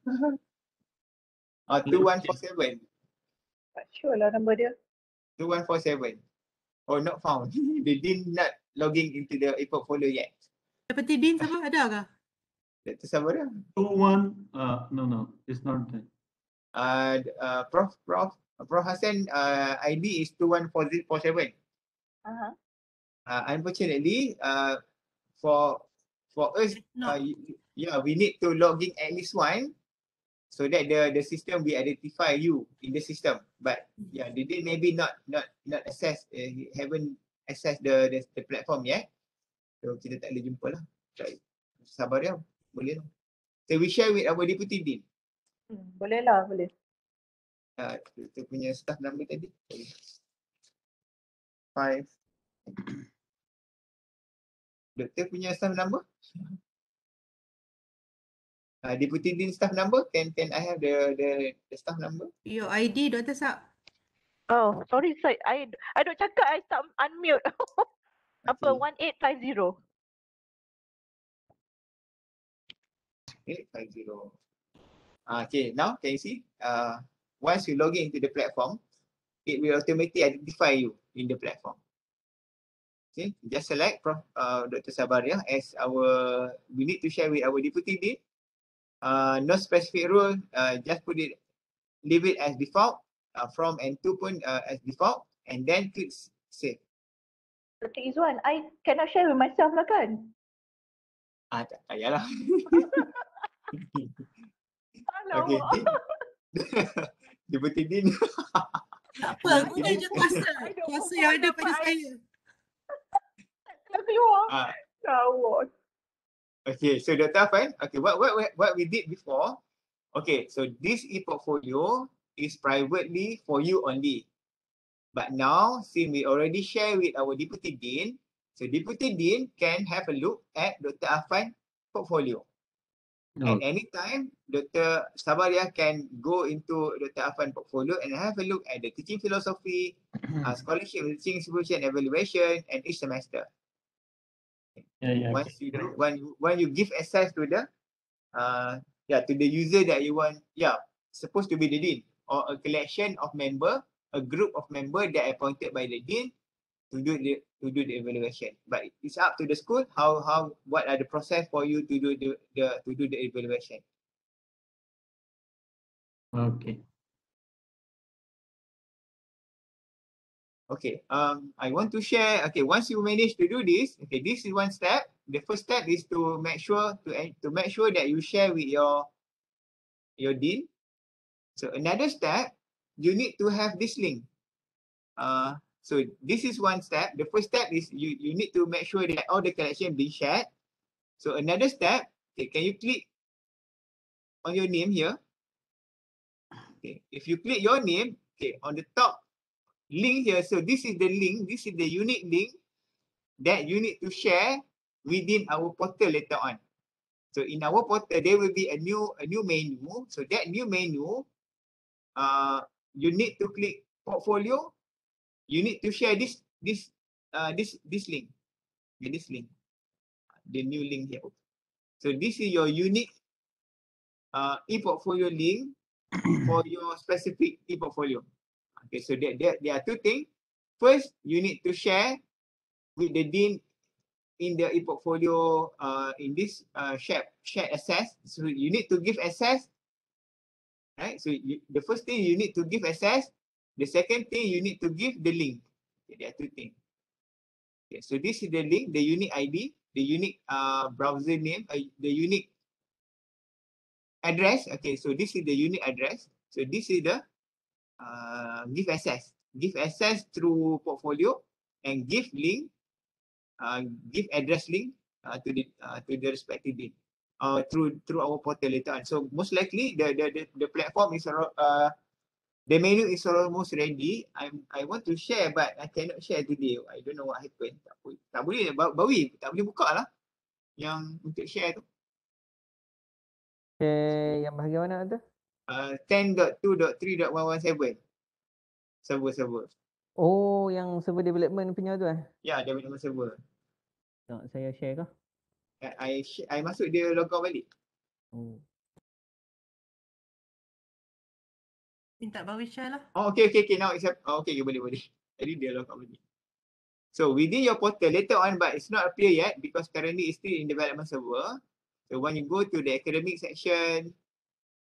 2147. Tak sure lah nombor dia. 2147. Oh, not found. They did not logging into the e-portfolio yet. Deputy dean siapa ada ke? Dr. Sabara. 21, no, it's not that. Prof Hassan, ID is 21447. Unfortunately, for us, we need to log in at least one, so that the system will identify you in the system. But yeah, they did maybe not access, haven't accessed the platform yet. So kita tak boleh jumpa lah. Sabar ya, boleh lah. So we share with our deputy dean. Boleh lah, boleh. Kita punya staff number tadi. 5. Doktor punya staff number? Deputy dean staff number? Can I have the staff number? Your ID, Dr. Sab. Oh, sorry, I don't cakap, I tak unmute. Apa, 1850. 850. Okay, now can you see? Once you log in into the platform, it will automatically identify you in the platform. Okay, just select Dr. Sabaria as we need to share with our deputy dean. No specific rule, just leave it as default, from and to pun as default, and then click save. Dr. Izwan, I cannot share with myself lah kan? Tak payahlah. Okay, deputy dean. Tak apa, guna je kuasa yang ada pada saya. Tak keluar. Kawat. Okay, so Dr. Afan, okay, what we did before, okay, so this e-portfolio is privately for you only. But now, since we already share with our deputy dean, so deputy dean can have a look at Dr. Afan portfolio. And anytime, Dr. Sabaria can go into Dr. Afan portfolio and have a look at the teaching philosophy, scholarship, teaching institution evaluation, and each semester. Once you do, when you give access to the to the user that you want, supposed to be the dean or a collection of member, a group of member that are appointed by the dean to do the evaluation. But it's up to the school what are the process for you to do the evaluation. Okay. Okay, I want to share, okay, once you manage to do this, okay, this is one step. The first step is to make sure that you share with your dean. So another step, you need to have this link. So this is one step. The first step is you need to make sure that all the collection being shared. So another step, Okay, can you click on your name here? Okay, if you click your name, okay, on the top link here, so this is the link, this is the unique link that you need to share within our portal later on. So in our portal, there will be a new menu. So that new menu, you need to click portfolio. You need to share this link. Okay, this link, the new link here. So this is your unique e-portfolio link for your specific e-portfolio. Okay, so there are two things. First, you need to share with the dean in the e-portfolio in this shared access. So you need to give access, right? So the first thing you need to give access. The second thing you need to give the link. Okay, there are two things. Okay, so this is the link, the unique ID, the unique browser name, the unique address. Okay, so this is the unique address. So this is the give access. Give access through portfolio and give link, give address link to the respective link through our portal later on. So most likely the platform is the menu is almost ready. I want to share but I cannot share today. I don't know what happened. Tak boleh Bawi, tak boleh buka lah yang untuk share tu. Yang bahagian mana tu? 10.2.3.117 server. Oh, yang server development punya tu Ya, development server. Tak saya share kah? I masuk dia log out balik. Oh. Minta Bawi share lah. Oh, okay. Now it's okay, boleh. Jadi dia log out balik. So within your portal later on, but it's not appear yet because currently it's still in development server. So when you go to the academic section,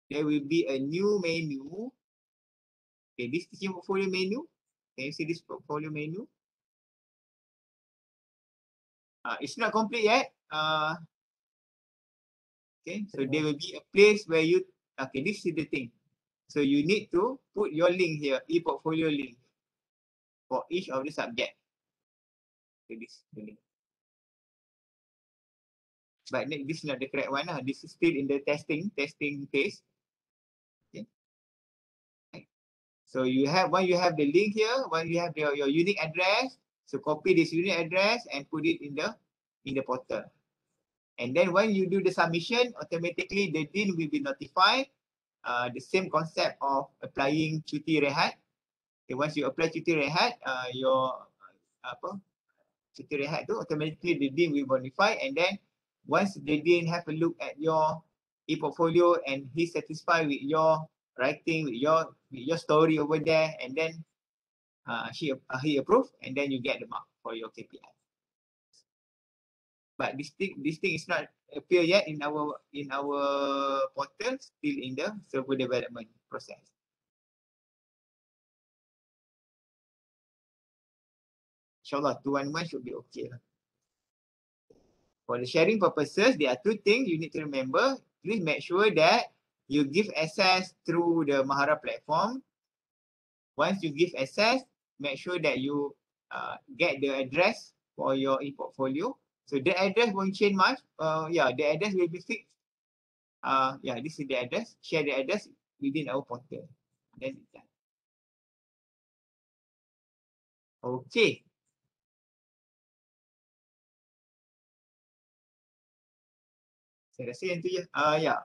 there will be a new menu. Okay, this teaching portfolio menu. Can you see this portfolio menu? It's not complete yet. Okay, so there will be a place where you, okay, this is the thing. So you need to put your link here, e-portfolio link for each of the subject. Okay, this the link. But this is not the correct one. This is still in the testing phase. Okay. Right. So you have the link here, you have your unique address. So copy this unique address and put it in the portal. And then when you do the submission, automatically the dean will be notified. The same concept of applying cuti rehat. Okay, once you apply cuti rehat, your cuti rehat tu automatically the dean will notify, and then once the dean have a look at your e-portfolio and he's satisfied with your writing, with your story over there, and then he approve, and then you get the mark for your KPI. But this thing is not appear yet in our portal, still in the server development process. InsyaAllah 211 should be okay lah. For the sharing purposes, there are two things you need to remember. Please make sure that you give access through the Mahara platform. Once you give access, make sure that you get the address for your e-portfolio. So the address won't change much. The address will be fixed. This is the address. Share the address within our portal. Then it's done. Okay. Saya rasa yang tu je.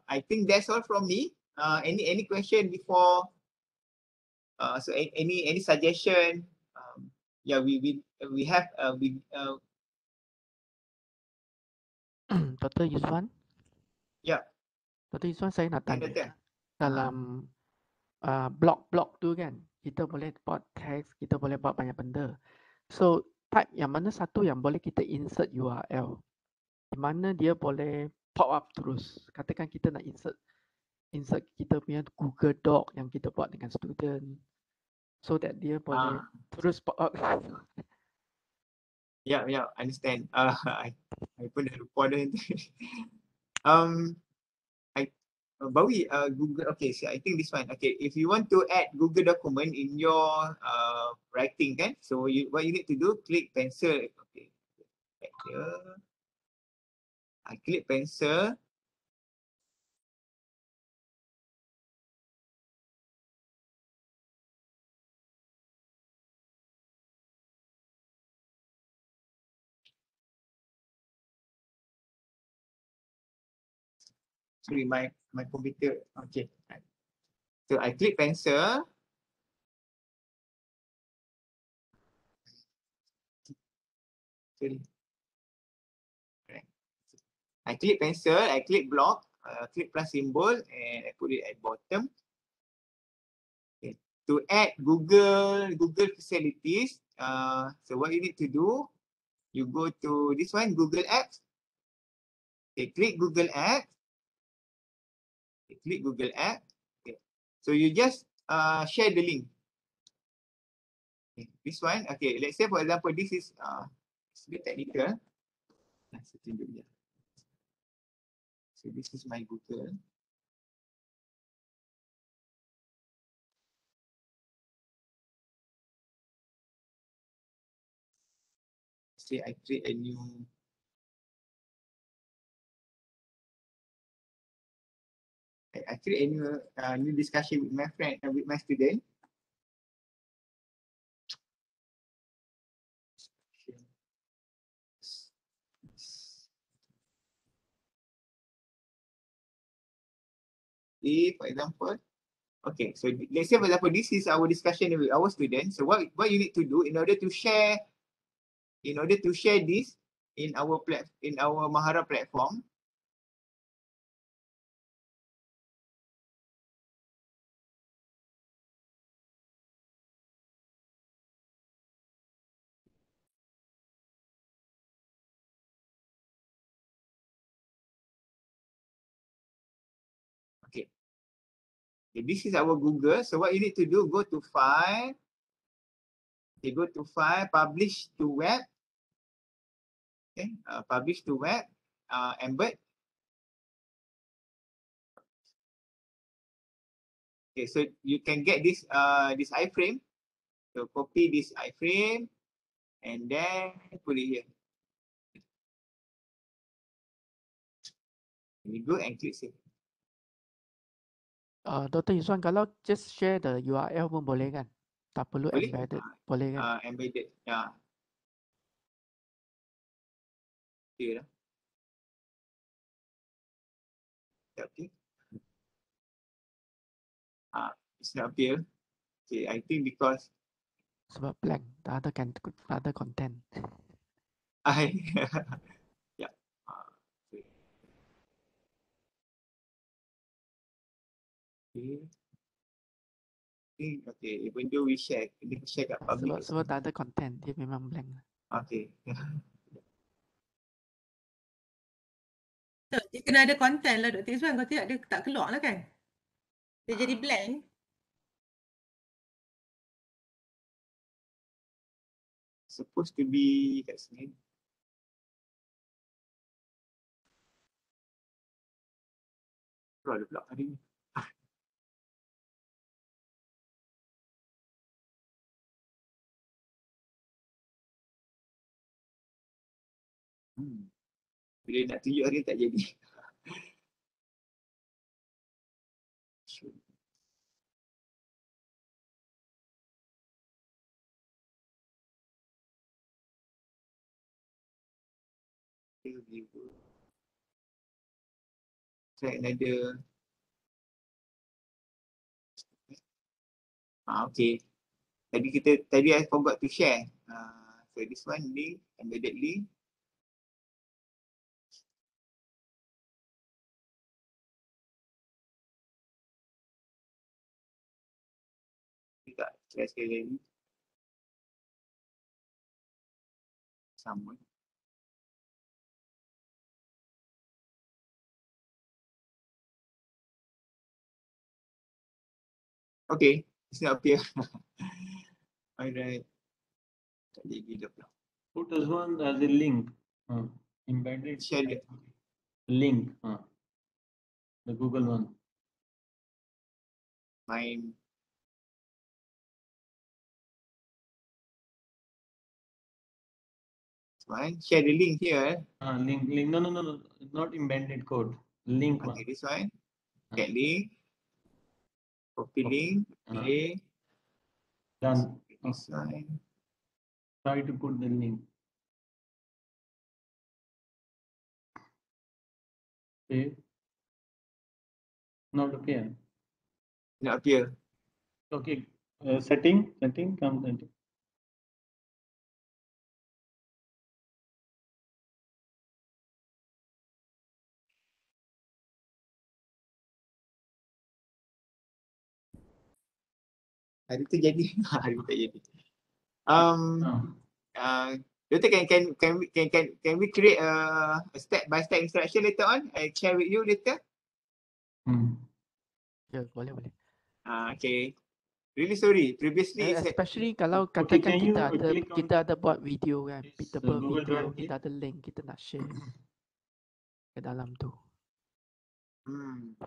I think that's all from me. Any question before? So any suggestion? We have Dr. Yuswan? Ya. Dr. Yuswan, saya nak tanya. Doktor. Dalam blog tu kan, kita boleh buat teks, kita boleh buat banyak benda. So, type yang mana satu yang boleh kita insert URL? Di mana dia boleh pop up terus. Katakan kita nak insert kita punya Google Doc yang kita buat dengan student. So that dia boleh terus pop up. Yeah, understand. I pun dah lupa dah itu. Bawi Google. Okay, so I think this one. Okay, if you want to add Google document in your writing, kan? So what you need to do, click pencil. Okay, back here. I click pencil. Sorry, my computer. Okay. So I click pencil. Sorry. Right. I click pencil, I click block, click plus symbol, and I put it at bottom. Okay. To add Google facilities, so what you need to do, you go to this one, Google Apps. Okay, click Google Apps. Okay, click Google Apps. Okay. So you just share the link. Okay, this one, okay, let's say for example, this is it's a bit technical. Let's tunjuk je. So this is my Google. Say I create a new I create a new discussion with my friend and with my student. For example, okay, so let's say for example, this is our discussion with our students. So what you need to do in order to share this in our Mahara platform. Okay. Okay, this is our Google. So what you need to do, go to File. Okay, go to File, Publish to Web. Okay, Publish to Web, Embed. Okay, so you can get this iframe. So copy this iframe and then put it here. We go and click save. Dr. Yuswan, kalau just share the URL pun boleh kan? Tak perlu Boleh? embedded, boleh kan? Embedded, ya. Okay lah. Okay. It's not appear. Okay, I think because Sebab blank, tak ada content. yeah. Okay, even though we share kat public. Sebab tak ada content, dia memang blank. Okay. So, dia kena ada content lah Dr. Iswan. Kalau tidak, dia tak keluar lah kan? Dia jadi blank. Supposed to be kat sini. Keluar dia pula hari ni. Bila nak tunjuk hari tak jadi. Try another. Okay. Tadi I forgot to share. So this one link, embedded link. Kita try sekali lagi. Sama. Okay, it's not appear. Alright. Tak jadi dah pula. Put as one as a link. Embedded Share the link. The Google one. Mine. One. Share the link here. Link. No. Not embedded code. Link one. Okay, this one. Get link. Copy link. Play. Done. This one. Try to put the link. Okay. Not appear. Not appear. Okay. Setting, come setting. Hari tu jadi. Hari tu tak jadi. Doctor, can we create a step by step instruction later on? I share with you later. Ya, boleh. Okay. Really sorry. Previously, Especially kalau Okay, katakan can you click on kita ada buat video kan, beatable Google video, Drive kita ada link, kita nak share ke dalam tu.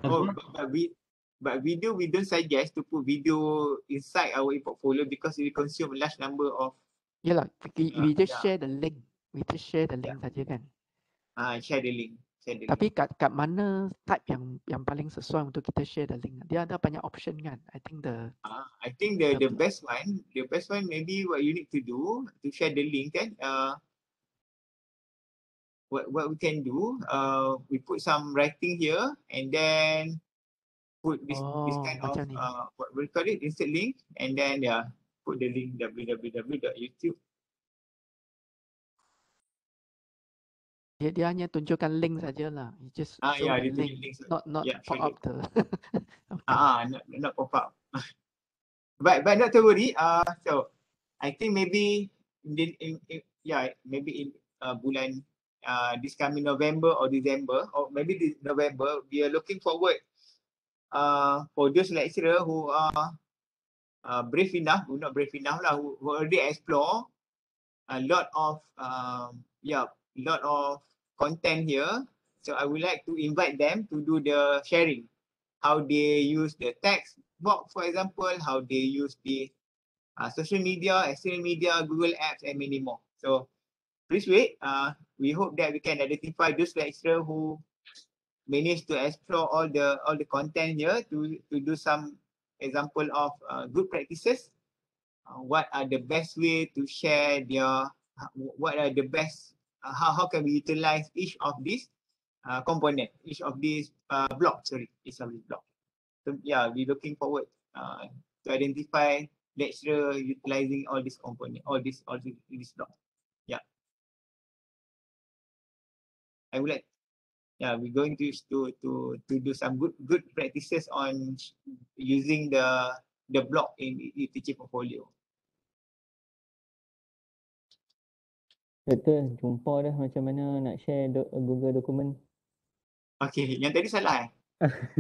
Oh, but video we don't suggest to put video inside our portfolio because we consume a large number of. Yalah, we just share the link. We just share the link saja kan. Share the link. Tapi kat mana type yang paling sesuai untuk kita share the link? Dia ada banyak option kan. I think the best one maybe what you need to do to share the link kan. What we can do, we put some writing here and then put this kind of what we call it, insert link, and then put the link www.youtube. Dia hanya tunjukkan link sajalah. You just show the link, not pop up the. Not pop up. But not to worry. So I think maybe maybe in bulan this coming November or December, or maybe this November, we are looking forward for those lecturer who are brave enough, who not brave enough lah, who already explore a lot of content here. So I would like to invite them to do the sharing, how they use the text box, for example, how they use the social media, external media, Google Apps, and many more. So please wait. We hope that we can identify those lecturers who managed to explore all the content here to do some example of good practices. What are the best way to share their, what are the best, how can we utilize each of these component, each of these blocks, each of these blocks. So we're looking forward to identify lecturer utilizing all these components, all these blocks. I would like, we're going to do some good practices on using the block in teaching portfolio. Betul, jumpa dah macam mana nak share Google dokumen. Okay, yang tadi salah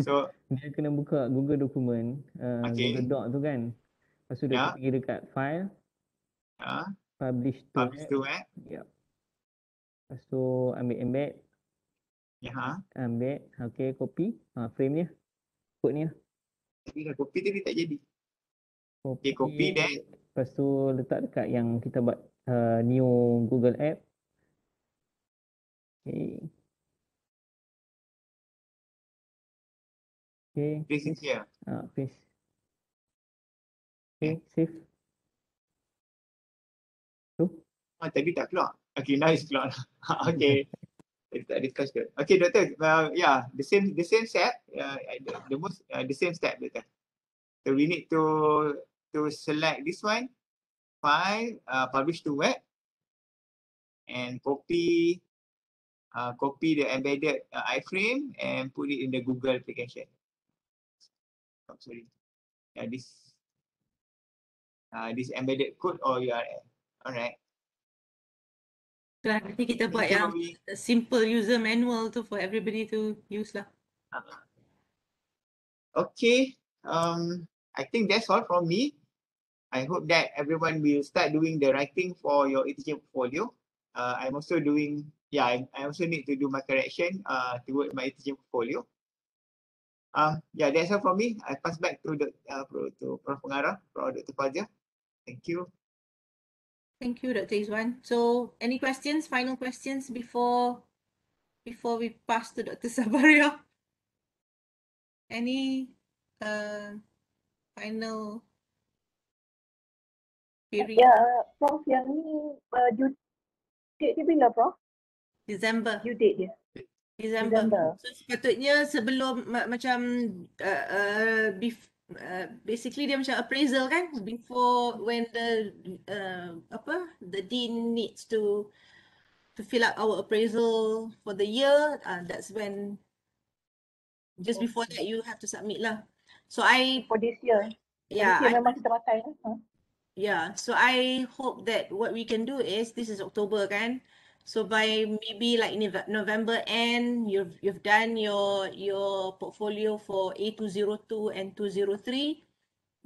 So dia kena buka Google dokumen, Google Doc tu kan. Lepas tu dia pergi dekat file, publish to web. Yep. Lepas tu ambil embed. Ambil, okay, copy, frame ni, code ni lah. Tapi copy tadi tak jadi. Copy then. Lepas tu letak dekat yang kita buat new Google App. Okay. Okay. Paste here. Paste. Okay, save. Tu. Tadi tak keluar. Okay, now it's keluar. Okay. Tak discuss ke. Okay, Doctor. The same step. The same step, Doctor. So we need to select this one, file, publish to web, and copy the embedded iframe and put it in the Google application. Oh, sorry. This embedded code or URL. Alright. Nanti kita buat yang simple user manual tu for everybody to use lah. Okay. I think that's all from me. I hope that everyone will start doing the writing for your e-teaching portfolio. I'm also doing, I also need to do my correction toward my e-teaching portfolio. That's all from me. I pass back to Prof. Pengarah, Dr. Fazia. Thank you. Thank you, Dr. Izwan. So, any questions, final questions before we pass to Dr. Sabaria? Any final query? Prof, yang ni due date dia bila, Prof? December. Due date dia. December. So sepatutnya sebelum macam basically dia macam appraisal kan, before when the the dean needs to fill up our appraisal for the year, that's when just before that you have to submit lah. So For this year. yeah, Memang kita pakai. yeah, so I hope that what we can do is, this is October kan, so by maybe like November end, you've done your portfolio for A202 and 203,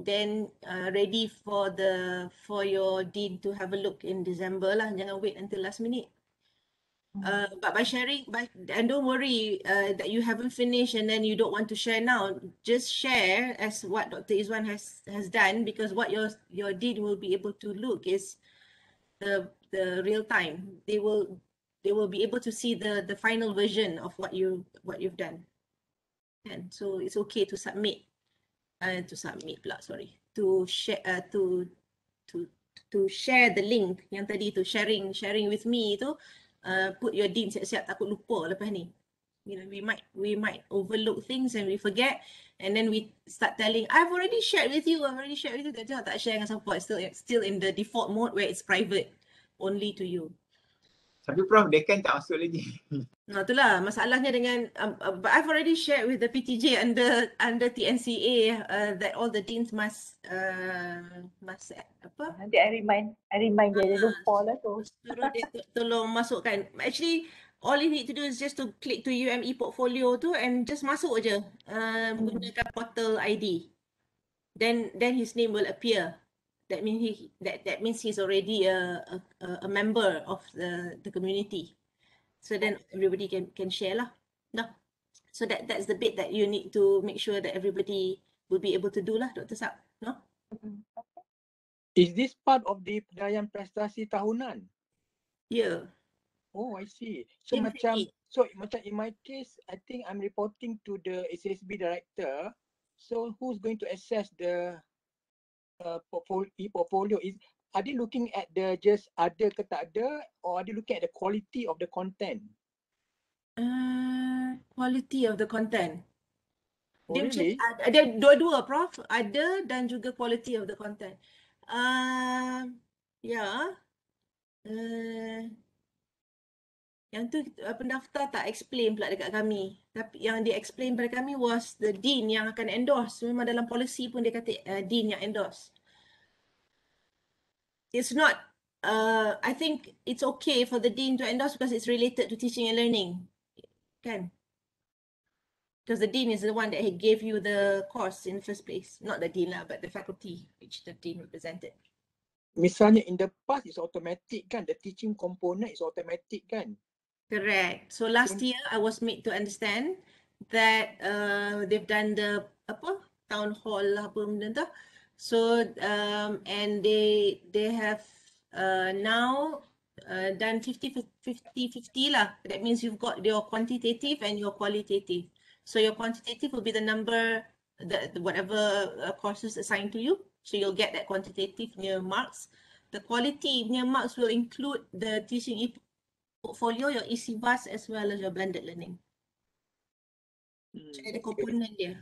then ready for your dean to have a look in December lah. Jangan wait until last minute. But by sharing, and don't worry that you haven't finished and then you don't want to share now. Just share as what Dr. Izwan has done, because what your dean will be able to look is the real time. They will be able to see the final version of what you've done. And so it's okay to submit to share to share the link yang tadi tu, sharing with me tu. Put your dean siap-siap, takut lupa lepas ni. You know, we might overlook things and we forget, and then we start telling, I've already shared with you. Dia tak share dengan siapa. It's still in the default mode where it's private only to you. Tapi Prof, dekan tak masuk lagi. Nah, itulah masalahnya dengan but I've already shared with the PTJ under TNCA that all the deans must apa? Nanti I remind dia lupa lah tu. Suruh dia tolong masukkan. Actually, all you need to do is just to click to UME portfolio tu and just masuk je menggunakan portal ID. Then his name will appear. That means he's already a member of the community. So then everybody can share lah. No. So that's the bit that you need to make sure that everybody will be able to do lah, Dr. Sap. No? Is this part of the penilaian prestasi tahunan? Yeah. Oh, I see. So macam in my case, I think I'm reporting to the SSB director. So who's going to assess the portfolio? Are they looking at the just ada ke tak ada, or are they looking at the quality of the content? Quality of the content. Oh, Dia really? ada dua-dua, Prof. Ada dan juga quality of the content. Yeah. Yang tu pendaftar tak explain pula dekat kami. Tapi yang dia explain pada kami was the dean yang akan endorse. Memang dalam policy pun dia kata dean yang endorse. It's not, I think it's okay for the dean to endorse because it's related to teaching and learning. Kan? Because the dean is the one that gave you the course in the first place. Not the dean lah, but the faculty which the dean represented. Misalnya in the past it's automatic kan? The teaching component is automatic kan? Correct. So last year I was made to understand that they've done the town hall lah apa benda tu. So and they have now done 50-50 lah. That means you've got your quantitative and your qualitative. So your quantitative will be the number that whatever courses assigned to you. So you'll get that quantitative near marks. The quality near marks will include the teaching portfolio, your ECVAS as well as your blended learning. So ada komponen dia.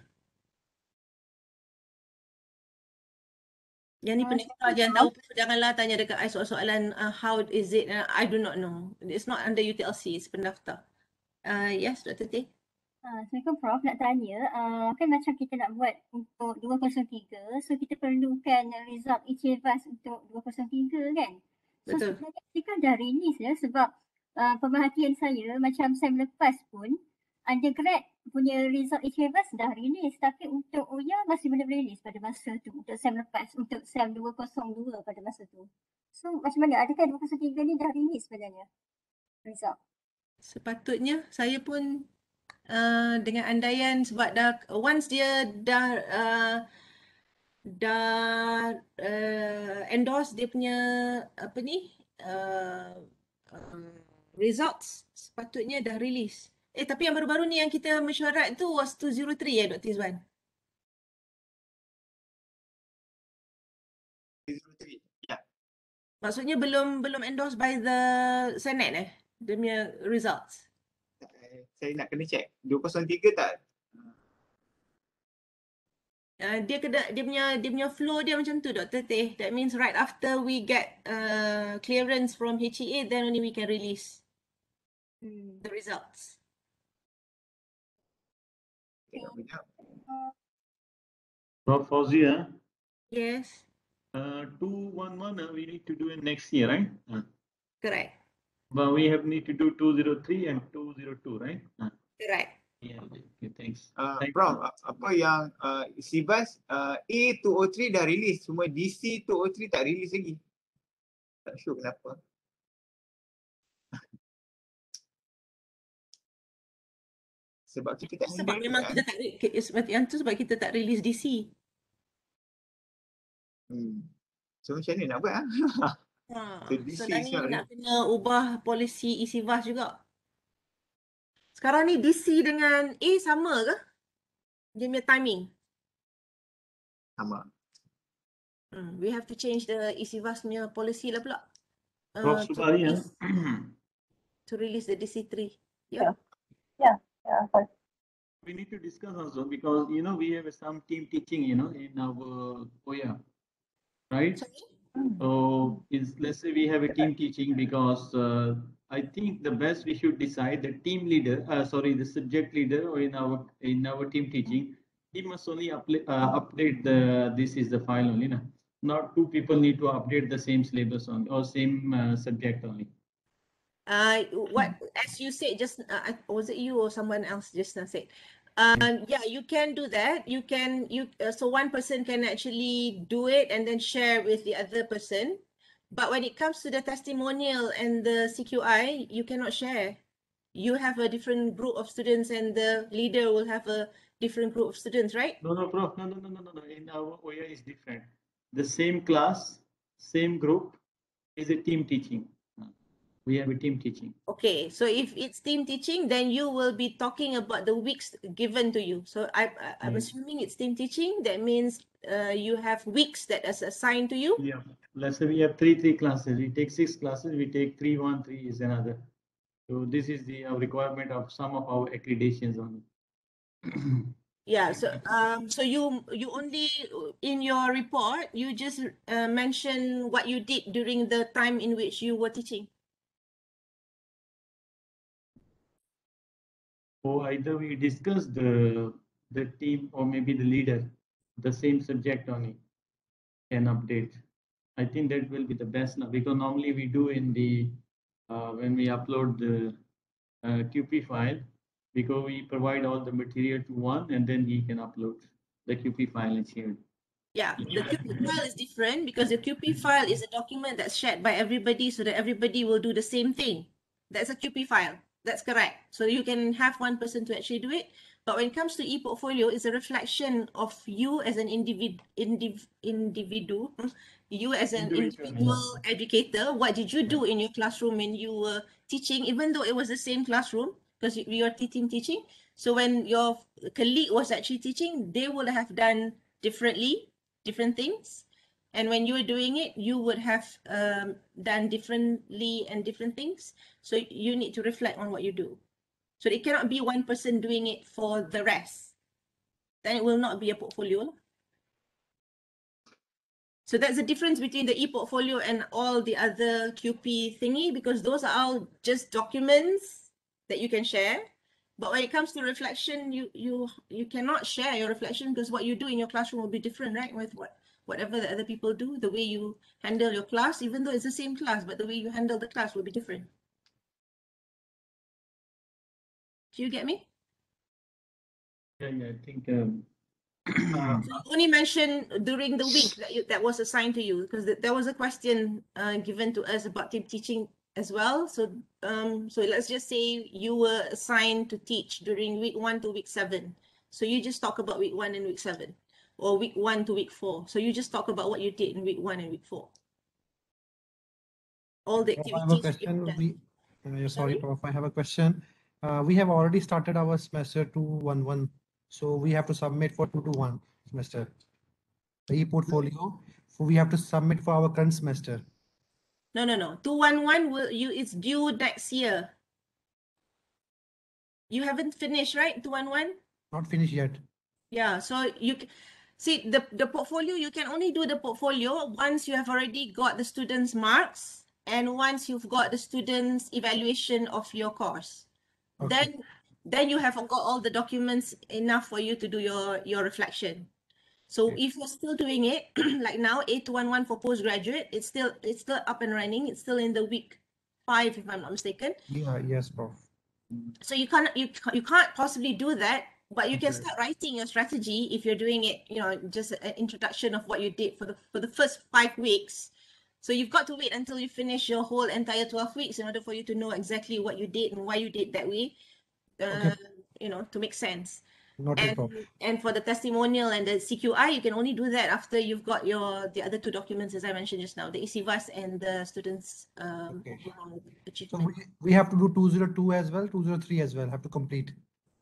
Yang ni pendaftar jangan tahu, janganlah tanya dekat I soalan how is it, I do not know. It's not under UTLC, it's pendaftar. Yes, Dr. T. Assalamualaikum Prof, nak tanya, kan macam kita nak buat untuk 203, so kita perlukan result ICVAS untuk 203 kan? So Betul. sebenarnya dah release ya, sebab pemerhatian saya macam SEM lepas pun undergrad punya result ICVAS dah release, tapi untuk UYA masih belum release pada masa tu, untuk SEM lepas, untuk SEM 202 pada masa tu. So macam mana, adakah 203 ni dah release sebenarnya result? Sepatutnya saya pun dengan andaian sebab dah once dia dah endorse dia punya apa ni results, sepatutnya dah release. Tapi yang baru-baru ni yang kita mesyuarat tu was 203 ya Dr. Izwan? 203. Ya. Maksudnya belum endorse by the Senate dia punya results. Saya nak kena check. 203 tak? Dia punya flow dia macam tu, Dr. Teh. That means right after we get clearance from HEA, then only we can release the results. Prof. Fauzia, Yes, 211 we need to do it next year, right? correct. But we have need to do 203 and 202, right? Correct. Yeah, okay, thanks. Prof, apa yang syllabus A203 dah release, cuma DC 203 tak release lagi. Tak sure kenapa. Sebab kita tak Sebab handle memang kan? kita tak, yang tu sebab kita tak release DC. So macam ni nak buat So So DC dah is ni not nak kena ubah polisi ISIVAS juga. Sekarang ni DC dengan A sama ke? Dia punya timing. sama. We have to change the ISIVAS punya policy lah pula. Prof. Subari, to release the DC3. Yeah. We need to discuss also because we have some team teaching in our OYA, right? So let's say we have a team teaching because I think the best we should decide the team leader, the subject leader or in our team teaching, he must only update this is the file only, not two people need to update the same syllabus only or same subject only. As you said just, was it you or someone else just now said? Yeah, you can do that. You can, so one person can actually do it and then share with the other person. But when it comes to the testimonial and the CQI, you cannot share. You have a different group of students and the leader will have a different group of students, right? No, Prof. No. In our OYA is different. The same class, same group is a team teaching. We have a team teaching. Okay, so if it's team teaching, then you will be talking about the weeks given to you. So I'm assuming it's team teaching. That means you have weeks that is assigned to you. Yeah. Let's say we have three classes. We take 6 classes. We take 3, 1, 3 is another. So this is the requirement of some of our accreditations on it. Yeah. So you only in your report you just mention what you did during the time in which you were teaching. Or either we discuss the team or maybe the leader, the same subject only, can update. I think that will be the best now because normally we do in the when we upload the QP file, because we provide all the material to one and then he can upload the QP file and share it. Yeah, the QP file is different because the QP file is a document that's shared by everybody so that everybody will do the same thing. That's a QP file. That's correct. So you can have one person to actually do it. But when it comes to e-portfolio, it's a reflection of you as an individual, you as an individual educator. What did you do in your classroom when you were teaching, even though it was the same classroom, because you are team teaching. So when your colleague was actually teaching, they would have done different things. And when you were doing it, you would have done differently and different things. So you need to reflect on what you do. So it cannot be one person doing it for the rest. Then it will not be a portfolio. So that's the difference between the e-portfolio and all the other QP thingy, because those are all just documents that you can share. But when it comes to reflection, you cannot share your reflection because what you do in your classroom will be different, right? With whatever the other people do, the way you handle your class, even though it's the same class, but the way you handle the class will be different. Do you get me? Yeah, I think. So you only mentioned during the week that was assigned to you, because there was a question given to us about team teaching as well. So so let's just say you were assigned to teach during week 1 to week 7. So you just talk about week 1 and week 7, or week 1 to week 4. So you just talk about what you did in week 1 and week 4. All the activities. I have a question. Sorry, Prof. I have a question. We have already started our semester 211. So we have to submit for 221 semester. The e-portfolio, so we have to submit for our current semester. No. 211 it's due next year. You haven't finished, right? 211? Not finished yet. Yeah, so see the portfolio, you can only do the portfolio once you have already got the students' marks and once you've got the students' evaluation of your course. Okay. Then you have got all the documents enough for you to do your reflection. So Okay. if you're still doing it, like now, 8211 for postgraduate, it's still up and running. It's still in the week 5, if I'm not mistaken. Yeah, yes, Prof. So you can't possibly do that, but you can Okay. start writing your strategy if you're doing it, you know, just an introduction of what you did for the first 5 weeks. So you've got to wait until you finish your whole entire 12 weeks in order for you to know exactly what you did and why you did that way. Okay. You know, to make sense. Noted, Prof. And for the testimonial and the CQI, you can only do that after you've got the other 2 documents, as I mentioned just now, the ECVAS and the students' Okay. overall So achievement. we have to do 202 as well, 203 as well, have to complete.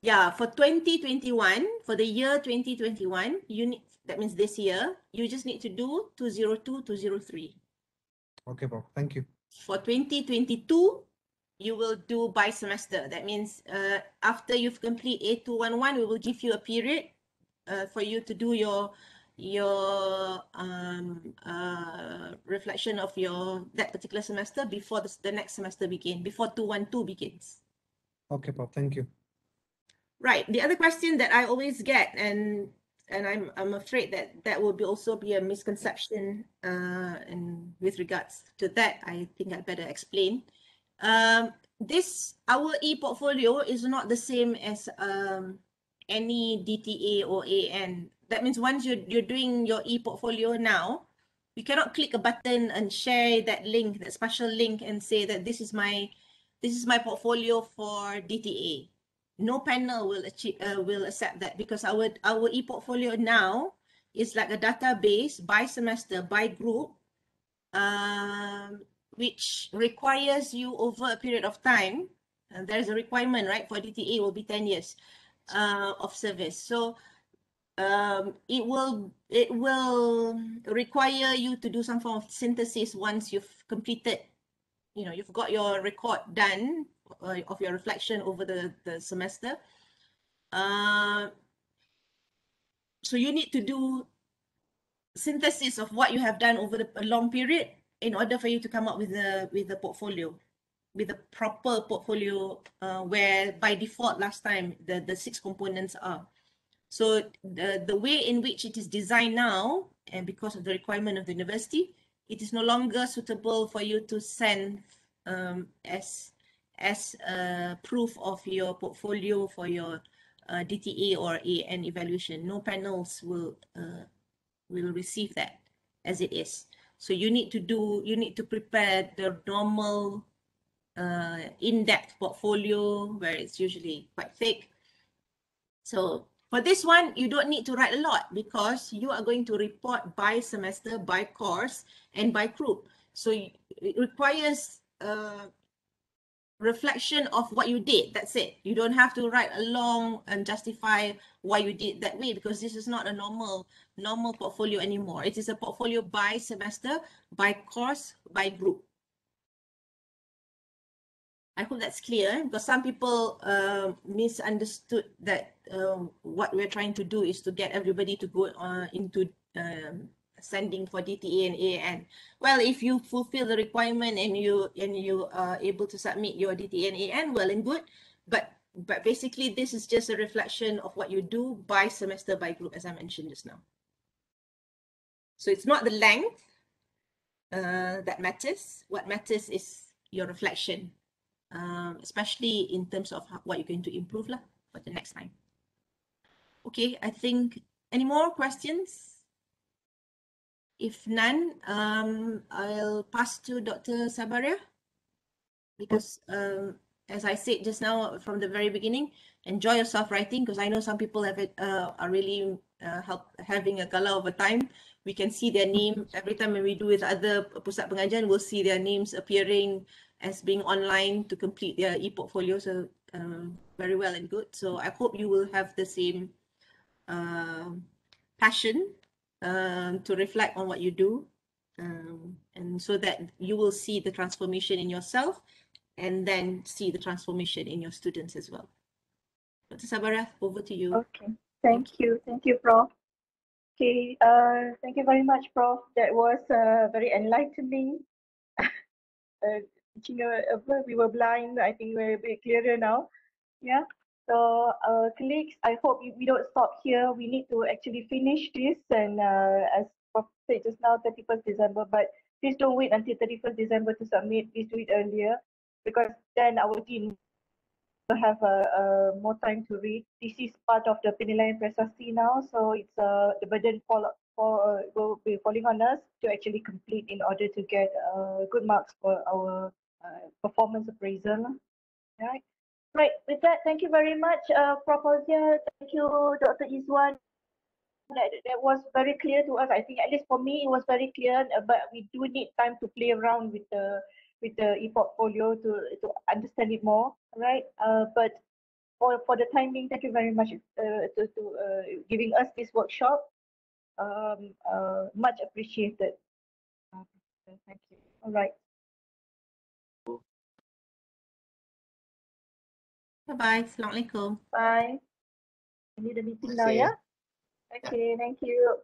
Yeah, for 2021, for the year 2021, that means this year, you just need to do 202, 203. Okay, Prof. Thank you. For 2022, you will do by semester. That means after you've complete A211, we will give you a period for you to do your reflection of that particular semester before the next semester begins, before 212 begins. Okay, Prof. Thank you. Right. The other question that I always get, and I'm afraid that will also be a misconception, and with regards to that, I think I better explain. Our e-portfolio is not the same as any DTA or AN. That means once you're doing your e-portfolio now, you cannot click a button and share that link, that special link, and say that this is my portfolio for DTA. No panel will accept that, because our e-portfolio now is like a database by semester, by group, which requires you over a period of time. And there's a requirement, right? For DTA will be 10 years of service. So it will require you to do some form of synthesis once you've completed, you know, you've got your record done of your reflection over the semester. So you need to do synthesis of what you have done over a long period in order for you to come up with the portfolio, with a proper portfolio, where by default last time the 6 components are. So the way in which it is designed now, and because of the requirement of the university, it is no longer suitable for you to send as proof of your portfolio for your DTA or AN evaluation. No panels will receive that as it is. So you need to prepare the normal in-depth portfolio, where it's usually quite thick. So for this one, you don't need to write a lot, because you are going to report by semester, by course, and by group. So it requires reflection of what you did. That's it. You don't have to write along and justify why you did that way, because this is not a normal portfolio anymore. It is a portfolio by semester, by course, by group. I hope that's clear, because some people misunderstood that what we're trying to do is to get everybody to go into sending for DTA and AN. Well, if you fulfill the requirement and you are able to submit your DTA and AN, well and good. But basically, this is just a reflection of what you do by semester, by group, as I mentioned just now. So it's not the length that matters. What matters is your reflection, especially in terms of what you're going to improve for the next time. Okay, I think, any more questions? If none, I'll pass to Dr. Sabaria, because as I said just now from the very beginning, enjoy yourself writing, because I know some people are really having a gala over time. We can see their name every time when we do with other pusat pengajian, we'll see their names appearing as being online to complete their e-portfolio. So very well and good. So I hope you will have the same passion to reflect on what you do, and so that you will see the transformation in yourself and then see the transformation in your students as well. Dr. Sabara, over to you. Okay, thank you, Prof. Okay, thank you very much, Prof. That was very enlightening. We were blind. I think we're a bit clearer now. Yeah. So, colleagues, I hope we don't stop here. We need to actually finish this, and as Prof said just now, 31st December. But please don't wait until 31st December to submit. Please do it earlier, because then our team will have more time to read. This is part of the penilaian prestasi now, so it's the burden will be falling on us to actually complete in order to get good marks for our performance appraisal. Right. Right. With that, thank you very much, Prof. Ozia. Thank you, Dr. Izwan. That was very clear to us. I think at least for me it was very clear. But we do need time to play around with the e-portfolio to understand it more. Right. But for the time being, thank you very much to giving us this workshop. Much appreciated. Thank you. All right. Bye-bye. Assalamualaikum. Bye. I need a meeting now, yeah? Okay, thank you.